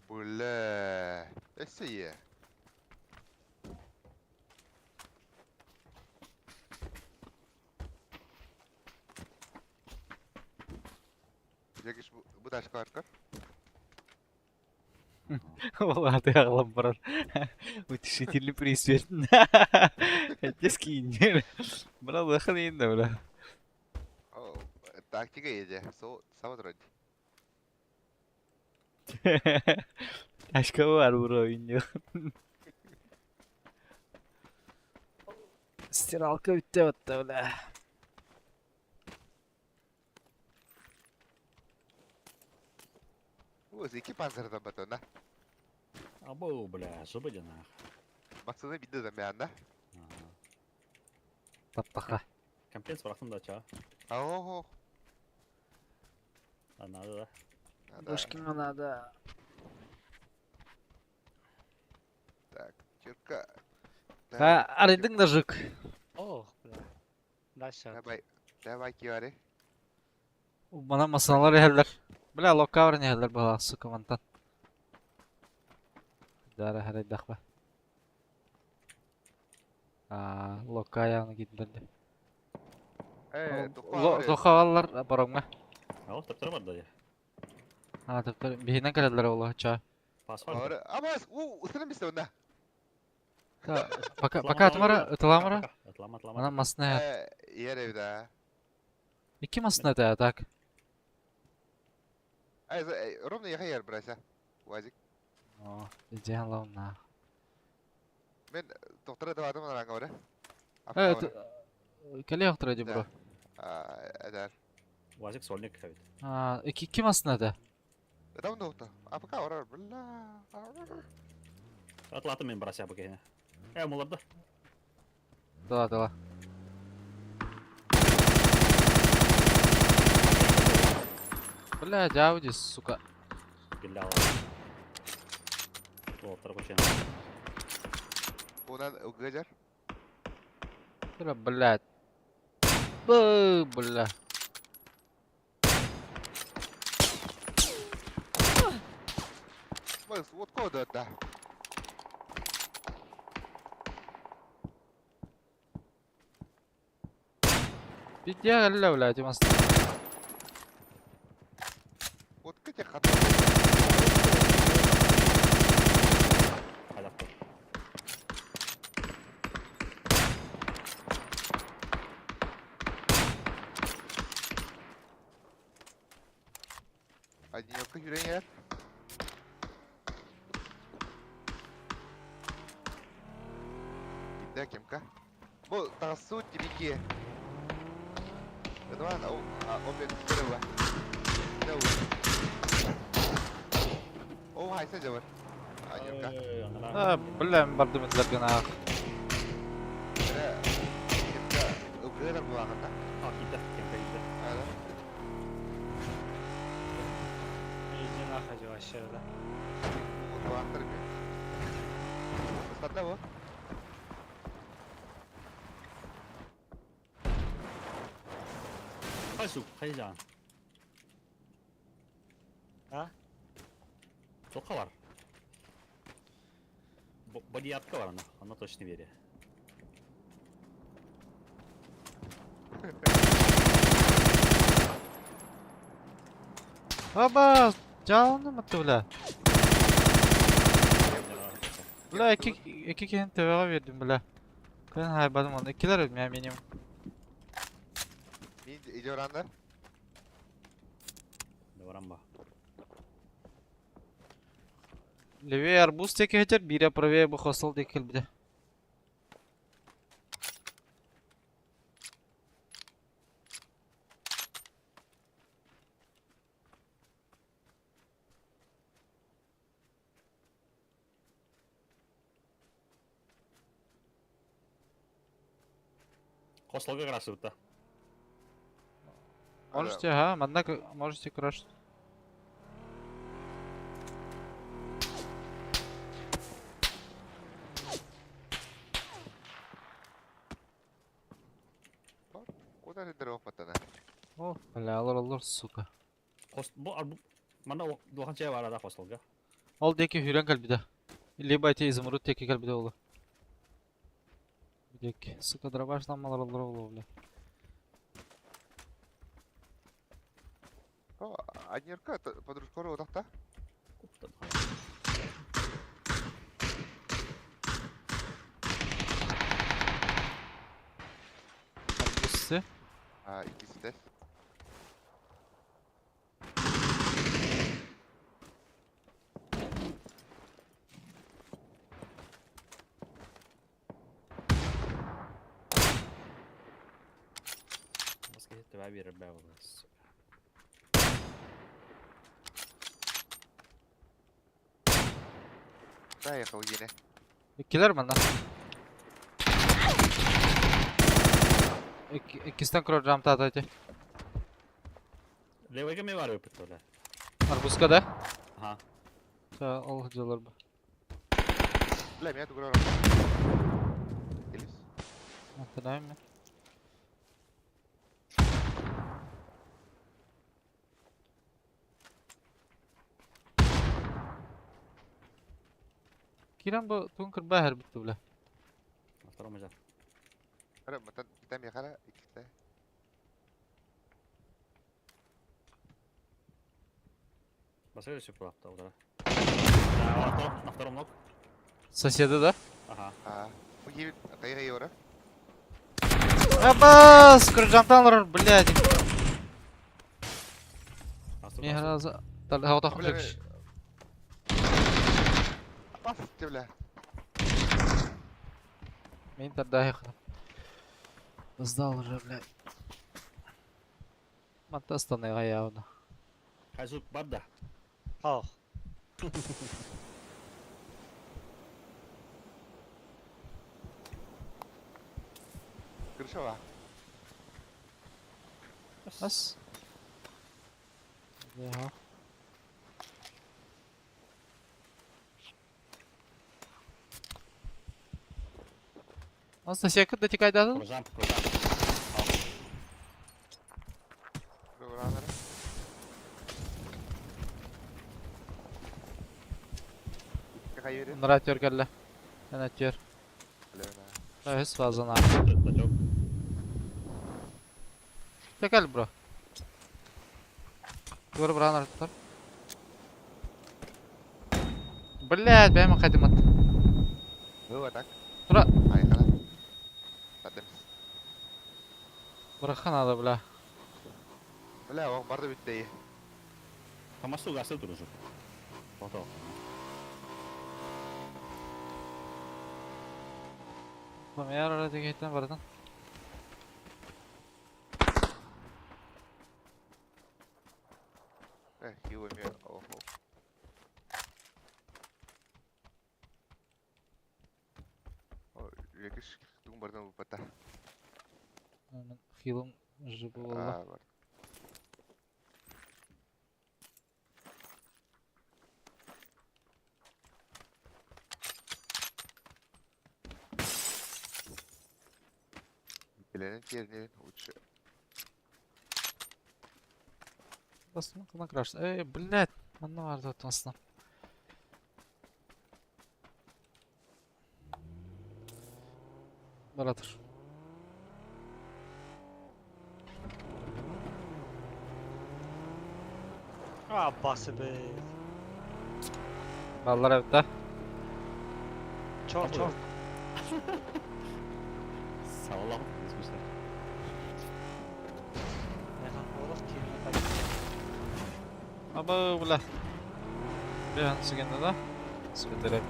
Бля, это я. Ягиш bu taş karkar. Vallahi ты ağlam баран. Утешительный приз верен. Keski indira. Bana bakın indi bana. О, тактика еде. Сама вроде. Başka var bu oyuncu. Стиралка bitti hatta öyle. О, iki panzerden batona. Або, бля, зубы нах. Baksana bir de zamanda. Таптаха. Компенс бıraktım da çağ. Ого. Надо да. Башкина надо. Так, чурка. Ha, aradın da jık. Oh. Daş şart. Давай, давай, Киари. Bana masalar yerler. Bля, lokka var neler bu sıkımantan. Dara hare dakba. Lokka ayağını gitmedi. Dokka var ya. Lokka varlar barongma. Ау, таптар бар да я. Tabii bihinden geldiler ola ça. Пас бар. Ahora, ama ısınım işte onda. Baka atmara, ıtılamara. Атлама, Ana атлама. masna ya. Yer evde. İki masna da tak. Ровно yaha yer burası. Vazik. Diyeceğin launa. Ben doktora da vardım ona orada. Evet. Kale yoktur bro. Eder. Вазик сольник хавит. İki masna da. Tamam doktor. Apaka orar. Billa. Атлаты мен брася бу кене. Муларда. Dala. Bля, javdi suka. Гилла. Лотар кошен. Bundan ugajar. Bля, блядь. Бля. Bak, вот kodu da. Bidya galla ulati masna. Вот kaçak katı. Адапты. Одинёвка yüreğin yer. Gitdi kimka. Bu tahsu tibiki. Kedua o ben kedua. Kedua. O hay saja var. Одинёвка. Bля, men bardım etler gana. Kira kimka ugajar bu vakıta. Акида, кемпейде. Ada. İyice nakacı aşağıda. Bu vaktır mı? Satla bu. Хайсу, хайжан. Ha? Соқа бар. Бодиятка бар ана точно вере. Aba, canım mı bля? Bля, iki kere tevara verdim bля. Ben haybadım onu. İkiler öldüm ya benim. İyice oranda. Добрам ба. Левее арбуз теке хетер, бире правее bu хостел декел bir de. Кослога красивата. Можете, ага, мадна можете краш. Куда ты дров патана? О, бля, алır сука. Бу манда доқанча бар ада кослога. Ol deki hüren gel bir de. Leba ite izmurut teki gel bir de oğlu. Bir deki. Sıkı başlanmalar olur oğlu bля. О, однерка подружка родахта. Arbusse. İkisi de. Басқа тәбә беріп бә болас. Заехал yine. İkiler mi lan? İkisinden kuracağım tahtaydı. Левайга ме бар өпіт ола. Arbuska da. Аха. Al hıcalar bu. لا مئات جرار. جلس. Hatırlayayım mı? Kiran bu tunkur bahar bitti bile. На втором этаже. Kara matan item ya kara ikisi. Посмотри, все плавно, удара. На втором ног. Соседи да? Ага. Bu gibi kayıya yora. Абас! Кыржамтан алыр, блядь. Асту, Мен асту. разы... Tal hava takım Bile çekiş. Bas bile. Men tardahi kıdım. Hızlı alır, блядь. Matta stanay ayağına. Хайзук бадда. Kalk. Kırışa var. As. Ya. Aslında şey kıt da tikay da Кружам, кружам. Buralara. Kayı verin. Bunlar atıyor kelle. Ben atıyor. Bile. Evet fazla na. Тачок. Tekal bro. Dur bro anahtar. Блядь, benim kadim at. Bu tak. Tura. Ay kala. Tadım. Bırakın adı bla. Bile o barda bitti iyi. Хамасу гасил дружок. Готово. Tamam ya arada tekeyten vardan. Hiu emiyor. Oh. Oh, yakış. Tung bardan bu patah. Heal'ım jıbı valla. Var. Bilenin yerini uç. Bastım kına kırarsın. Блядь. Bana vardı atmasından. Baratır. Bası be. Ballar evde. Çok çok. Sağlam. Güzel. Ne kadar olur ki? Ne kadar. Aba bula. Bir an sıkıntı da. Sıkıntı yok.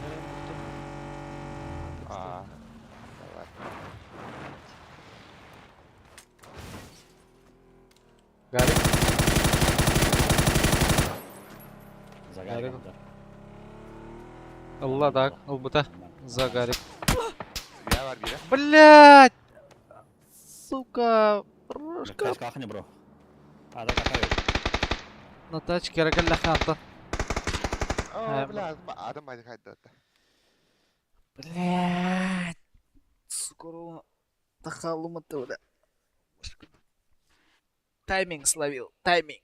Nereye unuttum? Var. Garip. Загорел. Гарик. Allah da albuta. Zagarip. Ya var biri. Блядь! Сука! Рожка. Кахни, бро. А, да, какая? На тачке ракалля хантан. Oh, bile adam hadi kaydı hatta. Блядь! Сука, тахалума ты, бля. Тайминг словил, тайминг.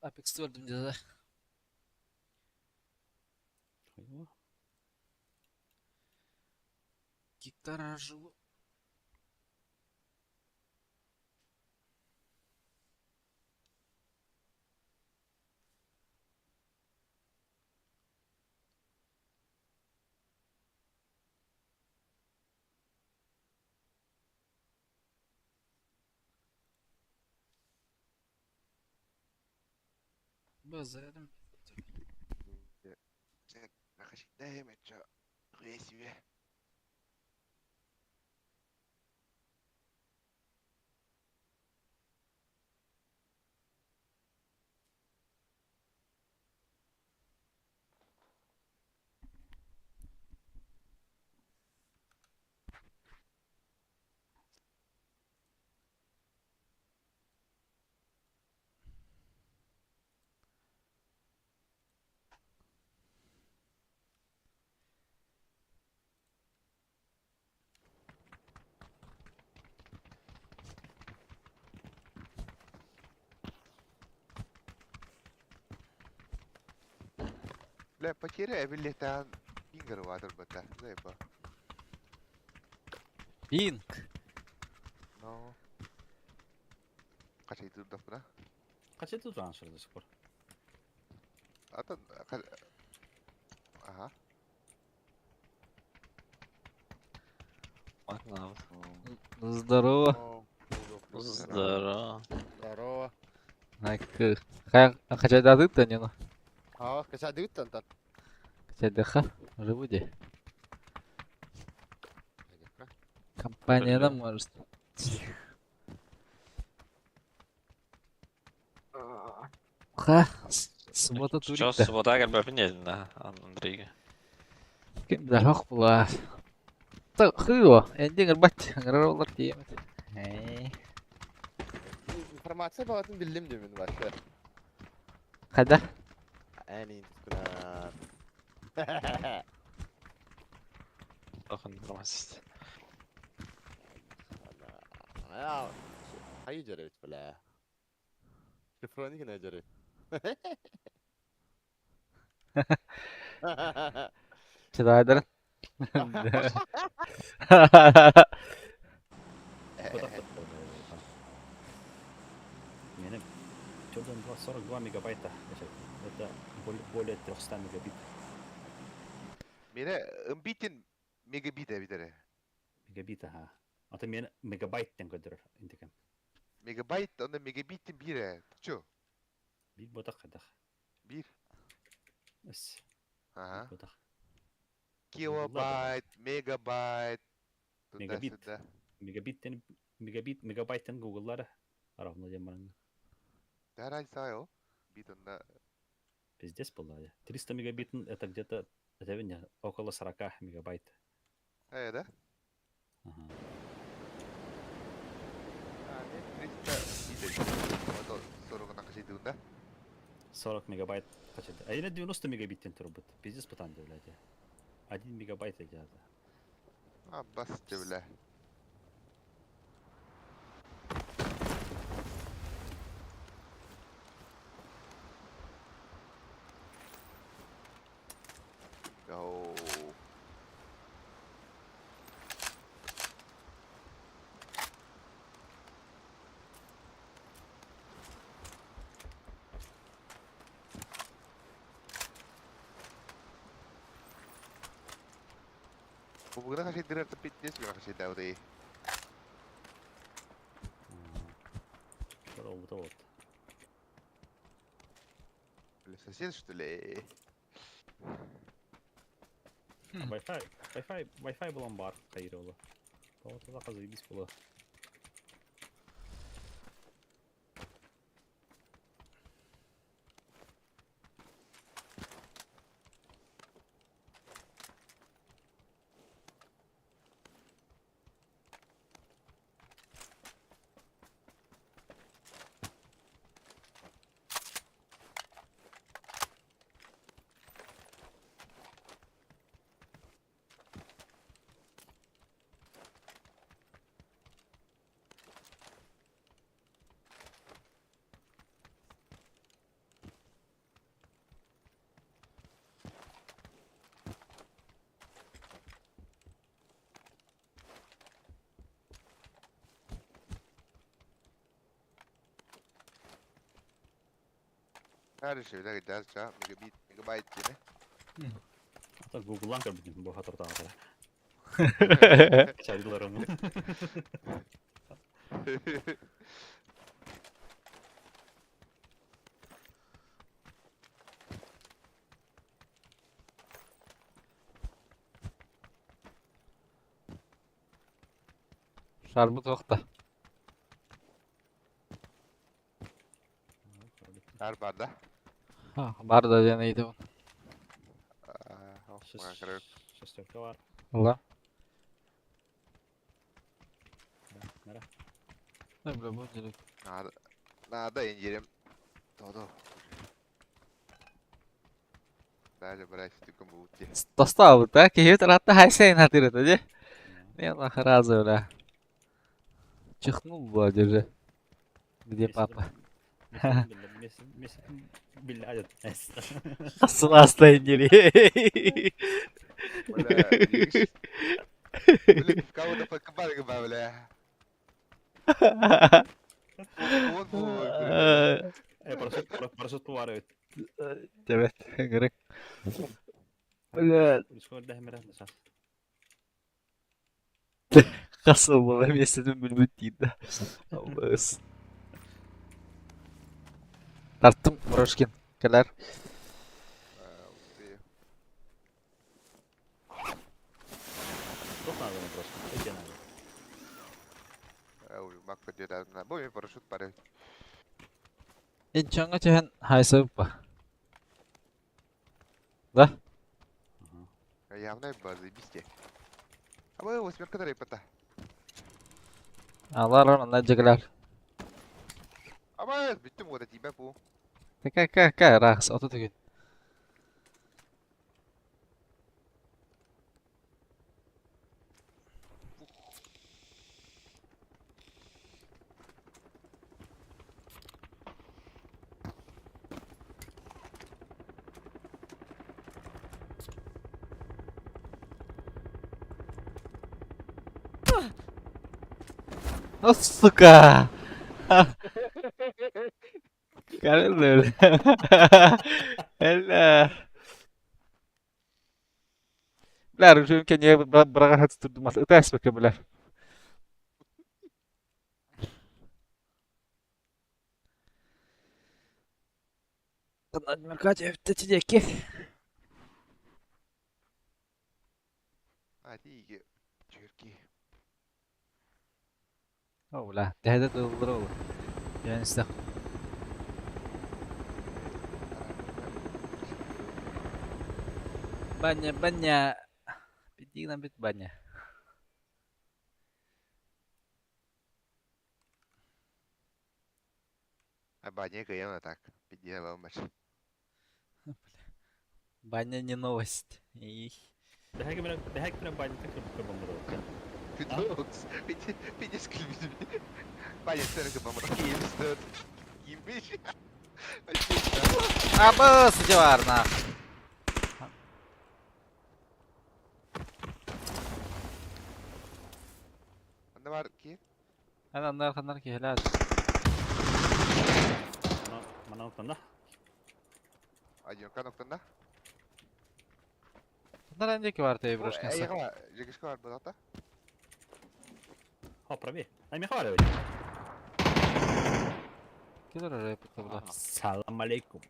Apex öldüm dedi. Гектара живу. Базарим. kaşıkta hemen ço. Resmi. Bля, потеря абилетан Ингер ватер бата. Зайба. Пинг. No. Kaç aydır da buna? Kaçta transfer до сих пор? Atan Ага. Здорово. Здорово. Здорово. Качайда дыта не ну. Кача дыттан тат. Качайдаха. Живуде. Компаниядан может. Ха. Суббота Что, турикта. суббота гel бәпінедің да, Андрейге. Кем да хок була. Та хыо. Эндиңер бат. Гыралар диемет. Информация bağladın bildim demin başta. Кайда? Yani tutkuna. Bakın информация. Ya. Hayır ceret bile. Şifroni yine ceret. Чыдайдыр. Менің Jordan 42 мегабайта. Это более 300 мегабит. Mene ımbitin megabit bir tane. Мегабит, ага. Ата мен мегабайттен көдір интекем. Megabyte onda megabitin biri. Ço. Бит ботақ қайдақ. Bir. Өс. Aha. Ботақ. Kilobyte, megabyte. Megabit. Tunda Мегабайттен Google'лары равно демарың. Derhal sağ o. Bir onda. Пиздец была. 300 мегабит это где-то это около 40 мегабайт. Да? Ага. Yani 300 bir de. O da soruna kaçırdığında. 40 мегабайт. А или 90 мегабиттен тұрбыт. Пиздец пытанды, блядь. 1 мегабайт эдяды. Ha basitçe bile. Yo. Bugün kasi direkt fitness gak kasi tahu deh. Что вот. Или сосед что ли? Wi-Fi булам бар кайрылы. Вот это заебись было. Her şeyde gider ça megabyte yine. Это Google'лан көрбүдүм бу хатырда атара. Чайларым. Şarbut okta. Her barda. Ha, var da yanıydı bu. Шестерка var. Allah. Nere? Ne bileyim bu direkt. Nada incelim. Todo. Даже брать таком бути. Dostlar da keyif tarafta her şeyin hatırı dedi. Ne Allah razı öyle. Çıktın mı bu acırı? Bir de papa. Mesut'un billah adet. Asıl hastayın geriye. Бля, видишь? Бля, в кого-то покопали, бля. Вон, бля. Parasut var evet. Evet, gerek. Öyle Discord dehmeren esas. kasıl bu benim istediğim bülbül değil de. Allah'ız. Tarttım Moroşkin. Keler. Успею. Çok nazlı просто. Peki abi. Uyumak kötü derdim. Bu bir paraşüt para. En çanga çehen haysa bu. Da? Явно базы бисти. А мы восьмерка дарей пота. Allah Allah ne cegler. Ama bittim o da tiba bu. Kaya rahs otu tugün. Oh, suka. Karen öyle. Ella. Bilar, şu Kenya'ya bırakır hadi tuttum. Ötes bakayım bilar. Kaç evde çiçek ki? Hadi iyi. Türkiye. Oh lah, tehdet olur olur. Yani istek. Banyak. Bidik nambit banyak. А баня гайна так. Підняла мач. Banyak не новость. Dehek bir baylık takır kırmamı da. Підвокс. Підіс клюзі. Баня сера капамра. Київстат. Київміш. Apa sejawarna? Anda var ki. Ana anlar ki helal. Mana noktada. Acıyor kan noktanda. Bunlar önceki var tabi broşkan Ey sa. ama. Jegişka var bu hatta. Ha pravi. Ay mi var öyle. Gelir oraya pıtı bu da. Salam alaikum.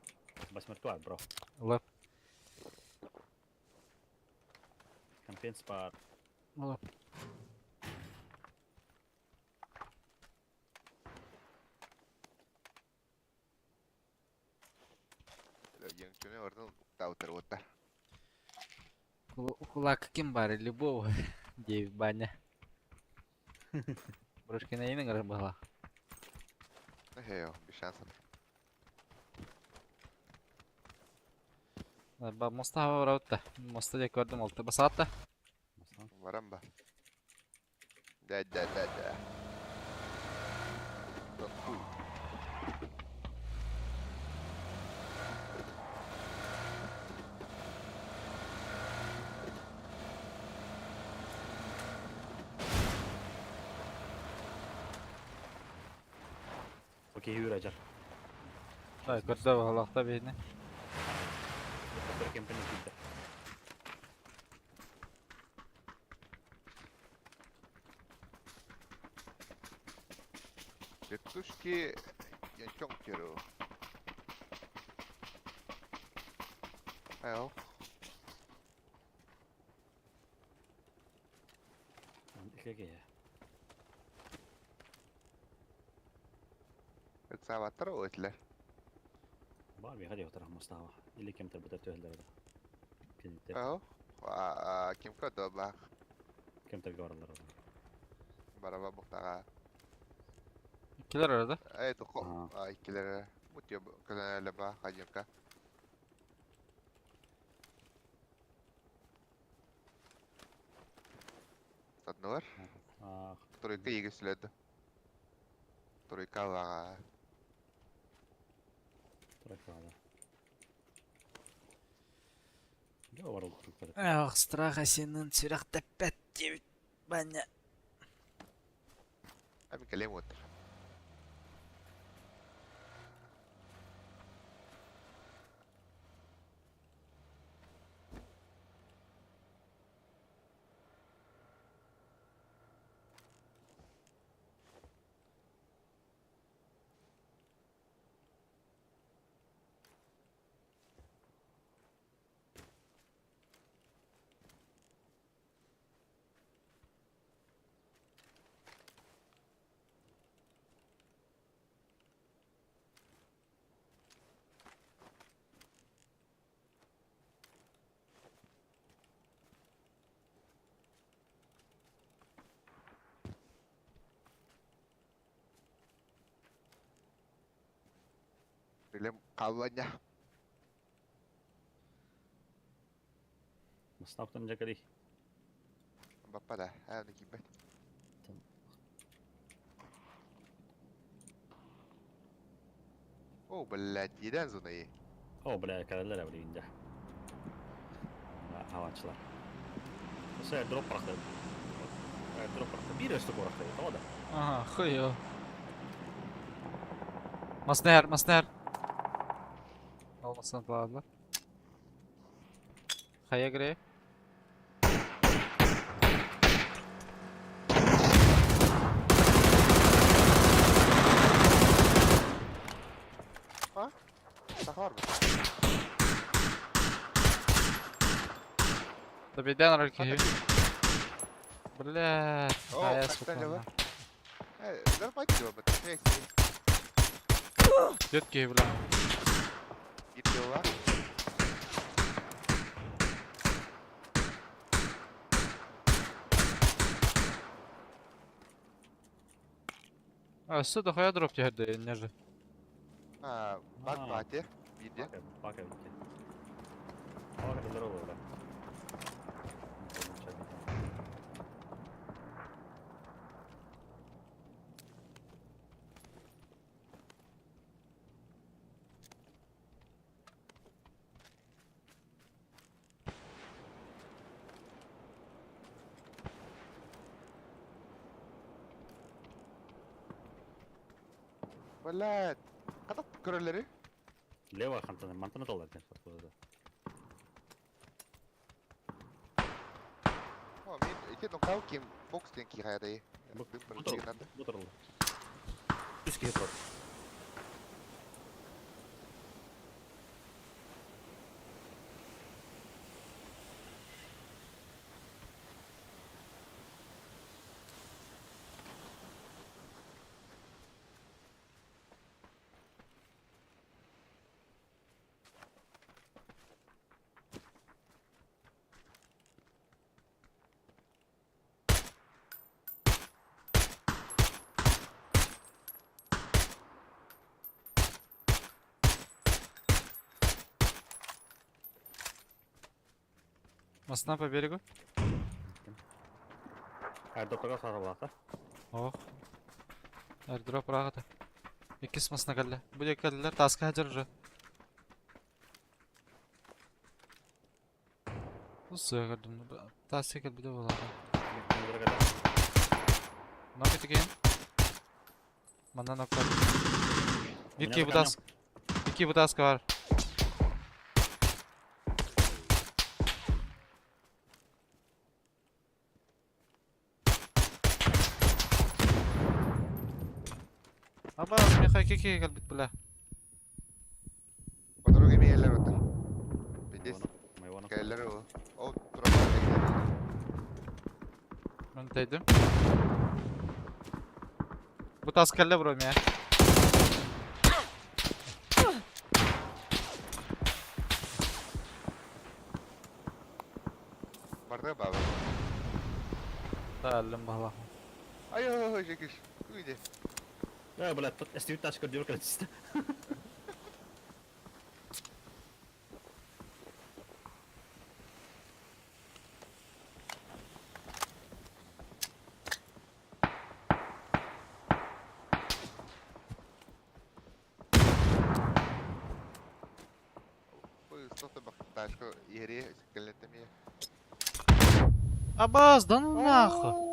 Basmet var bro. Allah. Campaign spot. Allah. Yang cune oradan tahu terwotar. Kulak kim bari любого. Девять баня. Брошкина ini nggak bahlah. Yo, bir şansım. Ba mosta hava var da. Mosta da gördüm oldu. Basat da. Varan ba. Da. Kuy. Okey yürü acar. Da gördü bahlah da birini. Bir campaign gitti. Вертушки я чонкеру. Eo. İlk ya. Kıtsavatlar o ötler. Var bir hadi oturak Mustafa. İlle kim tabi da tühler da. Pinite. Aho. Kim kodo bak. Kim tabi oralar da. Baraba buktağa. İkiler arada. Evet, Aha. ikilere. Mutyo kazanırla bak hacımka. Tadını var. Ah, Тройка иги след. Тройка вага. oturak da. Ne var oldu Türkler? Эх, страха сенің сүрәқті пәт дебіт. Бәне. Abi kalem otur. Film kawannya. Mustafa tanıyacak hadi. Bapak dah. Ayo nak kibat. Oh, belanjadan zona iyi. O bile kadarlar evli ince. Havaçlar. Nasıl airdrop bıraktı? Airdrop bıraktı. Bir üstü bıraktı. Tamam da. Ага, хуё. Маснер, маснер. Olmasın bağlı. Kaya gire. Sakar mı? Да беден арки. Блядь, Oh, kaya kaç tane sokağına. var? Dah pagi dua betul. Neyse. Göt gibi lan. Gidiyor var. Üstü de kaya drop yerde enerji. Ha, bak Ha. Fatih. Video. Bak evli. Hava kadarlar olur da. Valla. Katak körleri. Leva kantanı mantını dolar kan burada. Oh, min itu dong kau kim box yang kira ada ya. Bak, Belum bu berarti nanti. Bu tarafı. Üst kere var. Масна по берегу. Airdrop'a sarı bak. Ох. Airdrop рағыды. Екес масна кәлі. Бұл екі кәлілер тасқа әдір жа. Осы кәлім. Тасы кәл біде болады. Нок етіген. Мана нок бар. Екі бұтаска бар. Aba, mekha kiki kalbit pula. Otro que Miguel Lerota. Pides. May wanna. Que Lero. Otro más. Ben teydim. Bu tas kelle bro ya. Tallım bala. Ayo, çekiş. Uydu. Ja, блядь, тут стою тачка дёргает. Ой, что-то бахташка, ире, скелетами. Abaz danın nahı.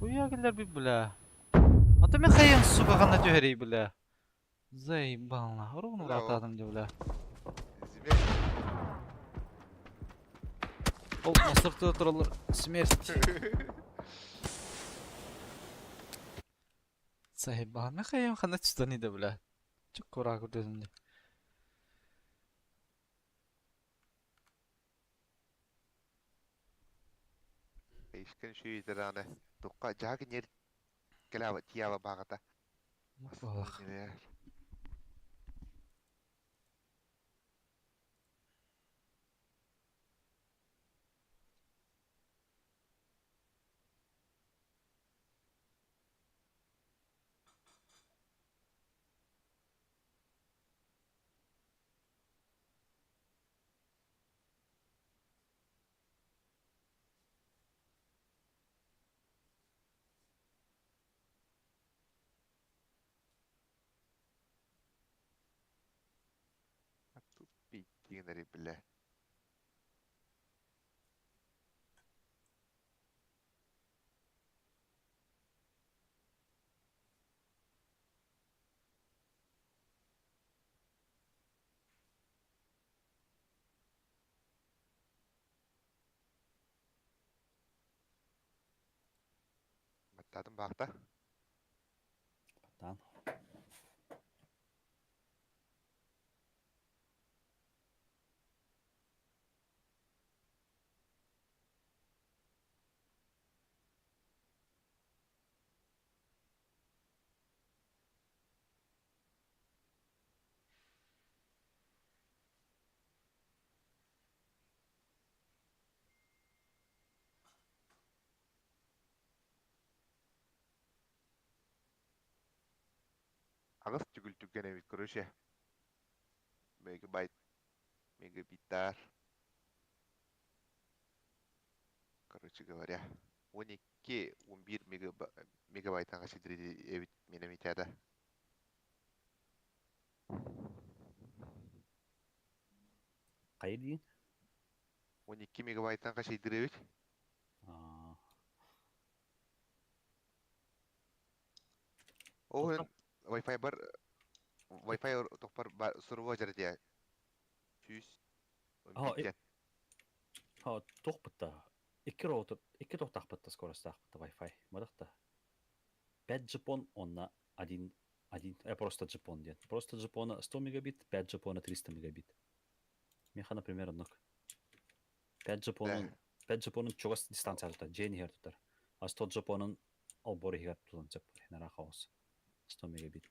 Uya geller bir bula. Ata men kayın suga gana töheri bula. Zay bana. Orunu Bula o. atadım de bula. Zibek. Ol nasırtı turulur. Smert. Zay bana. Men kayın gana tüstani de bula. Çok kura kurdum de. Eşken şu yidirane. Tukka jagi nyer. Kelava tiyava bağata. Balak. Bittiğinleri bile. Battadım bağda. Tamam. Ağız tügültükken evit kuruşe. Megabyte. Megabitler. Короче говоря, 12-11 мегабайттан кашидириди эбит менен итада. 12 мегабайттан кашидиребит. Оон Wi-Fi бар Wi-Fi топар сурво жерде. 100 Ha, tohputta. Iki tohtahputta скоростахпutta Wi-Fi. Мадахта. 5 джипон онна 1, просто джипон дед. Просто джипона 100 мегабит, 5 джипона 300 мегабит. Меха, например, однок. 5 джипонun çok az distansiya tutar. Jeni her tutar. A 100 джипонun albori higar tutanacak. Nara kaos. 100 megabit.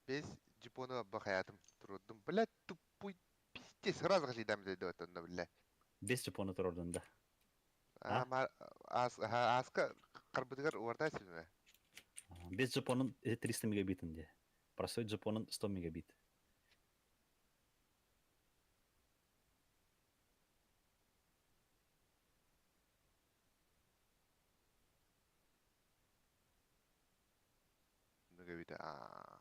Без Жапоны ба хаятым турдум. Блядь, тупой пиздец, сразу кашидам dedi отонда, блядь. 5 джипона tur oradan da. Ама аска карбыдыгар орта силме. 5 джипонun 300 мегабитінде. Простой джипонun 100 мегабит. Мегабита.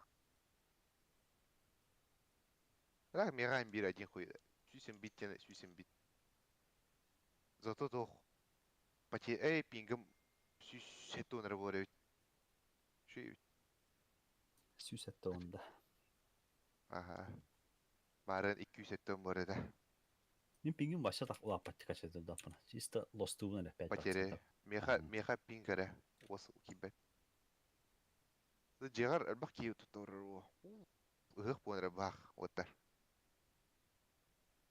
Так, мега имбир один хуй. 8 бит, 8 бит. Зато то почти пингом 6 тонн работает. Şey, Süsette onda. aha. Maren 200 ton bu arada. Min pingin başa tak ula patti kaçırdı da bana. Çista lost uğuna ne pet. Почти. Меха пингара. Was kibet. Жигар албах киу тутору. Гых понра бах отар.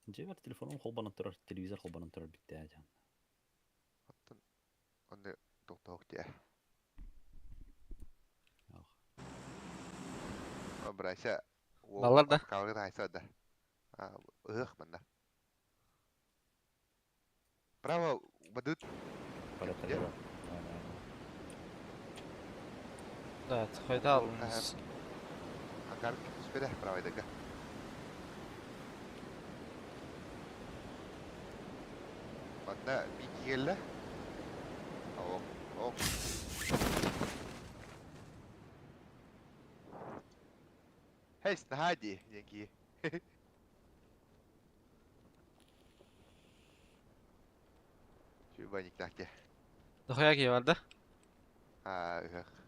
Cevher telefonum kolbanın turar, televizyon kolbanın turar bitti ya can. Onde doktor diye. Yok. Abrasa. Ballar da. Kavga da haysa da. Gых manda. Право, badut Palette ya. var. Aynen. Evet, hayda aldınız. Hangar küspede pravaydaga. Banda bir iki gelle. Oh, oh. Heste hadi yengi. Şu banik tahke. Doxuya ki vardı. Ha, ıhık.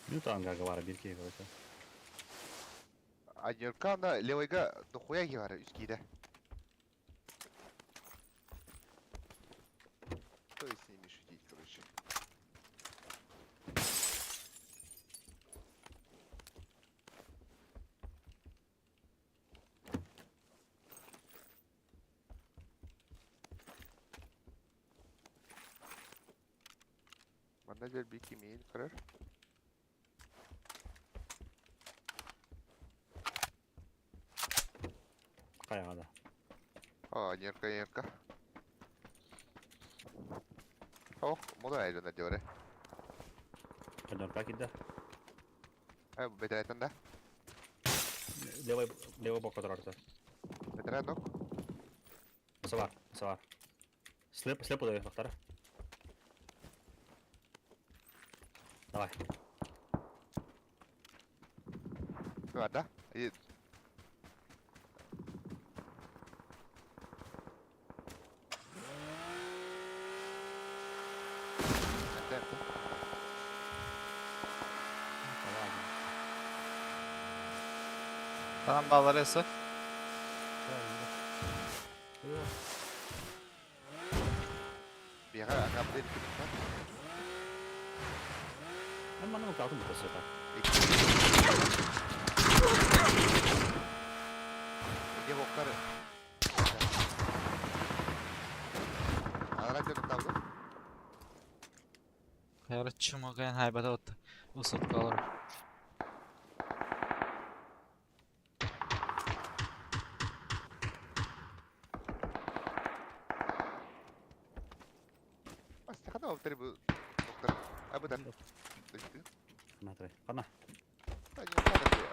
Minut hangarga var bir keyif olsa. Анерка на левойга дохуя гевара üskide. Что с ними шутить, короче. Manda bir kimin karar? Kayada. Aa, Нерка. Oh, moda ayrıldı diyor. Kadar takilde. Ha, bu betereten de. Leva bok kadar artar. Beteren nok. Svar. Slip удавай фактора. Давай. Şu anda. İyi. Tamam bağları ise. Bir ara akabde dikkat. Ben bana mı kaldım bu sefer? İki bokları. Alarak dönüp kaldı. Hayırlı çımıqayan haybata ottu. Usut kalır. Aslında kadar oldu bu bokları. Abadan. Düştü. Смотри. Ладно. Да не надо я.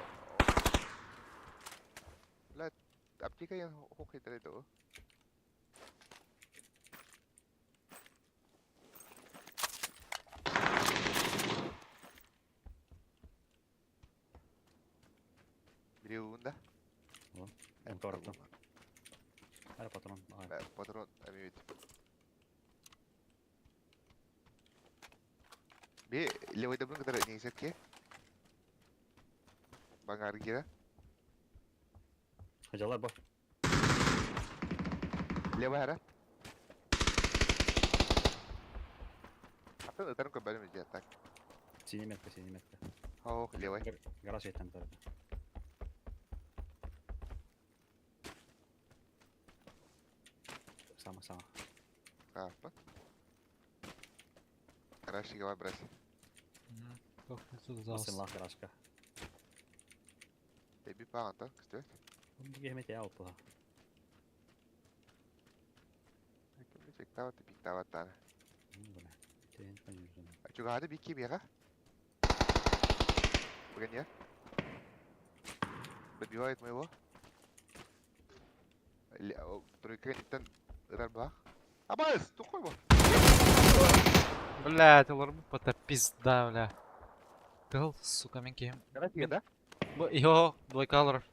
Ла, аптека я хохай трейдо. Bireunda. En torto. Hadi patron. Ay. Patron evet. Bir lewat dabun kadar neyse ki. Bangar gira. Hocalar bak. Lewat hara. Atın öterim ki benim için tak. Sini metre. Oh lewat. Garaj etten tarafı. Sama. Apa? Karşı gava biraz. Nasıl lah garajka? Bir bağında kıstı. Bu gehmet ya oldu ha. Kimi çektavat piktavat tane. Bu ne? Teyin kan yüzüne. Juga ada bir kim ya kah? Bukan ya? Berdua itu mewah. Turikan itan rarbah. Abas, tukul bu. Блядь, олар bu pata pizda bля. Тыл, сука, мен кем. Karena tiga dah. Bu yo, двойка alır.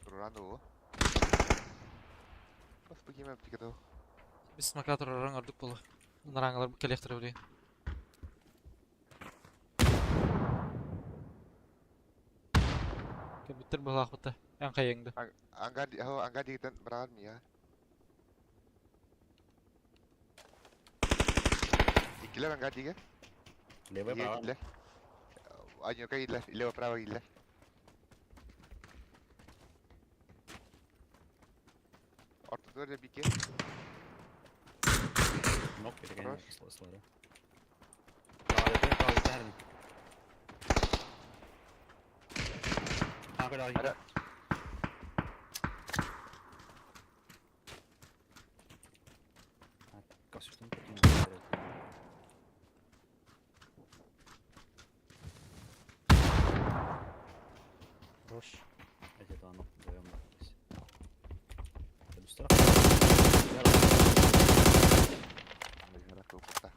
Turunan dulu. Pas bagaimana tiga tuh? Biz makator orang arduk bulu. Bunlar angalar bu kolektor bile. Bitir balak bıta. En kayıngdı. Angga digitan berakan mı ya? İkiler angga diga. Lewat Iya berapa? gila. Anyo ka gila, ilaw pra gila. Ortada da bir ke. Nok gitu kayaknya. Terus? Setelah itu. Kalau itu hari ini. Aku lagi. Ada. Kasus itu penting. Boş. Aja tuh nok doyong nok. Terus Melihat tuh kota.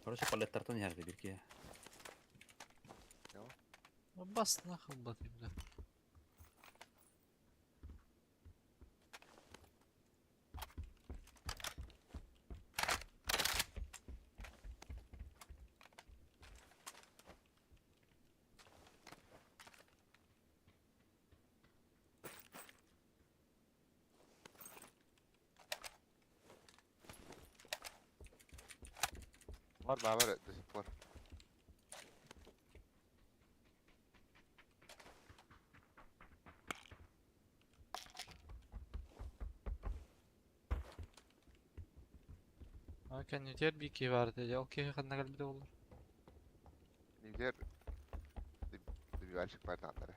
Короче, палеттартан yerde bir ki. Bas nahıl batayım da. Var var var. Var. Hakan yeter bir ki vardı. Ya okey kanına gel bir de olur. Niger. Bir açık var anları.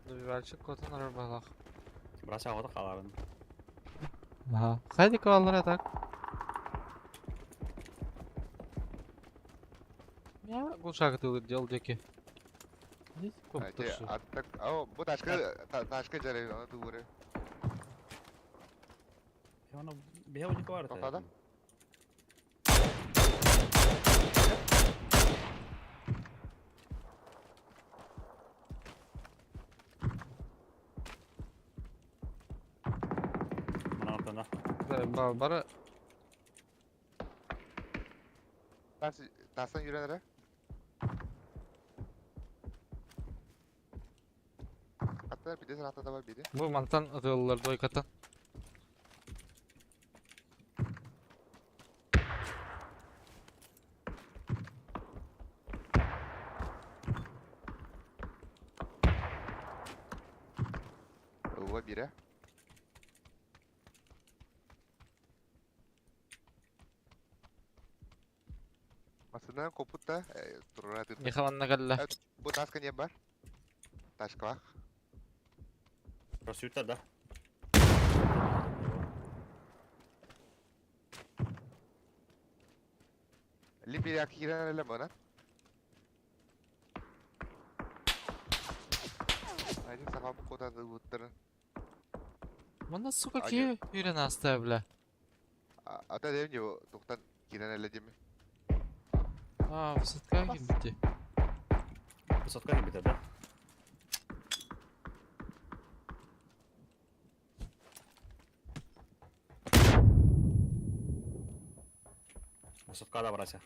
Dur bir belçik kotun arar balak. Berasa aku tuh kalaran. Aha. Haydi kovallar atak. Ya bu şarkı yol deki. Ne koptursu. Attak. Oh, bu taşka jare onu tuh buraya. Ya mana bir hava juga var. Kok adam? Mana ortada. Bara Taştan yürüyenlere. Hatta bir de sırada da var biri. bu mantan atıyorlar doykatan. O var biri. Aslında koput da turun atır. Yıkamanına galla. Bu taşka niye var? Taşka var. Terus dah. Limpi akhiran alam mo na? Aja saka bu kota da utara. Bana suka ki yürü hasta bile. Ata dedim ya doktan kiran alam mi? Aa fırsat kaya gibi bitti. Pesawat kan gitu dah. Pesawat kada berasa.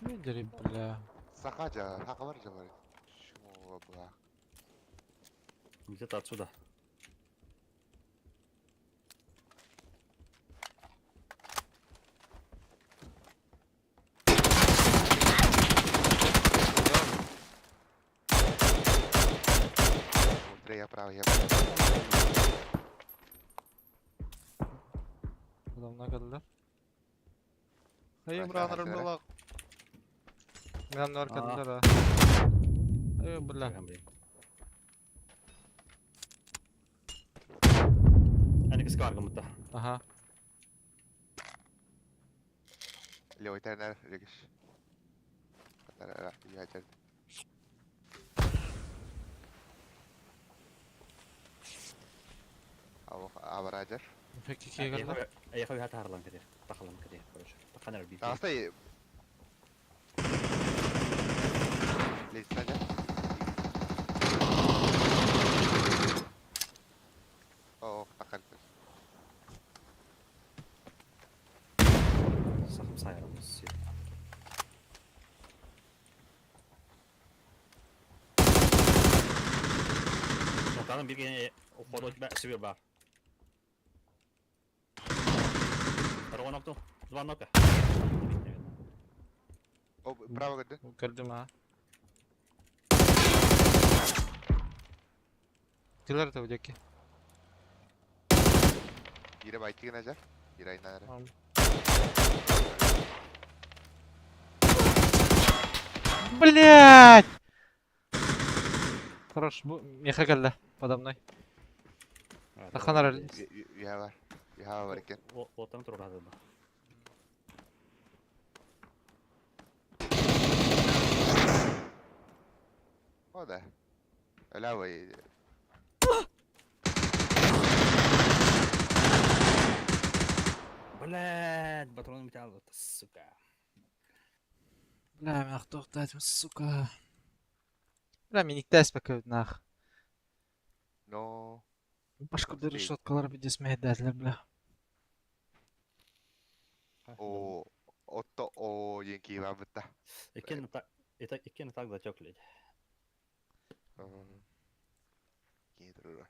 Ne derim bile. Saka aja, haka var aja var. Şu bu. Где-то отсюда. Трей право, я. Adamlar geldiler. Hayır Bırak buralar ya, bula. Adamlar geldiler ha. Hayır bula. Kan beli. Ini ke sekarang kamu Aha. Leo iterner regish. Katara ya aja. Абараджар. Peki kegirler. Аяққа хат харлан кедер. Тахлан кедер. Короче. Таханар бит. Тағыстай... Лейсін ажар. О, таққан. Сахым сайрамыз. Ноканың бирген оходот ба сибир бар. Рогон опту. Два нока. О, право гады. Gördüm ha. Тилер да удеки. Ире байтиген ажар. Ире айнары. Блять! Хорош, меха geldi подо мной. Таханар әлі. Юха бар. Юха бар екен. Оттан тұрып жатыр ба. О, да. Лявый. Блядь, патроны металл, сука. Бля, мен тоқтатым, сука. Бля, мен иктәс бәкәүд нах. Но... Башка да решеткалар бидес мәйдәтләр, бля. О... Отто... О... Енки бар бітті. Ikkin tak da çok lite. Кейдірі бар.